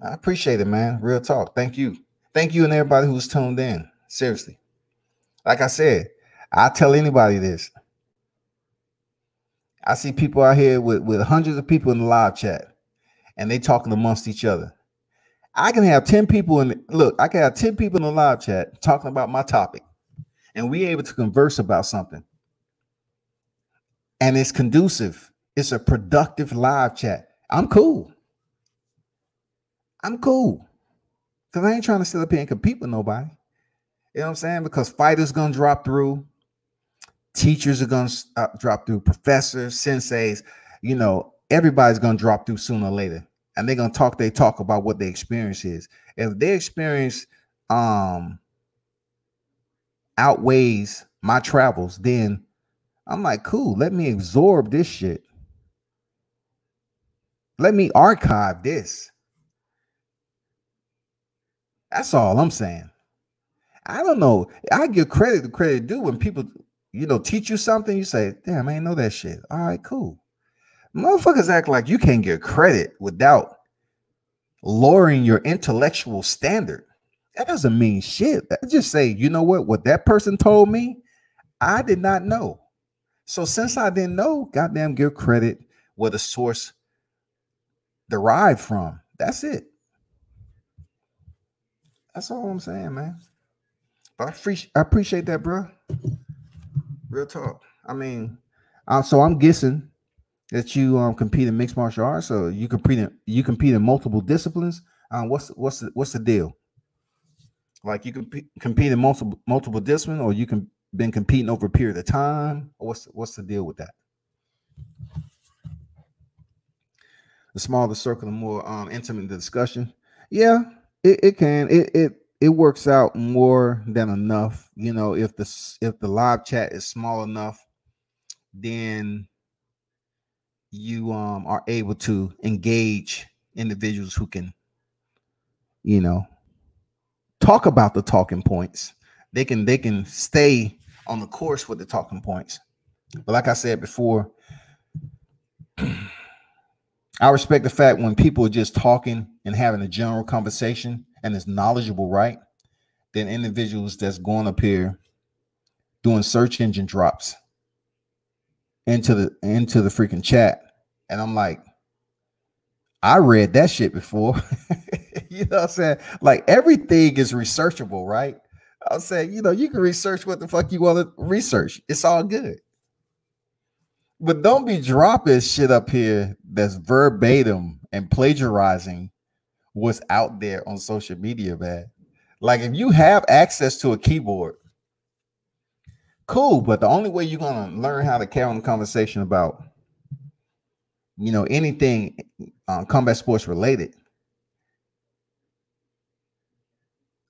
I appreciate it, man. Real talk. Thank you. Thank you and everybody who's tuned in. Seriously. Like I said, I tell anybody this. I see people out here with hundreds of people in the live chat, and they talking amongst each other. I can have 10 people in the live chat talking about my topic, and we able to converse about something. And it's conducive. It's a productive live chat. I'm cool. Because I ain't trying to sit up here and compete with nobody. You know what I'm saying? Because fighters going to drop through. Teachers are going to drop through. Professors, senseis, everybody's going to drop through sooner or later. And they're going to talk about what their experience is. If their experience outweighs my travels, then I'm like, cool, let me absorb this shit. Let me archive this. That's all I'm saying. I don't know. I give credit to credit due when people, teach you something. You say, damn, I ain't know that shit. All right, cool. Motherfuckers act like you can't get credit without lowering your intellectual standard. That doesn't mean shit. That just say, you know what that person told me, I did not know. So since I didn't know, goddamn, give credit where the source derived from. That's it. That's all I'm saying, man. But I appreciate that, bro. Real talk. I mean, so I'm guessing that you compete in mixed martial arts, so you compete in multiple disciplines. What's the deal? Like you compete in multiple disciplines, or you can been competing over a period of time? Or what's the deal with that? The smaller the circle, the more intimate the discussion. Yeah, it can. It works out more than enough. If the live chat is small enough, then you are able to engage individuals who can, talk about the talking points. They can stay on the course with the talking points. But like I said before, I respect the fact when people are just talking and having a general conversation and it's knowledgeable, right? Then individuals that's going up here doing search engine drops into the freaking chat. And I'm like, I read that shit before. You know what I'm saying? Like everything is researchable, right? I'll say, you can research what the fuck you want to research. It's all good. But don't be dropping shit up here that's verbatim and plagiarizing what's out there on social media, man. Like if you have access to a keyboard, cool. But the only way you're gonna learn how to carry on the conversation about, anything combat sports related,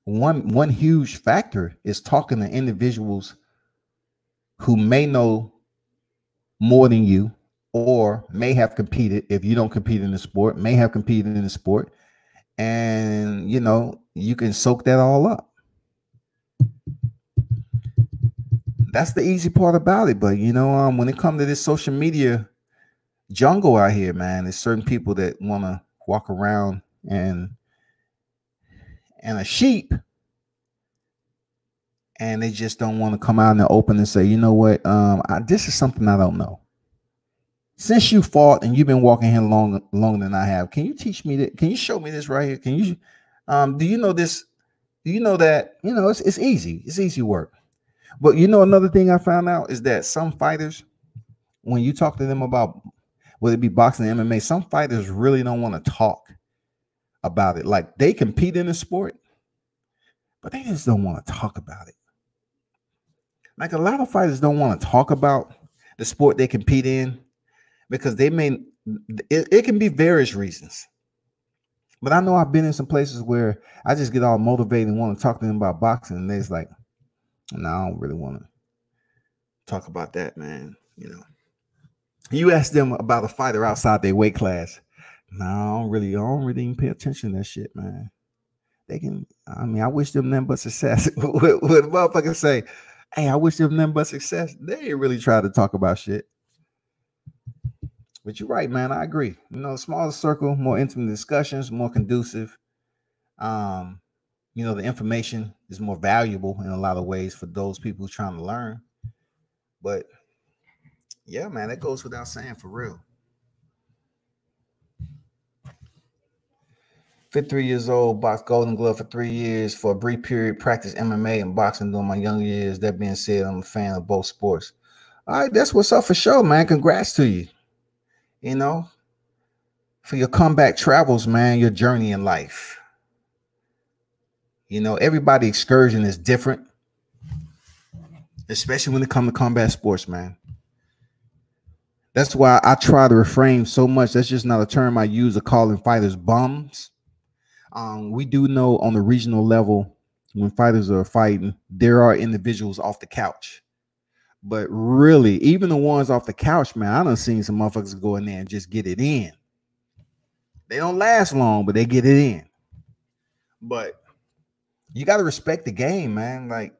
one huge factor is talking to individuals who may know more than you, or may have competed, if you don't compete in the sport, may have competed in the sport, and you can soak that all up. That's the easy part about it. But when it comes to this social media jungle out here, man, there's certain people that want to walk around and a sheep, and they just don't want to come out in the open and say, you know what, this is something I don't know. Since you fought and you've been walking here longer than I have, can you teach me that? Can you show me this right here? Can you do you know this? Do you know that? It's easy. It's easy work. But another thing I found out is that some fighters, when you talk to them about whether it be boxing or MMA, some fighters really don't want to talk about it. Like they compete in the sport, but they just don't want to talk about it. Like a lot of fighters don't want to talk about the sport they compete in because it can be various reasons. But I know I've been in some places where I just get all motivated and want to talk to them about boxing, and they're just like, no, I don't really want to talk about that, man. You ask them about a fighter outside their weight class. No, I don't really even pay attention to that shit, man. I wish them nothing but success. What motherfuckers say, hey, I wish them nothing but success. They ain't really try to talk about shit. But you're right, man. I agree. Smaller circle, more intimate discussions, more conducive. The information is more valuable in a lot of ways for those people trying to learn. But yeah, man, that goes without saying for real. 53 years old, boxed Golden Glove for 3 years. For a brief period, practiced MMA and boxing during my younger years. That being said, I'm a fan of both sports. All right, that's what's up for sure, man. Congrats to you. For your comeback travels, man, your journey in life. Everybody's excursion is different, especially when it comes to combat sports, man. That's why I try to refrain so much. That's just not a term I use of calling fighters bums. We do know on the regional level, when fighters are fighting, there are individuals off the couch. But really, even the ones off the couch, man, I done seen some motherfuckers go in there and just get it in. They don't last long, but they get it in. But you got to respect the game, man. Like,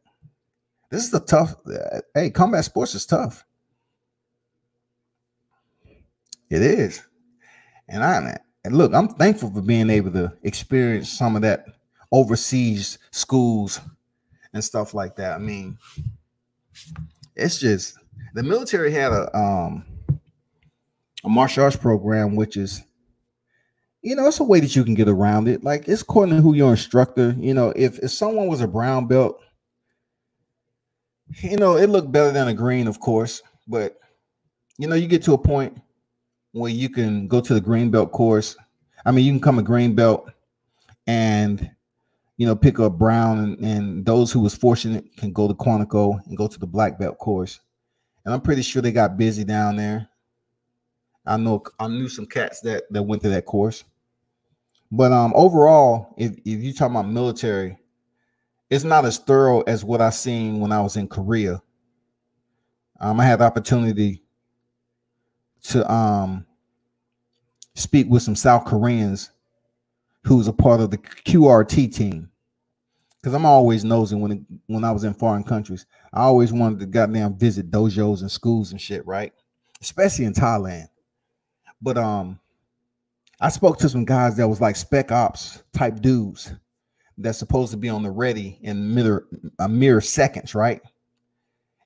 this is a tough, hey, combat sports is tough. It is. And look, I'm thankful for being able to experience some of that overseas schools and stuff like that. I mean, it's just the military had a martial arts program, which is, it's a way that you can get around it. Like, it's according to who your instructor. If someone was a brown belt, it looked better than a green, of course. But you get to a point where you can go to the green belt course. I mean, you can become a green belt and pick up brown, and those who was fortunate can go to Quantico and go to the black belt course. And I'm pretty sure they got busy down there. I knew some cats that went to that course. But overall, if you're talking about military, it's not as thorough as what I seen when I was in Korea. I had the opportunity to speak with some South Koreans who's a part of the QRT team. Because I'm always nosing when I was in foreign countries. I always wanted to goddamn visit dojos and schools and shit, right? Especially in Thailand. But I spoke to some guys that was like spec ops type dudes that's supposed to be on the ready in mere seconds, right?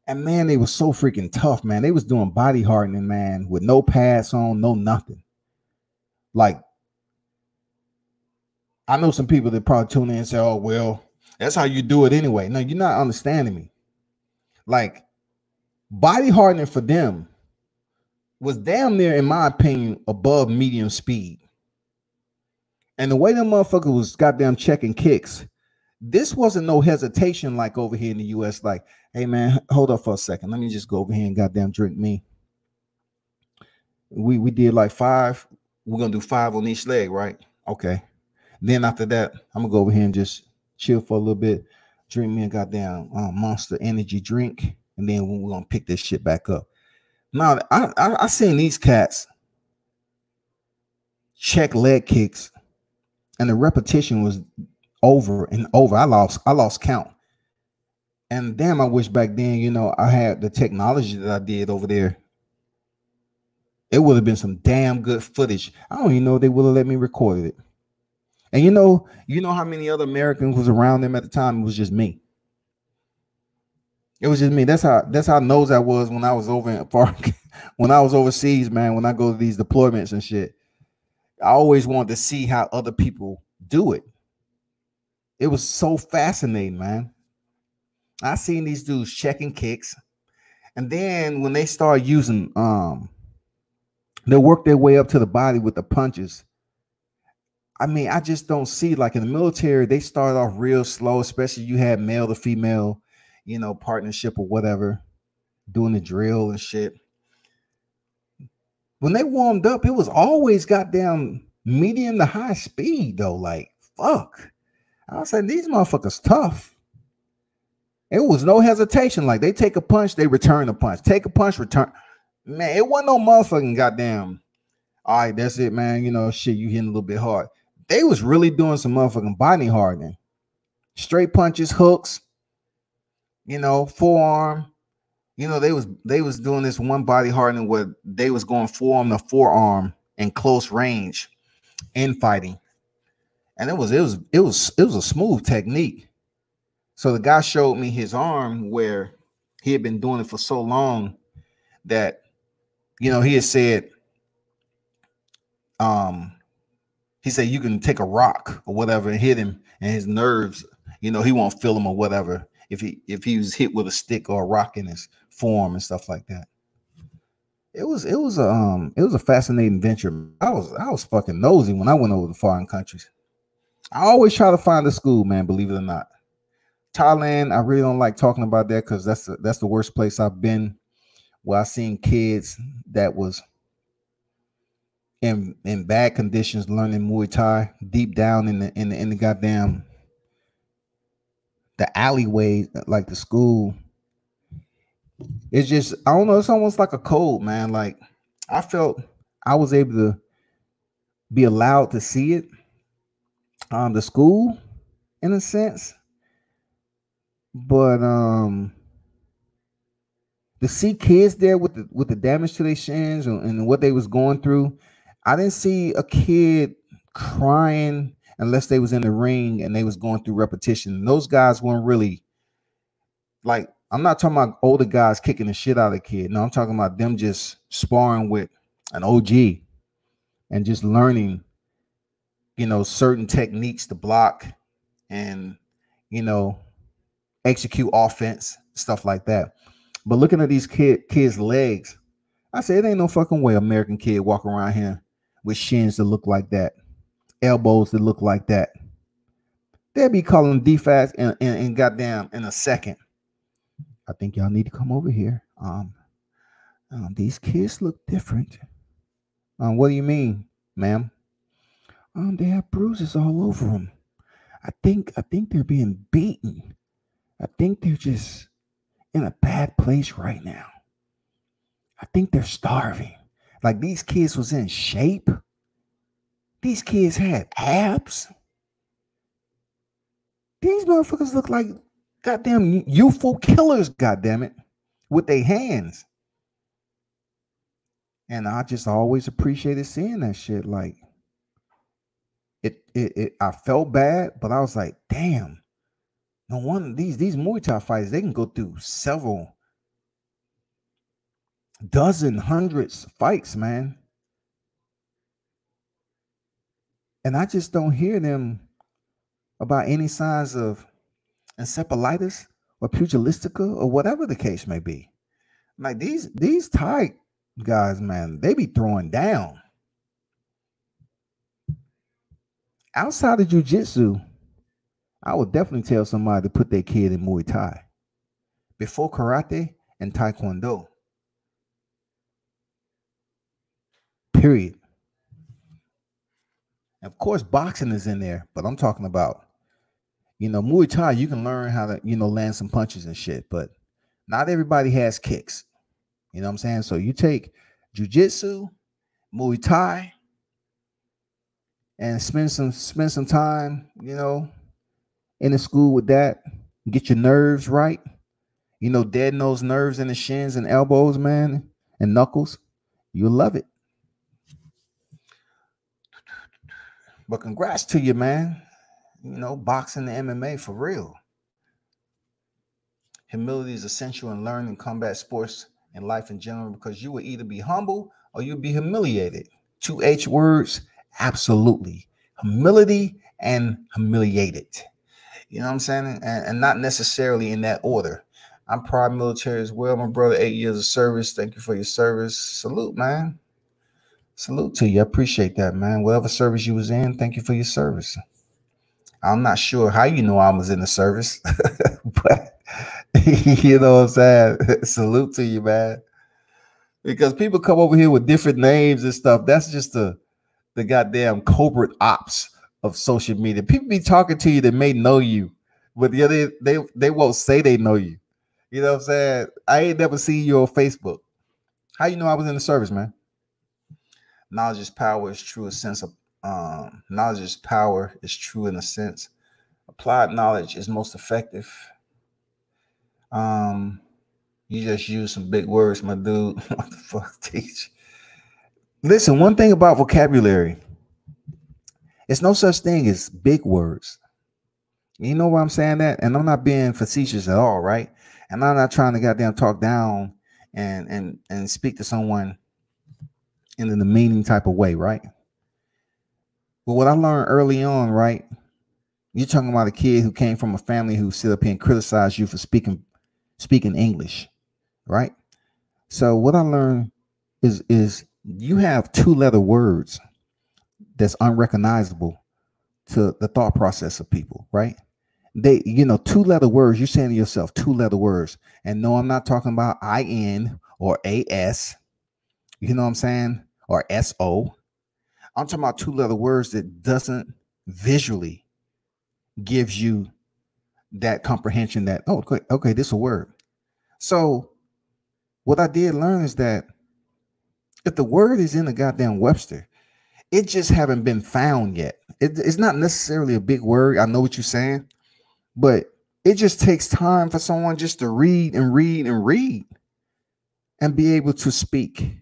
And man, they were so freaking tough, man. They was doing body hardening, man, with no pads on, no nothing. Like, I know some people that probably tune in and say, oh, well, that's how you do it anyway. No, you're not understanding me. Like, body hardening for them was damn near, in my opinion, above medium speed. And the way them motherfuckers was goddamn checking kicks, This wasn't no hesitation like over here in the US, like, hey man, hold up for a second. Let me just go over here and goddamn drink me. We did like 5. We're gonna do 5 on each leg, right? Okay. Then after that, I'm gonna go over here and just chill for a little bit, drink me a goddamn Monster Energy drink, and then we're gonna pick this shit back up. Now, I seen these cats check leg kicks, and the repetition was over and over. I lost count. And damn, I wish back then, you know, I had the technology that I did over there. It would have been some damn good footage. I don't even know if they would have let me record it. And you know how many other Americans was around them at the time? It was just me. It was just me. That's how nosy I was when I was over in when I was overseas, man. When I go to these deployments and shit, I always wanted to see how other people do it. It was so fascinating, man. I seen these dudes checking kicks, and then when they start using they work their way up to the body with the punches. I mean, I just don't see, like in the military, they start off real slow, especially you had male to female, you know, partnership or whatever, doing the drill and shit. When they warmed up, it was always goddamn medium to high speed though. Like, fuck. I was saying, these motherfuckers tough. It was no hesitation. Like, they take a punch, they return a punch. Take a punch, return. Man, it wasn't no motherfucking goddamn, all right, that's it, man. You know, shit, you hitting a little bit hard. They was really doing some motherfucking body hardening. Straight punches, hooks, you know, forearm. You know, they was doing this one body hardening where they was going forearm to forearm in close range in fighting. And it was a smooth technique. So the guy showed me his arm where he had been doing it for so long that, you know, he had said, he said you can take a rock or whatever and hit him, and his nerves, you know, he won't feel them or whatever if he was hit with a stick or a rock in his forearm and stuff like that. It was a fascinating venture. I was fucking nosy when I went over to foreign countries. I always try to find a school, man, believe it or not. Thailand, I really don't like talking about that because that's the worst place I've been, where I seen kids that was in bad conditions learning Muay Thai deep down in the goddamn the alleyway, like the school. It's just, I don't know, it's almost like a code, man. Like, I felt I was able to be allowed to see it, the school, in a sense. But to see kids there with the damage to their shins and what they was going through, I didn't see a kid crying unless they was in the ring and they was going through repetition. And those guys weren't really, like, I'm not talking about older guys kicking the shit out of the kid. No, I'm talking about them just sparring with an OG and just learning, you know, certain techniques to block and, you know, execute offense, stuff like that. But looking at these kids' legs, I say it ain't no fucking way American kid walk around here with shins that look like that, elbows that look like that. They'll be calling defense and goddamn in a second. I think y'all need to come over here. These kids look different. What do you mean, ma'am? They have bruises all over them. I think they're being beaten. I think they're just in a bad place right now. I think they're starving. Like, these kids was in shape. These kids had abs. These motherfuckers look like goddamn youthful killers, goddamn it, with their hands. And I just always appreciated seeing that shit. Like, it I felt bad, but I was like, damn. No wonder these Muay Thai fighters, they can go through several dozen, hundreds of fights, man. And I just don't hear them about any signs of encephalitis or pugilistica or whatever the case may be. Like, these Thai guys, man, they be throwing down. Outside of jiu-jitsu, I would definitely tell somebody to put their kid in Muay Thai before karate and taekwondo. Period. Of course, boxing is in there, but I'm talking about, Muay Thai, you can learn how to, land some punches and shit, but not everybody has kicks. You know what I'm saying? So you take jiu-jitsu, Muay Thai, and spend some time, in the school with that. Get your nerves right. Deaden those nerves in the shins and elbows, man, and knuckles. You'll love it. But congrats to you, man. Boxing and MMA for real. Humility is essential in learning combat sports and life in general, because you will either be humble or you'll be humiliated. 2 H words, absolutely. Humility and humiliated. You know what I'm saying? And not necessarily in that order. I'm proud military as well, my brother. 8 years of service. Thank you for your service. Salute, man. Salute to you. I appreciate that, man. Whatever service you was in, thank you for your service. I'm not sure how I was in the service, but you know what I'm saying? Salute to you, man. Because people come over here with different names and stuff. That's just the goddamn covert ops of social media. People be talking to you that may know you, but they won't say they know you. You know what I'm saying? I ain't never seen you on Facebook. How you know I was in the service, man? Knowledge is power is true. Knowledge is power is true in a sense. Applied knowledge is most effective. You just use some big words, my dude. What the fuck, teach? Listen, one thing about vocabulary, it's no such thing as big words. You know why I'm saying that? And I'm not being facetious at all, right? And I'm not trying to goddamn talk down and speak to someone in a demeaning type of way, right? But what I learned early on, right? You're talking about a kid who came from a family who sit up here and criticize you for speaking English, right? So what I learned is you have 2-letter words that's unrecognizable to the thought process of people, right? They, 2-letter words, you're saying to yourself 2-letter words. And no, I'm not talking about IN or AS, you know what I'm saying? Or SO. I'm talking about 2-letter words that doesn't visually gives you that comprehension that, oh, okay, this is a word. So what I did learn is that if the word is in the goddamn Webster, it just haven't been found yet. It's not necessarily a big word. I know what you're saying, but it just takes time for someone just to read and read and read and be able to speak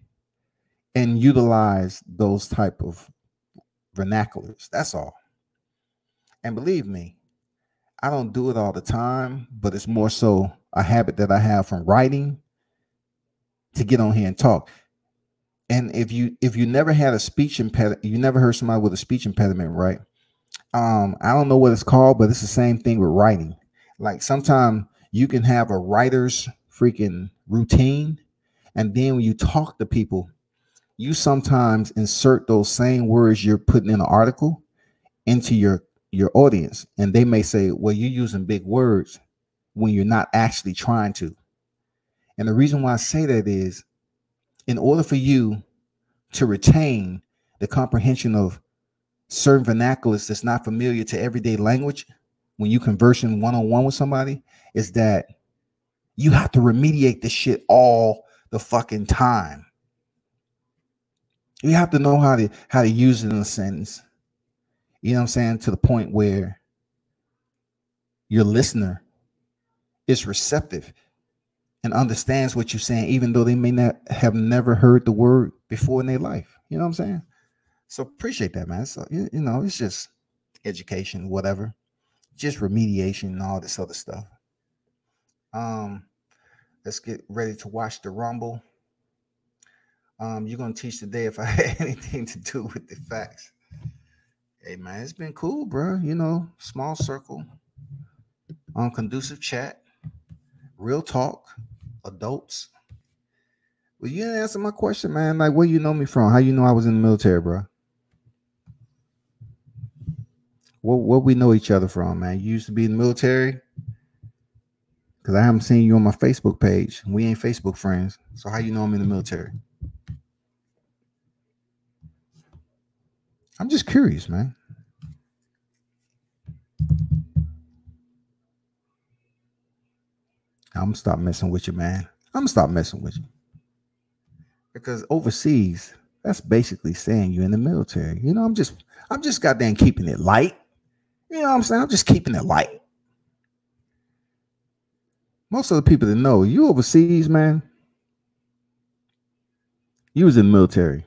and utilize those type of vernaculars. That's all. And believe me, I don't do it all the time, but it's more so a habit that I have from writing to get on here and talk. And if you never had a speech impediment, you never heard somebody with a speech impediment, right? I don't know what it's called, but it's the same thing with writing. Like sometimes you can have a writer's freaking routine, and then when you talk to people, you sometimes insert those same words you're putting in an article into your audience, and they may say, well, you're using big words when you're not actually trying to. And the reason why I say that is, in order for you to retain the comprehension of certain vernaculars that's not familiar to everyday language when you conversing one-on-one with somebody, is that you have to remediate this shit all the fucking time. You have to know how to use it in a sentence. You know what I'm saying? To the point where your listener is receptive and understands what you're saying, even though they may not have never heard the word before in their life. You know what I'm saying? So appreciate that, man. So, it's just education, whatever, just remediation and all this other stuff. Let's get ready to watch the Rumble. You're going to teach today if I had anything to do with the facts. Hey, man, it's been cool, bro. Small circle, conducive chat, real talk, adults. Well, you didn't answer my question, man. Like, where you know me from? How you know I was in the military, bro? What we know each other from, man? You used to be in the military? Because I haven't seen you on my Facebook page. We ain't Facebook friends. So how you know I'm in the military? I'm just curious, man. I'm gonna stop messing with you, man. I'm gonna stop messing with you. Because overseas, that's basically saying you're in the military. You know, I'm just goddamn keeping it light. You know what I'm saying? I'm just keeping it light. Most of the people that know you overseas, man, you was in the military.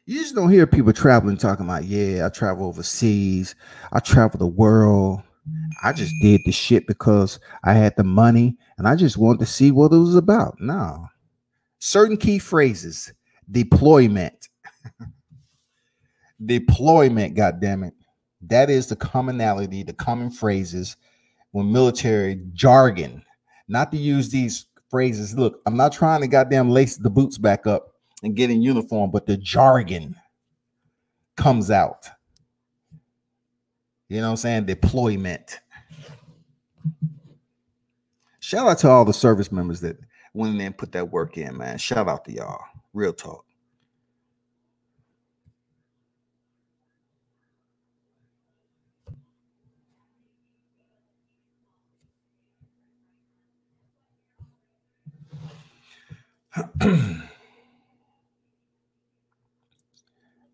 You just don't hear people traveling talking about, yeah, I travel overseas. I travel the world. I just did the shit because I had the money and I just wanted to see what it was about. No. Certain key phrases. Deployment. Deployment, goddammit. That is the commonality, the common phrases when military jargon. Not to use these phrases. Look, I'm not trying to goddamn lace the boots back up and get in uniform, but the jargon comes out. You know what I'm saying? Deployment. Shout out to all the service members that went in there and put that work in, man. Shout out to y'all. Real talk.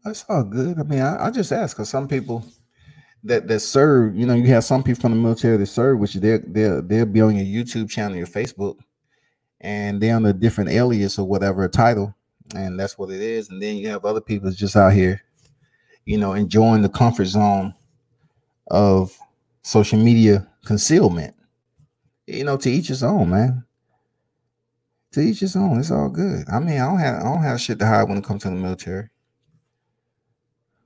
That's all good. I mean, I just ask because some people that serve, you know, you have some people from the military that serve, which they'll be on your YouTube channel, your Facebook, and they're on a different alias or whatever title, and that's what it is. And then you have other people just out here, you know, enjoying the comfort zone of social media concealment. You know, to each his own, man. To each his own. It's all good. I mean, I don't have shit to hide when it comes to the military.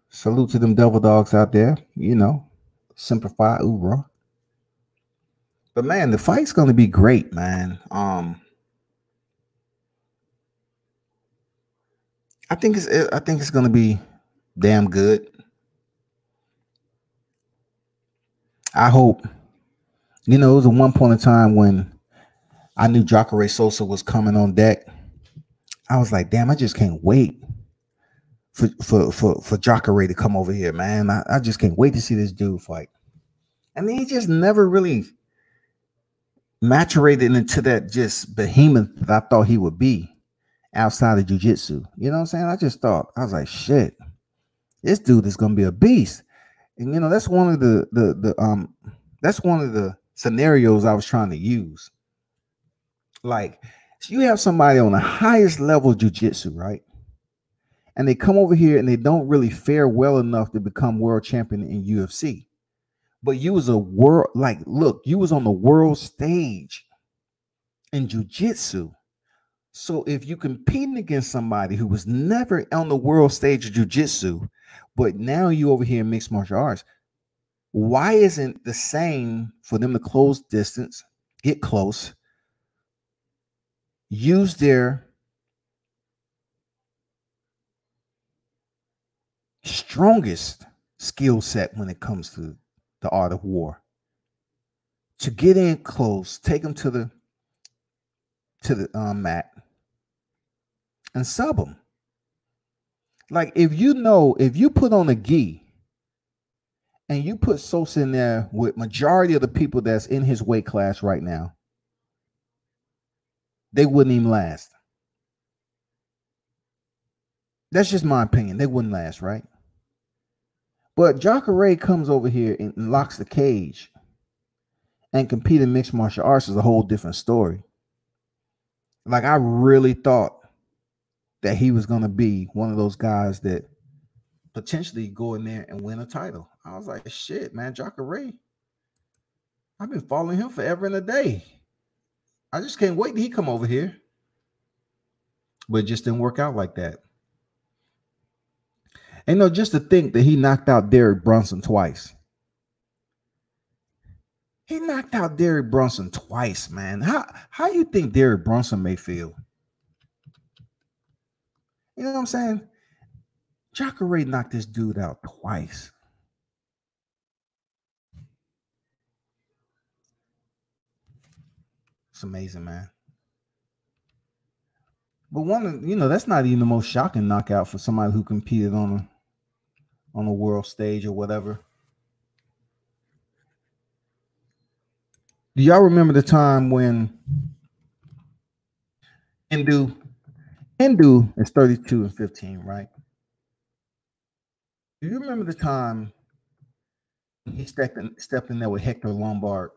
Salute to them devil dogs out there. You know, Semper Fi, Ura. But man, the fight's gonna be great, man. I think it's gonna be damn good. I hope. You know, it was at one point in time when I knew Jacare Sosa was coming on deck. I was like, damn, I just can't wait for Jacare to come over here, man. I just can't wait to see this dude fight. And then he just never really maturated into that just behemoth that I thought he would be outside of jiu-jitsu. You know what I'm saying? I was like, shit, this dude is gonna be a beast. And you know, that's one of that's one of the scenarios I was trying to use. Like, so you have somebody on the highest level of jiu-jitsu, right? And they come over here and they don't really fare well enough to become world champion in UFC. But you was a world, like, look, you was on the world stage in jiu-jitsu. So if you competing against somebody who was never on the world stage of jiu-jitsu, but now you over here in mixed martial arts, why isn't the same for them to close distance, get close, use their strongest skill set when it comes to the art of war, to get in close, take them to the mat and sub them. Like, if you put on a gi and you put Sosa in there with majority of the people that's in his weight class right now, they wouldn't even last. That's just my opinion. They wouldn't last, right? But Jacare comes over here and locks the cage and compete in mixed martial arts is a whole different story. Like, I really thought that he was going to be one of those guys that potentially go in there and win a title. I was like, shit, man, Jacare, I've been following him forever and a day. I just can't wait till he come over here. But it just didn't work out like that. And no, just to think that he knocked out Derek Brunson twice. He knocked out Derek Brunson twice, man. How you think Derek Brunson may feel? You know what I'm saying? Jacare knocked this dude out twice. It's amazing, man. But that's not even the most shocking knockout for somebody who competed on a world stage or whatever. Do y'all remember the time when Hindu is 32-15, right? Do you remember the time he stepped in there with Hector Lombard?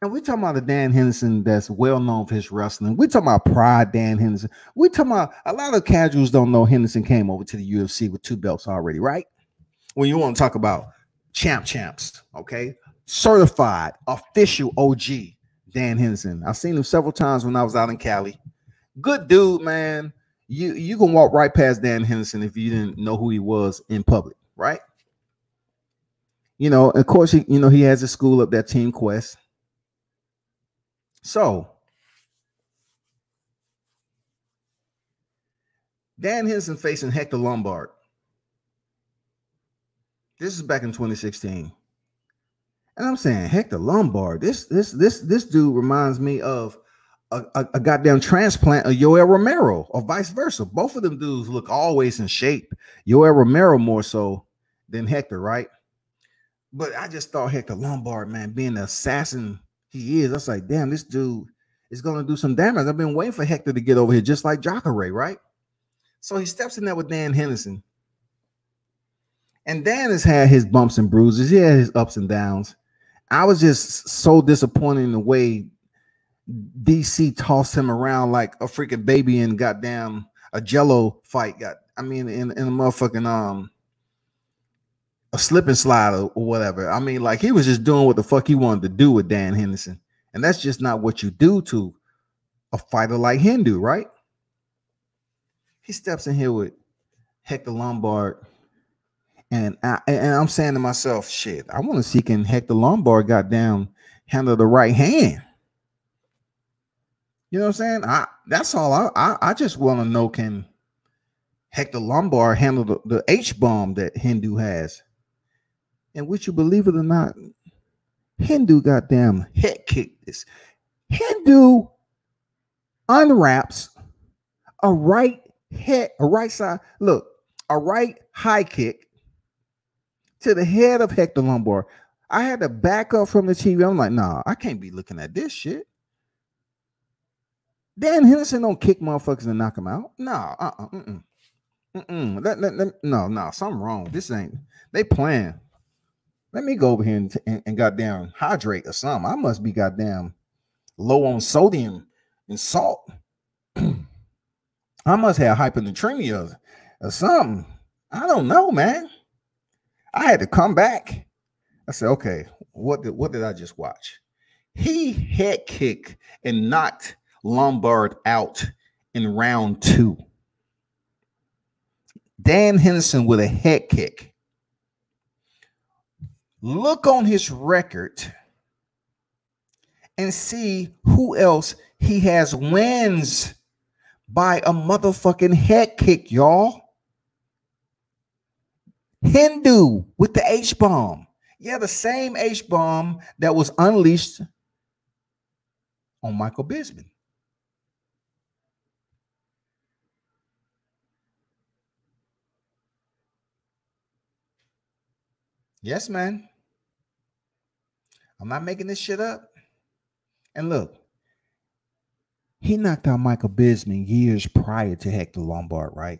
And we're talking about a Dan Henderson that's well known for his wrestling. We're talking about Pride Dan Henderson. We're talking about a lot of casuals don't know Henderson came over to the UFC with 2 belts already, right? When you want to talk about champs, okay? Certified, official OG Dan Henderson. I've seen him several times when I was out in Cali. Good dude, man. You can walk right past Dan Henderson if you didn't know who he was in public, right? Of course, he has a school up there, Team Quest. So, Dan Henderson facing Hector Lombard. This is back in 2016. And I'm saying, Hector Lombard, this dude reminds me of a goddamn transplant of Yoel Romero or vice versa. Both of them dudes look always in shape. Yoel Romero more so than Hector, right? But I just thought Hector Lombard, man, being the assassin he is, I was like, damn, this dude is going to do some damage. I've been waiting for Hector to get over here, just like Jacare, right? So he steps in there with Dan Henderson. And Dan has had his bumps and bruises. He had his ups and downs. I was just so disappointed in the way DC tossed him around like a freaking baby in goddamn a Jello fight. In a motherfucking a slip and slide or whatever. I mean, like he was just doing what the fuck he wanted to do with Dan Henderson. And that's just not what you do to a fighter like Hindu, right? He steps in here with Hector Lombard. And I'm saying to myself, shit, I want to see can Hector Lombard goddamn handle the right hand. You know what I'm saying? That's all. I just want to know, can Hector Lombard handle the H-bomb that Hindu has? And would you believe it or not, Hindu goddamn head kicked this. Hindu unwraps a right side, look, a right high kick to the head of Hector Lombard. I had to back up from the TV. I'm like, nah, I can't be looking at this shit. Dan Henderson don't kick motherfuckers and knock them out. Nah, no, something wrong. This ain't, they playing. Let me go over here and goddamn hydrate or something. I must be goddamn low on sodium and salt. I must have hyponatremia or something. I don't know, man. I had to come back. I said, okay, what did I just watch? He head kicked and knocked Lombard out in round 2. Dan Henderson with a head kick. Look on his record and see who else he has wins by a motherfucking head kick, y'all. Hindu with the H-bomb. Yeah, the same H-bomb that was unleashed on Michael Bisping. Yes, man. I'm not making this shit up. And look, he knocked out Michael Bisping years prior to Hector Lombard, right?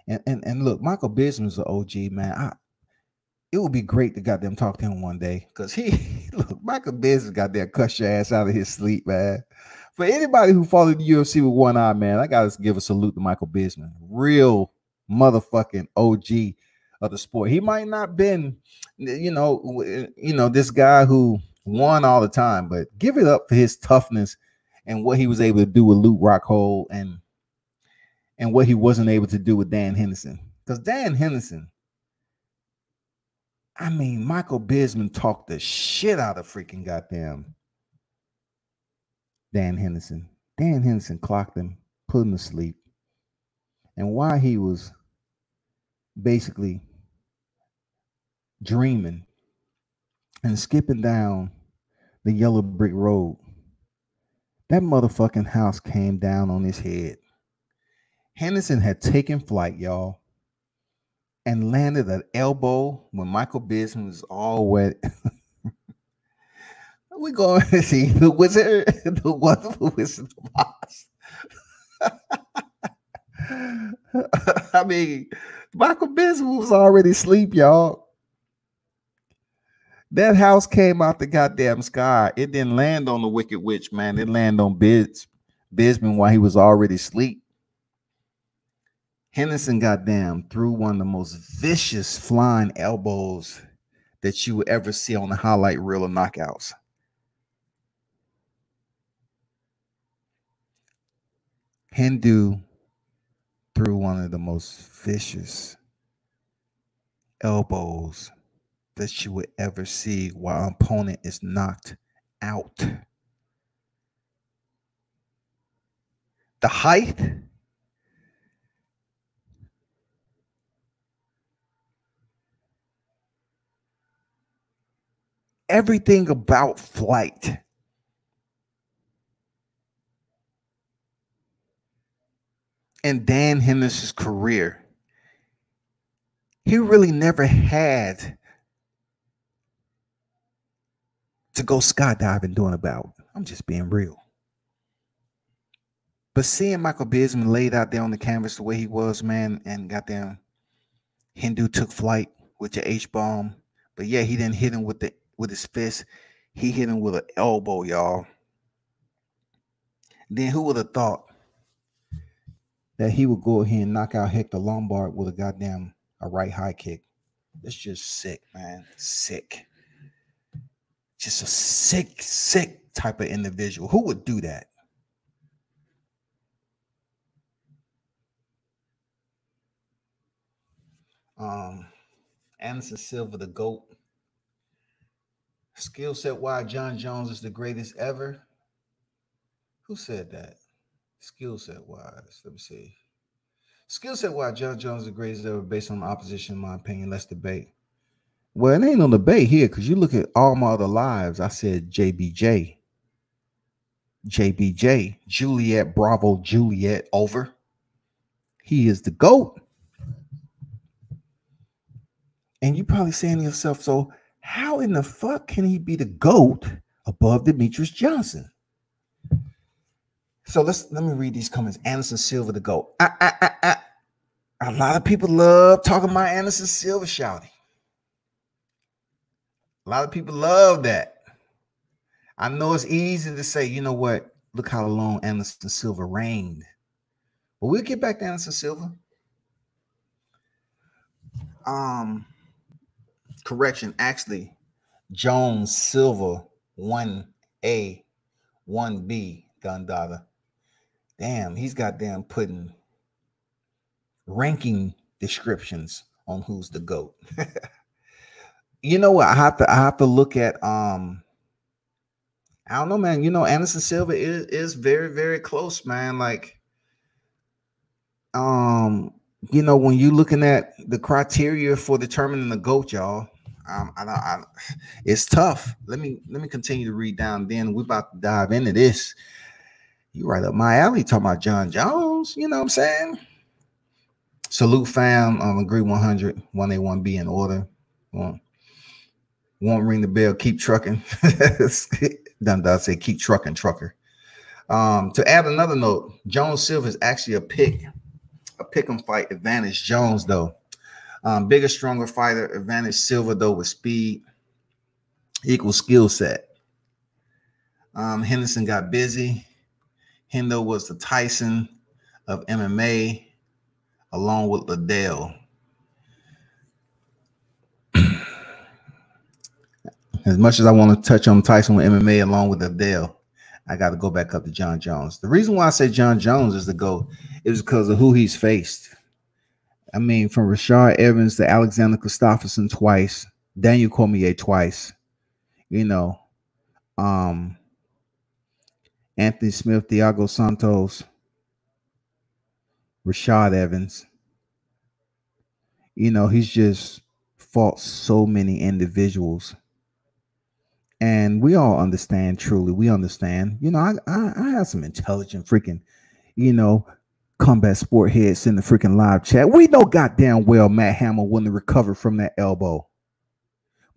And look, Michael Bisping's an OG, man. It would be great to goddamn talk to him one day, because look, Michael Bisping got there cuss your ass out of his sleep, man. For anybody who followed the UFC with one eye, man, I gotta give a salute to Michael Bisping. Real motherfucking OG of the sport. He might not been, this guy who won all the time, but give it up for his toughness and what he was able to do with Luke Rockhold and what he wasn't able to do with Dan Henderson. Because Dan Henderson, I mean, Michael Bisping talked the shit out of freaking goddamn Dan Henderson. Dan Henderson clocked him, put him to sleep. And while he was basically dreaming and skipping down the yellow brick road. That motherfucking house came down on his head. Henderson had taken flight, y'all, and landed an elbow when Michael Bisping was all wet. We're going to see the wizard, the wonderful Wizard of Oz. I mean, Michael Bisping was already asleep, y'all. That house came out the goddamn sky. It didn't land on the Wicked Witch, man. It landed on Bisping while he was already asleep. Henderson goddamn threw one of the most vicious flying elbows that you would ever see on the highlight reel of knockouts. Hindu threw one of the most vicious elbows that you would ever see while an opponent is knocked out. The height, everything about flight. And Dan Henderson's career, he really never had to go skydiving doing about. I'm just being real. But seeing Michael Bisping laid out there on the canvas the way he was, man, and goddamn Hindu took flight with the H-bomb. But yeah, he didn't hit him with his fist. He hit him with an elbow, y'all. Then who would have thought that he would go ahead and knock out Hector Lombard with a right high kick? That's just sick, man. Sick. Just a sick type of individual. Who would do that? Anderson Silva, the GOAT. Skill set wise, John Jones is the greatest ever. Who said that? Skill set wise. Let me see. Skill set wise, John Jones is the greatest ever based on the opposition, in my opinion. Let's debate. Well, it ain't no debate here because you look at all my other lives. I said JBJ. JBJ. Juliet, Bravo, Juliet, over. He is the GOAT. And you probably saying to yourself, so how in the fuck can he be the GOAT above Demetrius Johnson? So let me read these comments. Anderson Silva, the GOAT. A lot of people love talking about Anderson Silva shouting. A lot of people love that. I know it's easy to say, you know what? Look how long Anderson Silva reigned. But we'll get back to Anderson Silva. Correction, actually, Jones Silva 1A, 1B, Gundada. Damn, he's goddamn putting ranking descriptions on who's the GOAT. You know what? I have to look at I don't know, man. You know, Anderson Silva is very, very close, man. Like, you know, when you're looking at the criteria for determining the GOAT, y'all, it's tough. Let me continue to read down. Then we're about to dive into this. You right up my alley talking about John Jones. You know what I'm saying? Salute fam. Agree 100. 1A, 1B in order. Won't ring the bell. Keep trucking. Dundee say keep trucking, trucker. To add another note, Jones Silva is actually a pick 'em fight advantage. Jones though, bigger, stronger fighter advantage. Silva though with speed equals skill set. Henderson got busy. Hendo was the Tyson of MMA, along with Liddell. As much as I want to touch on Tyson with MMA along with Liddell, I got to go back up to John Jones. The reason why I say John Jones is the GOAT is because of who he's faced. I mean, from Rashard Evans to Alexander Gustafsson twice, Daniel Cormier twice, you know, Anthony Smith, Thiago Santos, Rashard Evans. He's just fought so many individuals. And we all understand, truly. We understand. I have some intelligent freaking, combat sport heads in the freaking live chat. We know goddamn well Matt Hamill wouldn't recover from that elbow.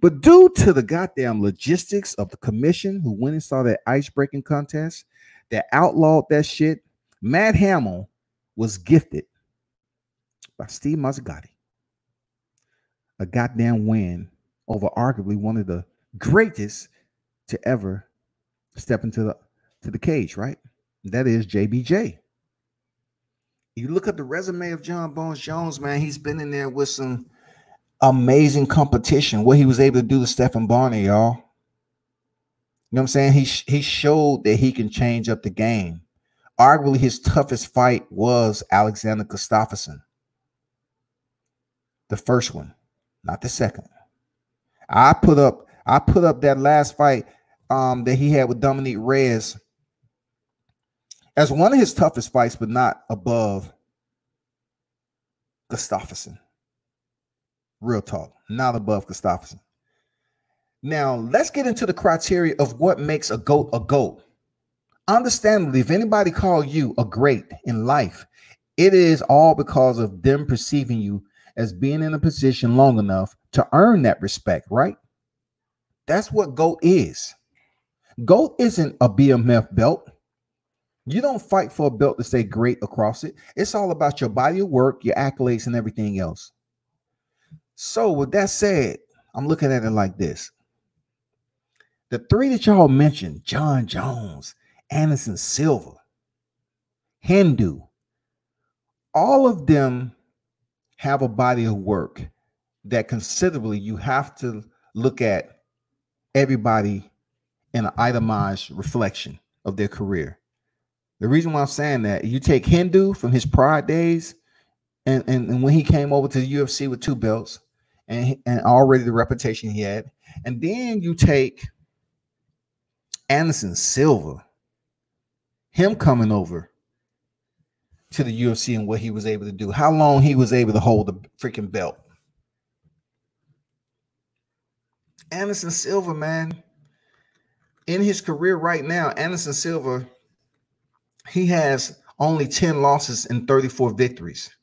But due to the goddamn logistics of the commission who went and saw that ice-breaking contest that outlawed that shit, Matt Hamill was gifted by Steve Mazzagatti a goddamn win over arguably one of the greatest to ever step into the cage, right? That is JBJ. You look at the resume of John Bones Jones, man, he's been in there with some amazing competition. What he was able to do to Stephen Barney, y'all. You know what I'm saying? He showed that he can change up the game. Arguably, his toughest fight was Alexander Gustafsson. The first one, not the second. I put up that last fight that he had with Dominic Cruz as one of his toughest fights, but not above Gustafsson. Real talk, not above Gustafsson. Now, let's get into the criteria of what makes a GOAT a GOAT. Understandably, if anybody call you a great in life, it is all because of them perceiving you as being in a position long enough to earn that respect, right? That's what GOAT is. GOAT isn't a BMF belt. You don't fight for a belt to say great across it. It's all about your body of work, your accolades, and everything else. So with that said, I'm looking at it like this. The three that y'all mentioned, John Jones, Anderson Silva, Hindu, all of them have a body of work that considerably you have to look at everybody in an itemized reflection of their career. The reason why I'm saying that, you take Hindu from his Pride days and when he came over to the UFC with 2 belts and already the reputation he had, and then you take Anderson Silva, him coming over to the UFC and what he was able to do, how long he was able to hold the freaking belt. Anderson Silva, man, in his career right now, Anderson Silva, he has only 10 losses and 34 victories.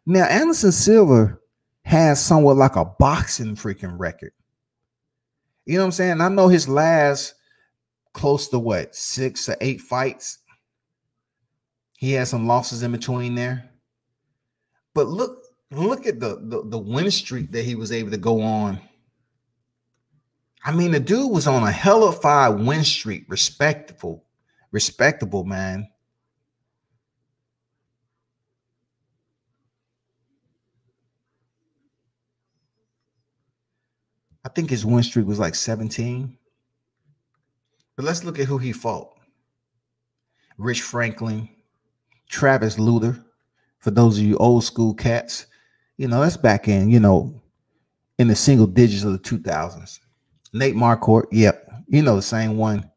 Now, Anderson Silva has somewhat like a boxing freaking record. You know what I'm saying? I know his last close to 6 or 8 fights, he had some losses in between there. But look at the win streak that he was able to go on. I mean, the dude was on a hellified win streak, respectable, man. I think his win streak was like 17. But let's look at who he fought. Rich Franklin, Travis Lutter. For those of you old school cats, that's back in, in the single digits of the 2000s. Nate Marquardt, yep. The same one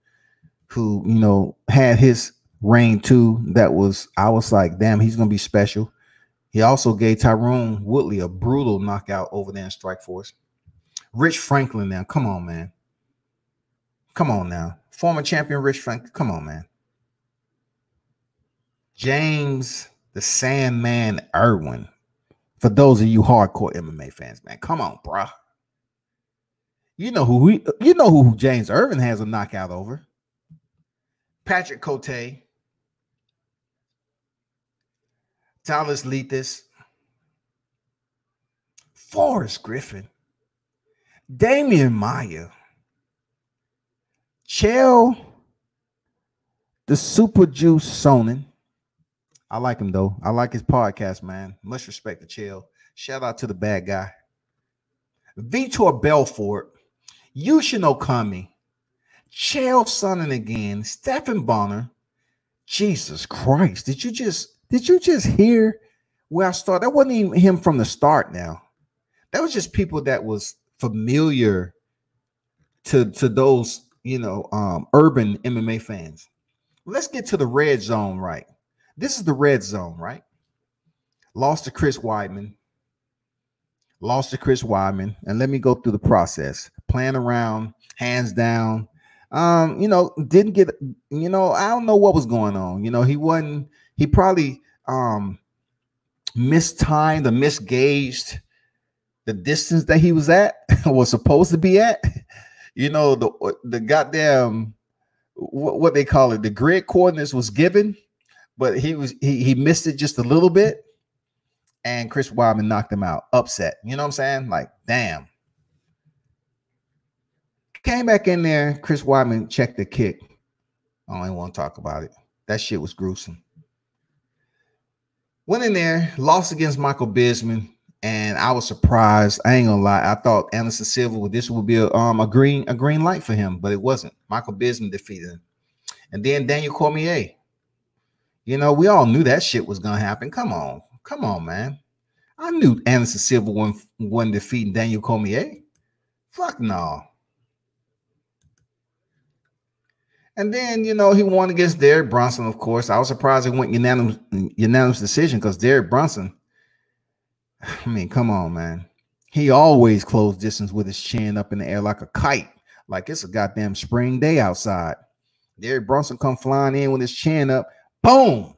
who, had his reign too. I was like, damn, he's going to be special. He also gave Tyrone Woodley a brutal knockout over there in Strikeforce. Rich Franklin now, come on, man. Come on now. Former champion Rich Franklin, come on, man. James the Sandman Irwin. For those of you hardcore MMA fans, man, come on, bruh. You know who James Irwin has a knockout over. Patrick Cote, Talis Lethis, Forrest Griffin, Damian Maya, Chael, the Super Juice Sonnen. I like him, though. I like his podcast, man. Much respect to Chael. Shout out to the bad guy. Vitor Belfort, Yushin Okami, Chael Sonnen again, Stephen Bonner. Jesus Christ. Did you just hear where I started? That wasn't even him from the start now. That was just people that was familiar to those, urban MMA fans. Let's get to the red zone, right? This is the red zone, right? Lost to Chris Weidman. lost to Chris Weidman, and let me go through the process. Playing around, hands down. Didn't get, I don't know what was going on. He probably mistimed or misgauged the distance that he was at, was supposed to be at. The goddamn, what they call it, the grid coordinates was given, but he missed it just a little bit. And Chris Weidman knocked him out. Upset. You know what I'm saying? Like, damn. Came back in there. Chris Weidman checked the kick. I don't even want to talk about it. That shit was gruesome. Went in there, lost against Michael Bisping, and I was surprised. I ain't gonna lie. I thought Anderson Silva, this would be a green light for him, but it wasn't. Michael Bisping defeated him. And then Daniel Cormier. We all knew that shit was gonna happen. Come on, man. I knew Anderson Silva wasn't defeating Daniel Cormier. Fuck no. And then, he won against Derek Brunson, of course. I was surprised it went unanimous decision because Derek Brunson, I mean, come on, man. He always closed distance with his chin up in the air like a kite, like it's a goddamn spring day outside. Derek Brunson come flying in with his chin up, boom.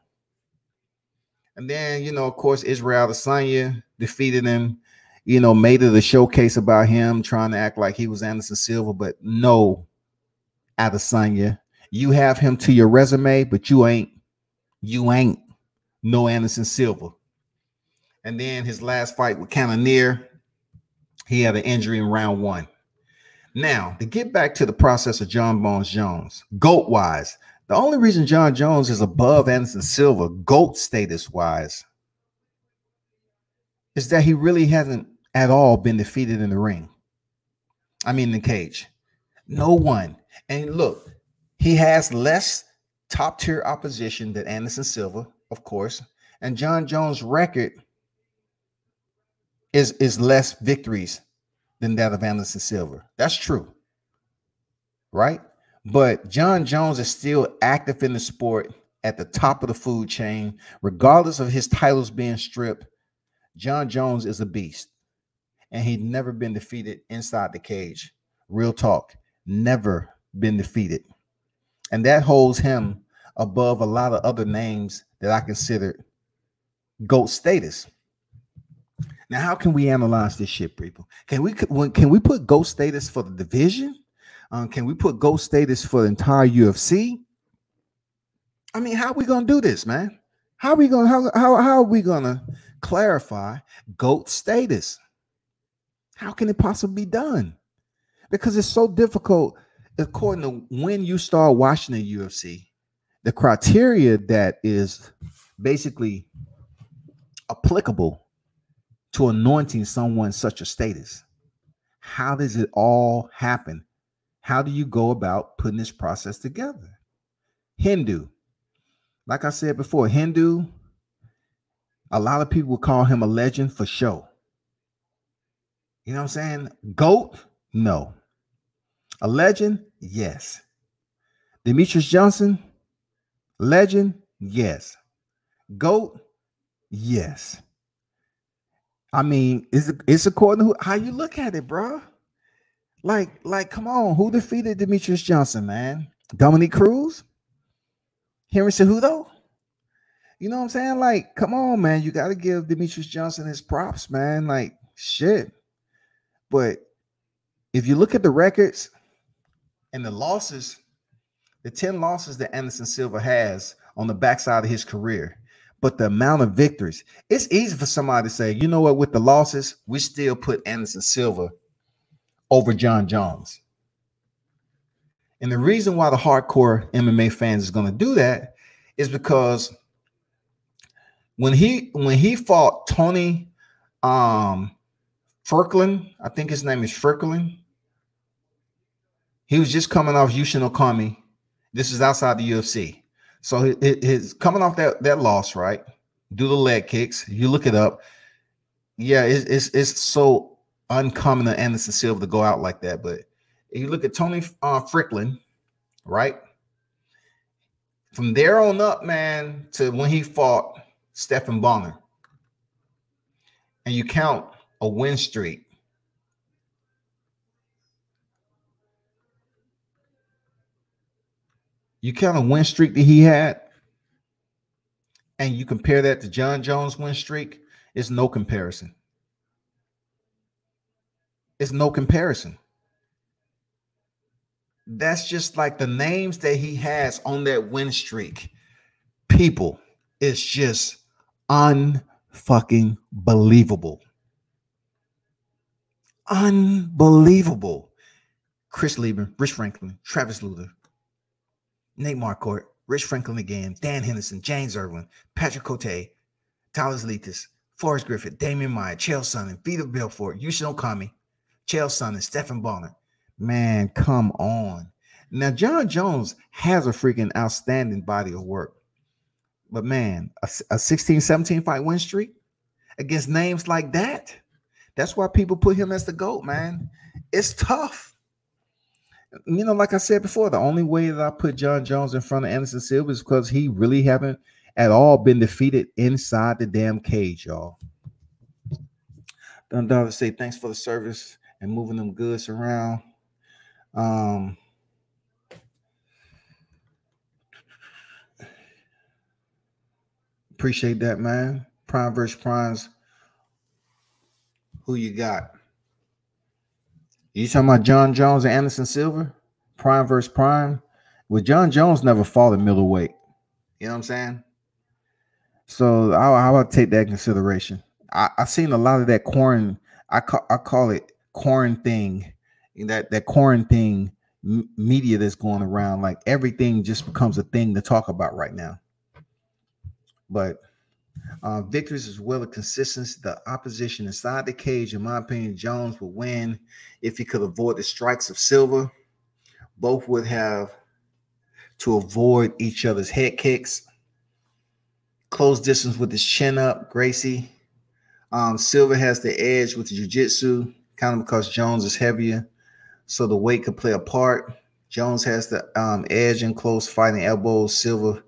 And then, of course, Israel Adesanya defeated him, made it a showcase about him trying to act like he was Anderson Silva, but no, Adesanya. You have him to your resume, but you ain't no Anderson Silva. And then his last fight with Cannonier, he had an injury in round 1. Now, to get back to the process of John Bones Jones, GOAT-wise, the only reason John Jones is above Anderson Silva, GOAT status-wise, is that he really hasn't at all been defeated in the ring. I mean, in the cage. No one. And look, he has less top-tier opposition than Anderson Silva, of course. And John Jones' record is less victories than that of Anderson Silva. That's true. Right? But John Jones is still active in the sport at the top of the food chain. Regardless of his titles being stripped, John Jones is a beast. And he'd never been defeated inside the cage. Real talk. Never been defeated. And that holds him above a lot of other names that I consider GOAT status. Now, how can we analyze this shit, people? Can we put GOAT status for the division? Can we put GOAT status for the entire UFC? I mean, how are we gonna do this, man? How are we gonna clarify GOAT status? How can it possibly be done? Because it's so difficult. According to when you start watching the UFC, the criteria that is basically applicable to anointing someone such a status. How does it all happen? How do you go about putting this process together? Hindu. Like I said before, Hindu, a lot of people call him a legend for show. You know what I'm saying? GOAT? No. A legend? Yes. Demetrius Johnson? Legend? Yes. GOAT? Yes. I mean, it's according to how you look at it, bro. Like, come on. Who defeated Demetrius Johnson, man? Dominic Cruz? Henry Cejudo? You know what I'm saying? Like, come on, man. You got to give Demetrius Johnson his props, man. Like, shit. But if you look at the records and the losses, the 10 losses that Anderson Silva has on the backside of his career, but the amount of victories, it's easy for somebody to say, you know what, with the losses, we still put Anderson Silva over John Jones. And the reason why the hardcore MMA fans is going to do that is because when he fought Tony Ferklin, I think his name is Ferklin, he was just coming off Yushin Okami. This is outside the UFC. So his coming off that loss, right? Do the leg kicks. You look it up. Yeah, it's so uncommon to Anderson Silva to go out like that. But if you look at Tony Ferklin, right? From there on up, man, to when he fought Stephan Bonner, and you count a win streak. You count a win streak that he had, and you compare that to John Jones' win streak, it's no comparison. It's no comparison. That's just like the names that he has on that win streak. People, it's just unfucking believable. Unbelievable. Chris Lieber, Rich Franklin, Travis Luther, Nate Marquardt, Rich Franklin again, Dan Henderson, James Irwin, Patrick Cote, Tyler Zlitis, Forrest Griffith, Damian Maya, Chael Sonnen, Vito Belfort, Yushin Okami, Chael Sonnen, Stephen Bonner. Man, come on. Now, John Jones has a freaking outstanding body of work. But man, a 16-17 fight win streak against names like that, that's why people put him as the GOAT, man. It's tough. You know, like I said before, the only way that I put John Jones in front of Anderson Silva is because he really haven't at all been defeated inside the damn cage, y'all. Dundalva say thanks for the service and moving them goods around. Appreciate that, man. Prime versus Primes. Who you got? You talking about John Jones and Anderson Silva? Prime versus Prime? Well, John Jones never fought at middleweight. You know what I'm saying? So I would take that in consideration. I've seen a lot of that I call it corn thing. That corn thing media that's going around. Like everything just becomes a thing to talk about right now. But victories as well as consistency, the opposition inside the cage, in my opinion, Jones would win if he could avoid the strikes of Silva. Both would have to avoid each other's head kicks. Close distance with his chin up, Gracie. Silva has the edge with the jiu-jitsu, kind of because Jones is heavier, so the weight could play a part. Jones has the edge in close fighting elbows, Silva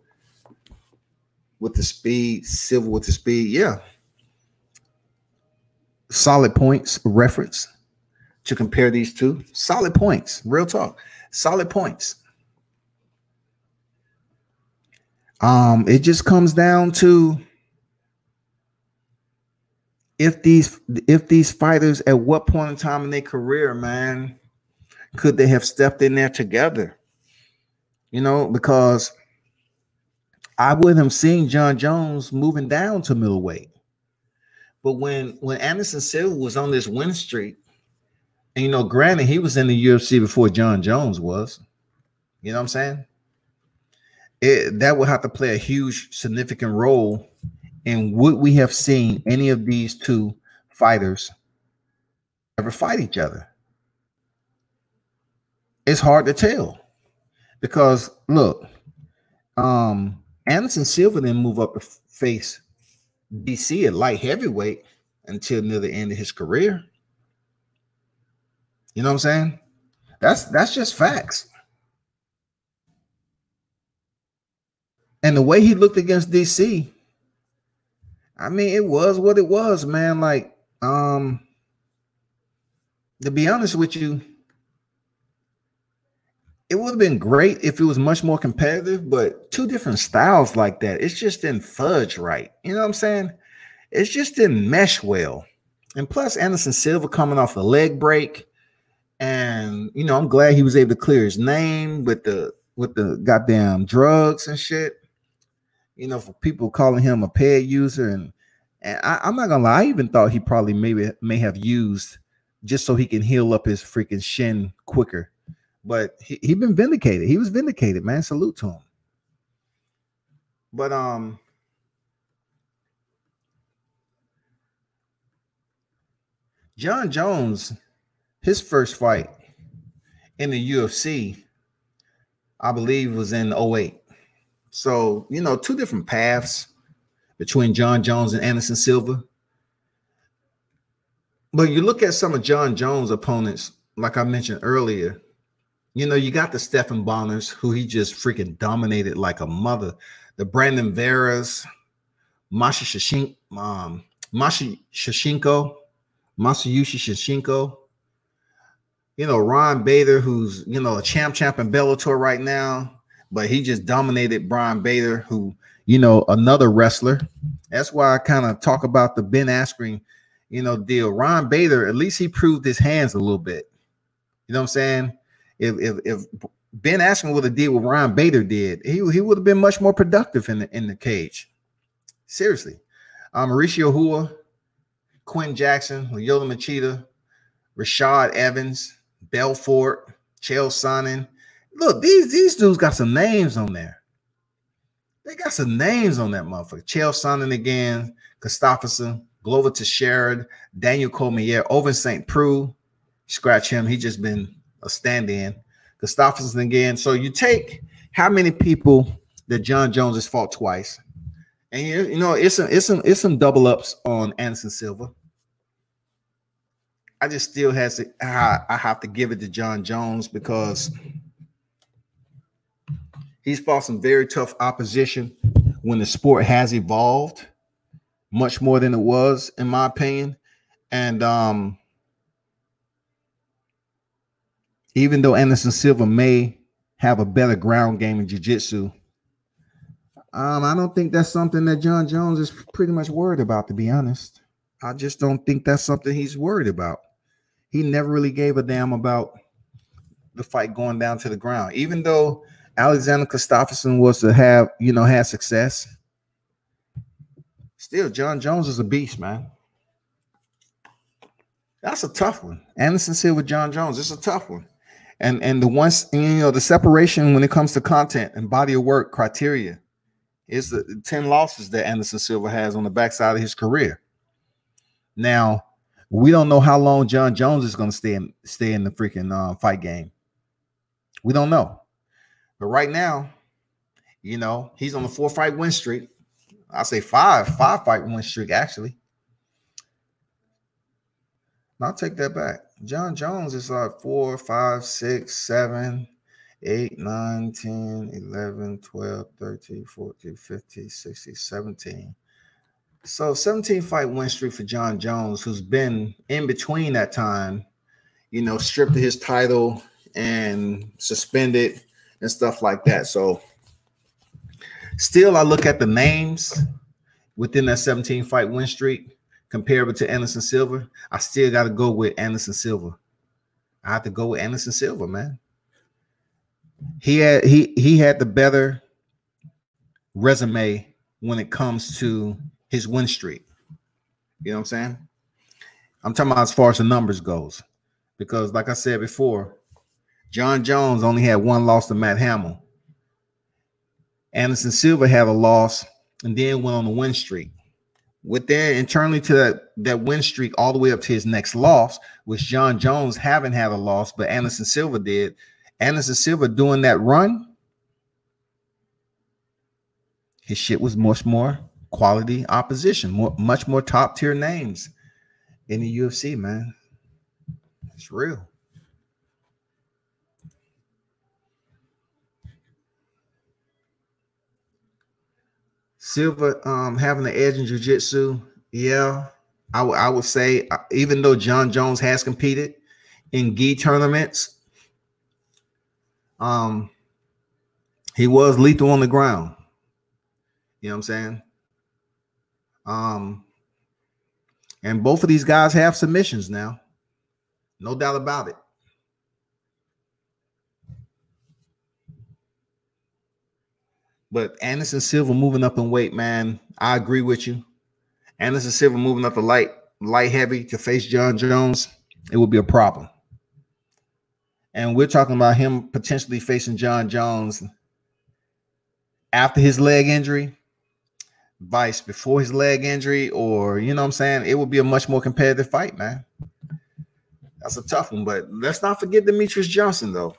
with the speed, Silva with the speed. Yeah. Solid points reference to compare these two. Solid points. Real talk. Solid points. It just comes down to if these fighters at what point in time in their career, man, could they have stepped in there together? You know, because I wouldn't have seen John Jones moving down to middleweight. But when Anderson Silva was on this win streak, and, you know, granted, he was in the UFC before John Jones was. You know what I'm saying? That would have to play a huge, significant role in would we have seen any of these two fighters ever fight each other. It's hard to tell because, look, Anderson Silva didn't move up to face DC at light heavyweight until near the end of his career. You know what I'm saying? That's just facts. And the way he looked against DC, I mean, it was what it was, man. Like, to be honest with you, it would have been great if it was much more competitive, but two different styles like that, it just didn't fudge right. You know what I'm saying? It just didn't mesh well. And plus, Anderson Silva coming off a leg break, and, you know, I'm glad he was able to clear his name with the goddamn drugs and shit. You know, for people calling him a peg user, and I'm not gonna lie, I even thought he probably may have used just so he can heal up his freaking shin quicker. But he been vindicated. He was vindicated, man. Salute to him. But John Jones, his first fight in the UFC, I believe, was in 2008. So, you know, two different paths between John Jones and Anderson Silva. But you look at some of John Jones' opponents, like I mentioned earlier, you know, you got the Stephen Bonners, who he just freaking dominated like a mother. The Brandon Veras, Masha Shashenko, Masayushi Shinshinko. You know, Ron Bader, who's, you know, a champ in Bellator right now, but he just dominated Brian Bader, who, you know, another wrestler. That's why I kind of talk about the Ben Askren, you know, deal. Ron Bader, at least he proved his hands a little bit. You know what I'm saying? If Ben Askren would have did what Ron Bader did, he would have been much more productive in the cage. Seriously. Mauricio Hua, Quinn Jackson, Yoda Machida, Rashad Evans, Belfort, Chael Sonnen. Look, these dudes got some names on there. They got some names on that motherfucker. Chael Sonnen again, Gustafsson, Glover Teixeira, Daniel Cormier, Oven St. Preux. Scratch him. He just been a stand-in. Gustafsson again. So you take how many people that John Jones has fought twice, and you know it's some double ups on Anderson Silva. I just still I have to give it to John Jones because he's fought some very tough opposition when the sport has evolved much more than it was, in my opinion. And even though Anderson Silva may have a better ground game in jiu-jitsu, I don't think that's something that John Jones is pretty much worried about, to be honest. I just don't think that's something he's worried about. He never really gave a damn about the fight going down to the ground. Even though Alexander Gustafsson was to have, you know, had success, still John Jones is a beast, man. That's a tough one. Anderson Silva, John Jones, it's a tough one. And the ones, you know, the separation when it comes to content and body of work criteria is the 10 losses that Anderson Silva has on the backside of his career. Now, we don't know how long John Jones is going to stay in the freaking fight game. We don't know. But right now, you know, he's on a 4-fight win streak. I'll say five-fight win streak, actually. I'll take that back. John Jones is like 4, 5, 6, 7, 8, 9, 10, 11, 12, 13, 14, 15, 16, 17. So 17-fight win streak for John Jones, who's been in between that time, you know, stripped of his title and suspended and stuff like that. So still, I look at the names within that 17-fight win streak comparable to Anderson Silva. I still got to go with Anderson Silva. I have to go with Anderson Silva, man. He had the better resume when it comes to his win streak. You know what I'm saying? I'm talking about as far as the numbers goes. Because like I said before, John Jones only had one loss to Matt Hamill. Anderson Silva had a loss and then went on a win streak. Within internally to that win streak all the way up to his next loss, which John Jones haven't had a loss, but Anderson Silva did. Anderson Silva doing that run, his shit was much more quality opposition, much more top tier names in the UFC, man. It's real. Silva having the edge in jiu-jitsu, yeah, I would say, even though John Jones has competed in gi tournaments, he was lethal on the ground. You know what I'm saying? And both of these guys have submissions now. No doubt about it. But Anderson Silva moving up in weight, man, I agree with you. Anderson Silva moving up to light heavy to face John Jones, it would be a problem. And we're talking about him potentially facing John Jones after his leg injury, vice before his leg injury, or, you know what I'm saying? It would be a much more competitive fight, man. That's a tough one, but let's not forget Demetrius Johnson, though.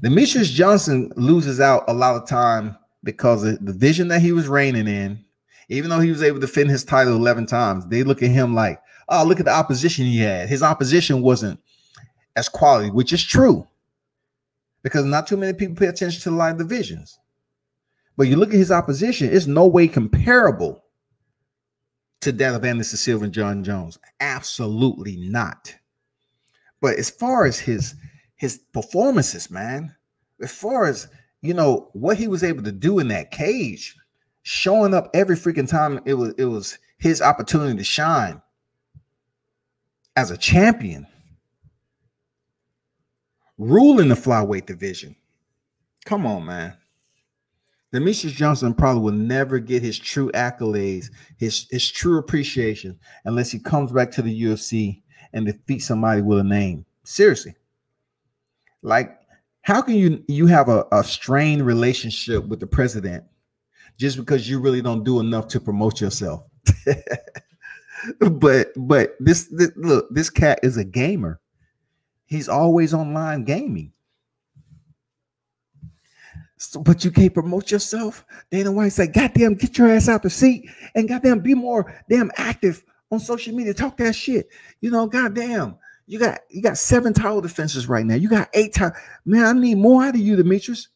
Demetrius Johnson loses out a lot of time because of the division that he was reigning in. Even though he was able to defend his title 11 times, they look at him like, oh, look at the opposition he had. His opposition wasn't as quality, which is true because not too many people pay attention to the light divisions. But you look at his opposition, it's no way comparable to that of Anderson Silva and John Jones? Absolutely not. But as far as his performances, man, as far as, you know, what he was able to do in that cage, showing up every freaking time it was his opportunity to shine as a champion, ruling the flyweight division. Come on, man. Demetrius Johnson probably will never get his true accolades, his true appreciation, unless he comes back to the UFC and defeats somebody with a name. Seriously. Like, how can you have a strained relationship with the president just because you really don't do enough to promote yourself? but look, this cat is a gamer. He's always online gaming. So, but you can't promote yourself. Dana White said, goddamn, get your ass out the seat and goddamn be more damn active on social media. Talk that shit. You know, goddamn. You got 7 title defenses right now. You got 8 title. Man, I need more out of you, Demetrius.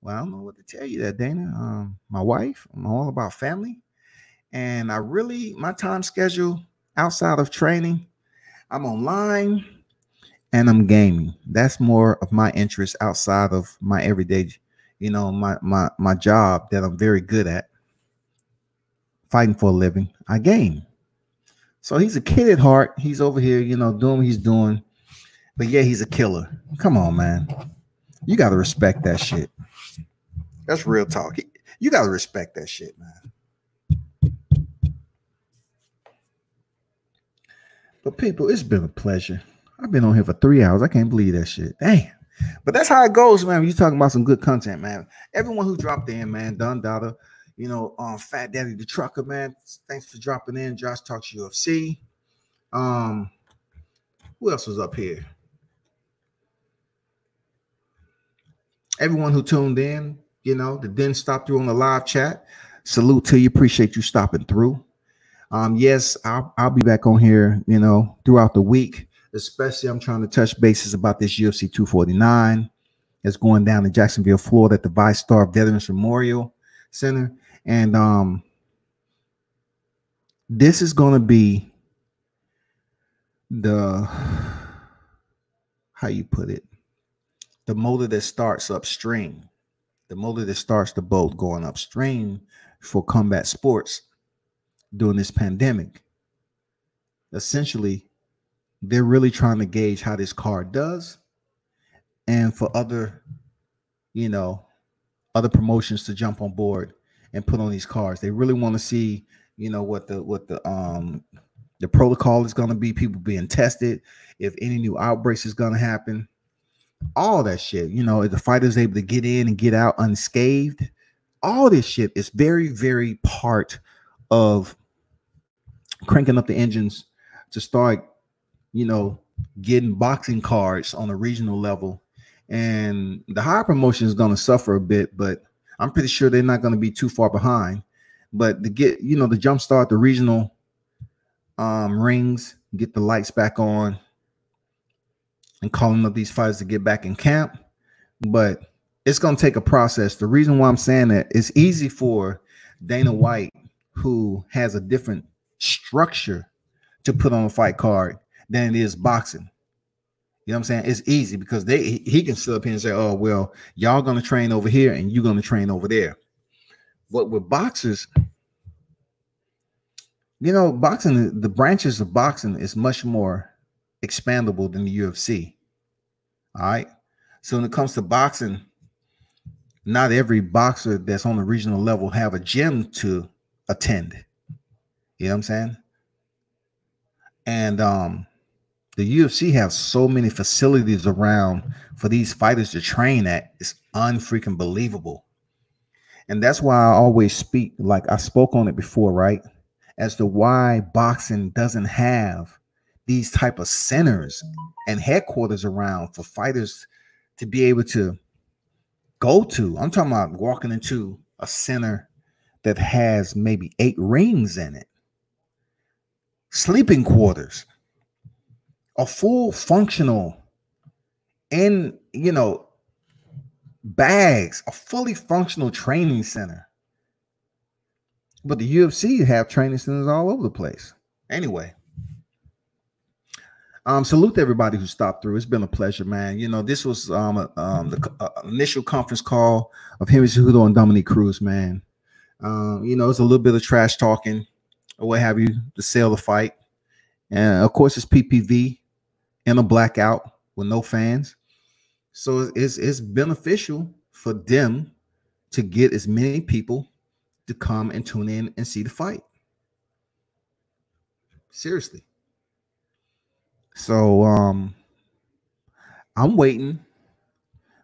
Well, I don't know what to tell you that, Dana. My wife, I'm all about family. And my time schedule outside of training, I'm online and I'm gaming. That's more of my interest outside of my everyday, you know, my job that I'm very good at, fighting for a living. I game. So he's a kid at heart. He's over here, you know, doing what he's doing. But yeah, he's a killer. Come on, man. You got to respect that shit. That's real talk. You got to respect that shit, man. But people, it's been a pleasure. I've been on here for 3 hours. I can't believe that shit. Dang. But that's how it goes, man. When you're talking about some good content, man. Everyone who dropped in, man. Don Dada, you know, Fat Daddy the Trucker, man. Thanks for dropping in. Josh Talks UFC. Who else was up here? Everyone who tuned in, you know, that didn't stop through on the live chat. Salute to you. Appreciate you stopping through. Yes, I'll be back on here, you know, throughout the week. Especially, I'm trying to touch bases about this UFC 249. It's going down in Jacksonville, Florida, at the VyStar Veterans Memorial Center. And this is going to be the, how you put it, the motor that starts upstream, the motor that starts the boat going upstream for combat sports during this pandemic. Essentially, they're really trying to gauge how this card does, and for other, you know, other promotions to jump on board and put on these cards. They really want to see, you know, what the protocol is going to be, people being tested, if any new outbreaks is going to happen, all that shit. You know, if the fighter is able to get in and get out unscathed, all this shit is very, very part of cranking up the engines to start, you know, getting boxing cards on a regional level. And the higher promotion is going to suffer a bit, but I'm pretty sure they're not going to be too far behind. But to get, you know, to jumpstart the regional rings, get the lights back on, and calling up these fighters to get back in camp. But it's going to take a process. The reason why I'm saying that, it's easy for Dana White, who has a different structure to put on a fight card than it is boxing. You know what I'm saying? It's easy because he can sit up here and say, oh, well, y'all going to train over here and you're going to train over there. But with boxers, you know, boxing, the branches of boxing is much more expandable than the UFC. All right. So when it comes to boxing, not every boxer that's on the regional level have a gym to attend. You know what I'm saying? And the UFC have so many facilities around for these fighters to train at. It's unfreaking believable. And that's why I always speak, like I spoke on it before, right? As to why boxing doesn't have these type of centers and headquarters around for fighters to be able to go to. I'm talking about walking into a center that has maybe 8 rings in it, sleeping quarters, a full functional, and, you know, bags, a fully functional training center But the UFC have training centers all over the place. Anyway, salute to everybody who stopped through. It's been a pleasure, man. You know, this was the initial conference call of Henry Cejudo and Dominic Cruz, man. You know, it's a little bit of trash talking or what have you to sell the fight. And of course, it's PPV in a blackout with no fans. So it's beneficial for them to get as many people to come and tune in and see the fight. Seriously. So I'm waiting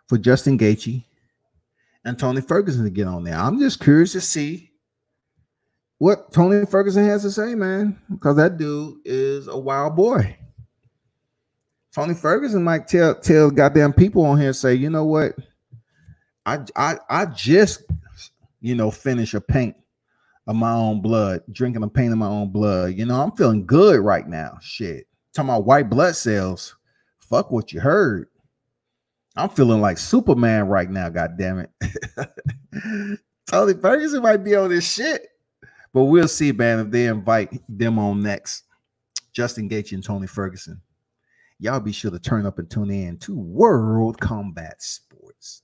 for Justin Gaethje and Tony Ferguson to get on there. I'm just curious to see what Tony Ferguson has to say, man, because that dude is a wild boy. Tony Ferguson might tell goddamn people on here, say, you know what? I just, you know, finish a paint of my own blood, drinking a paint of my own blood. You know, I'm feeling good right now. Shit. Talking about white blood cells. Fuck what you heard. I'm feeling like Superman right now, god damn it. Tony Ferguson might be on this shit. But we'll see, man, if they invite them on next. Justin Gaethje and Tony Ferguson. Y'all be sure to turn up and tune in to World Combat Sports.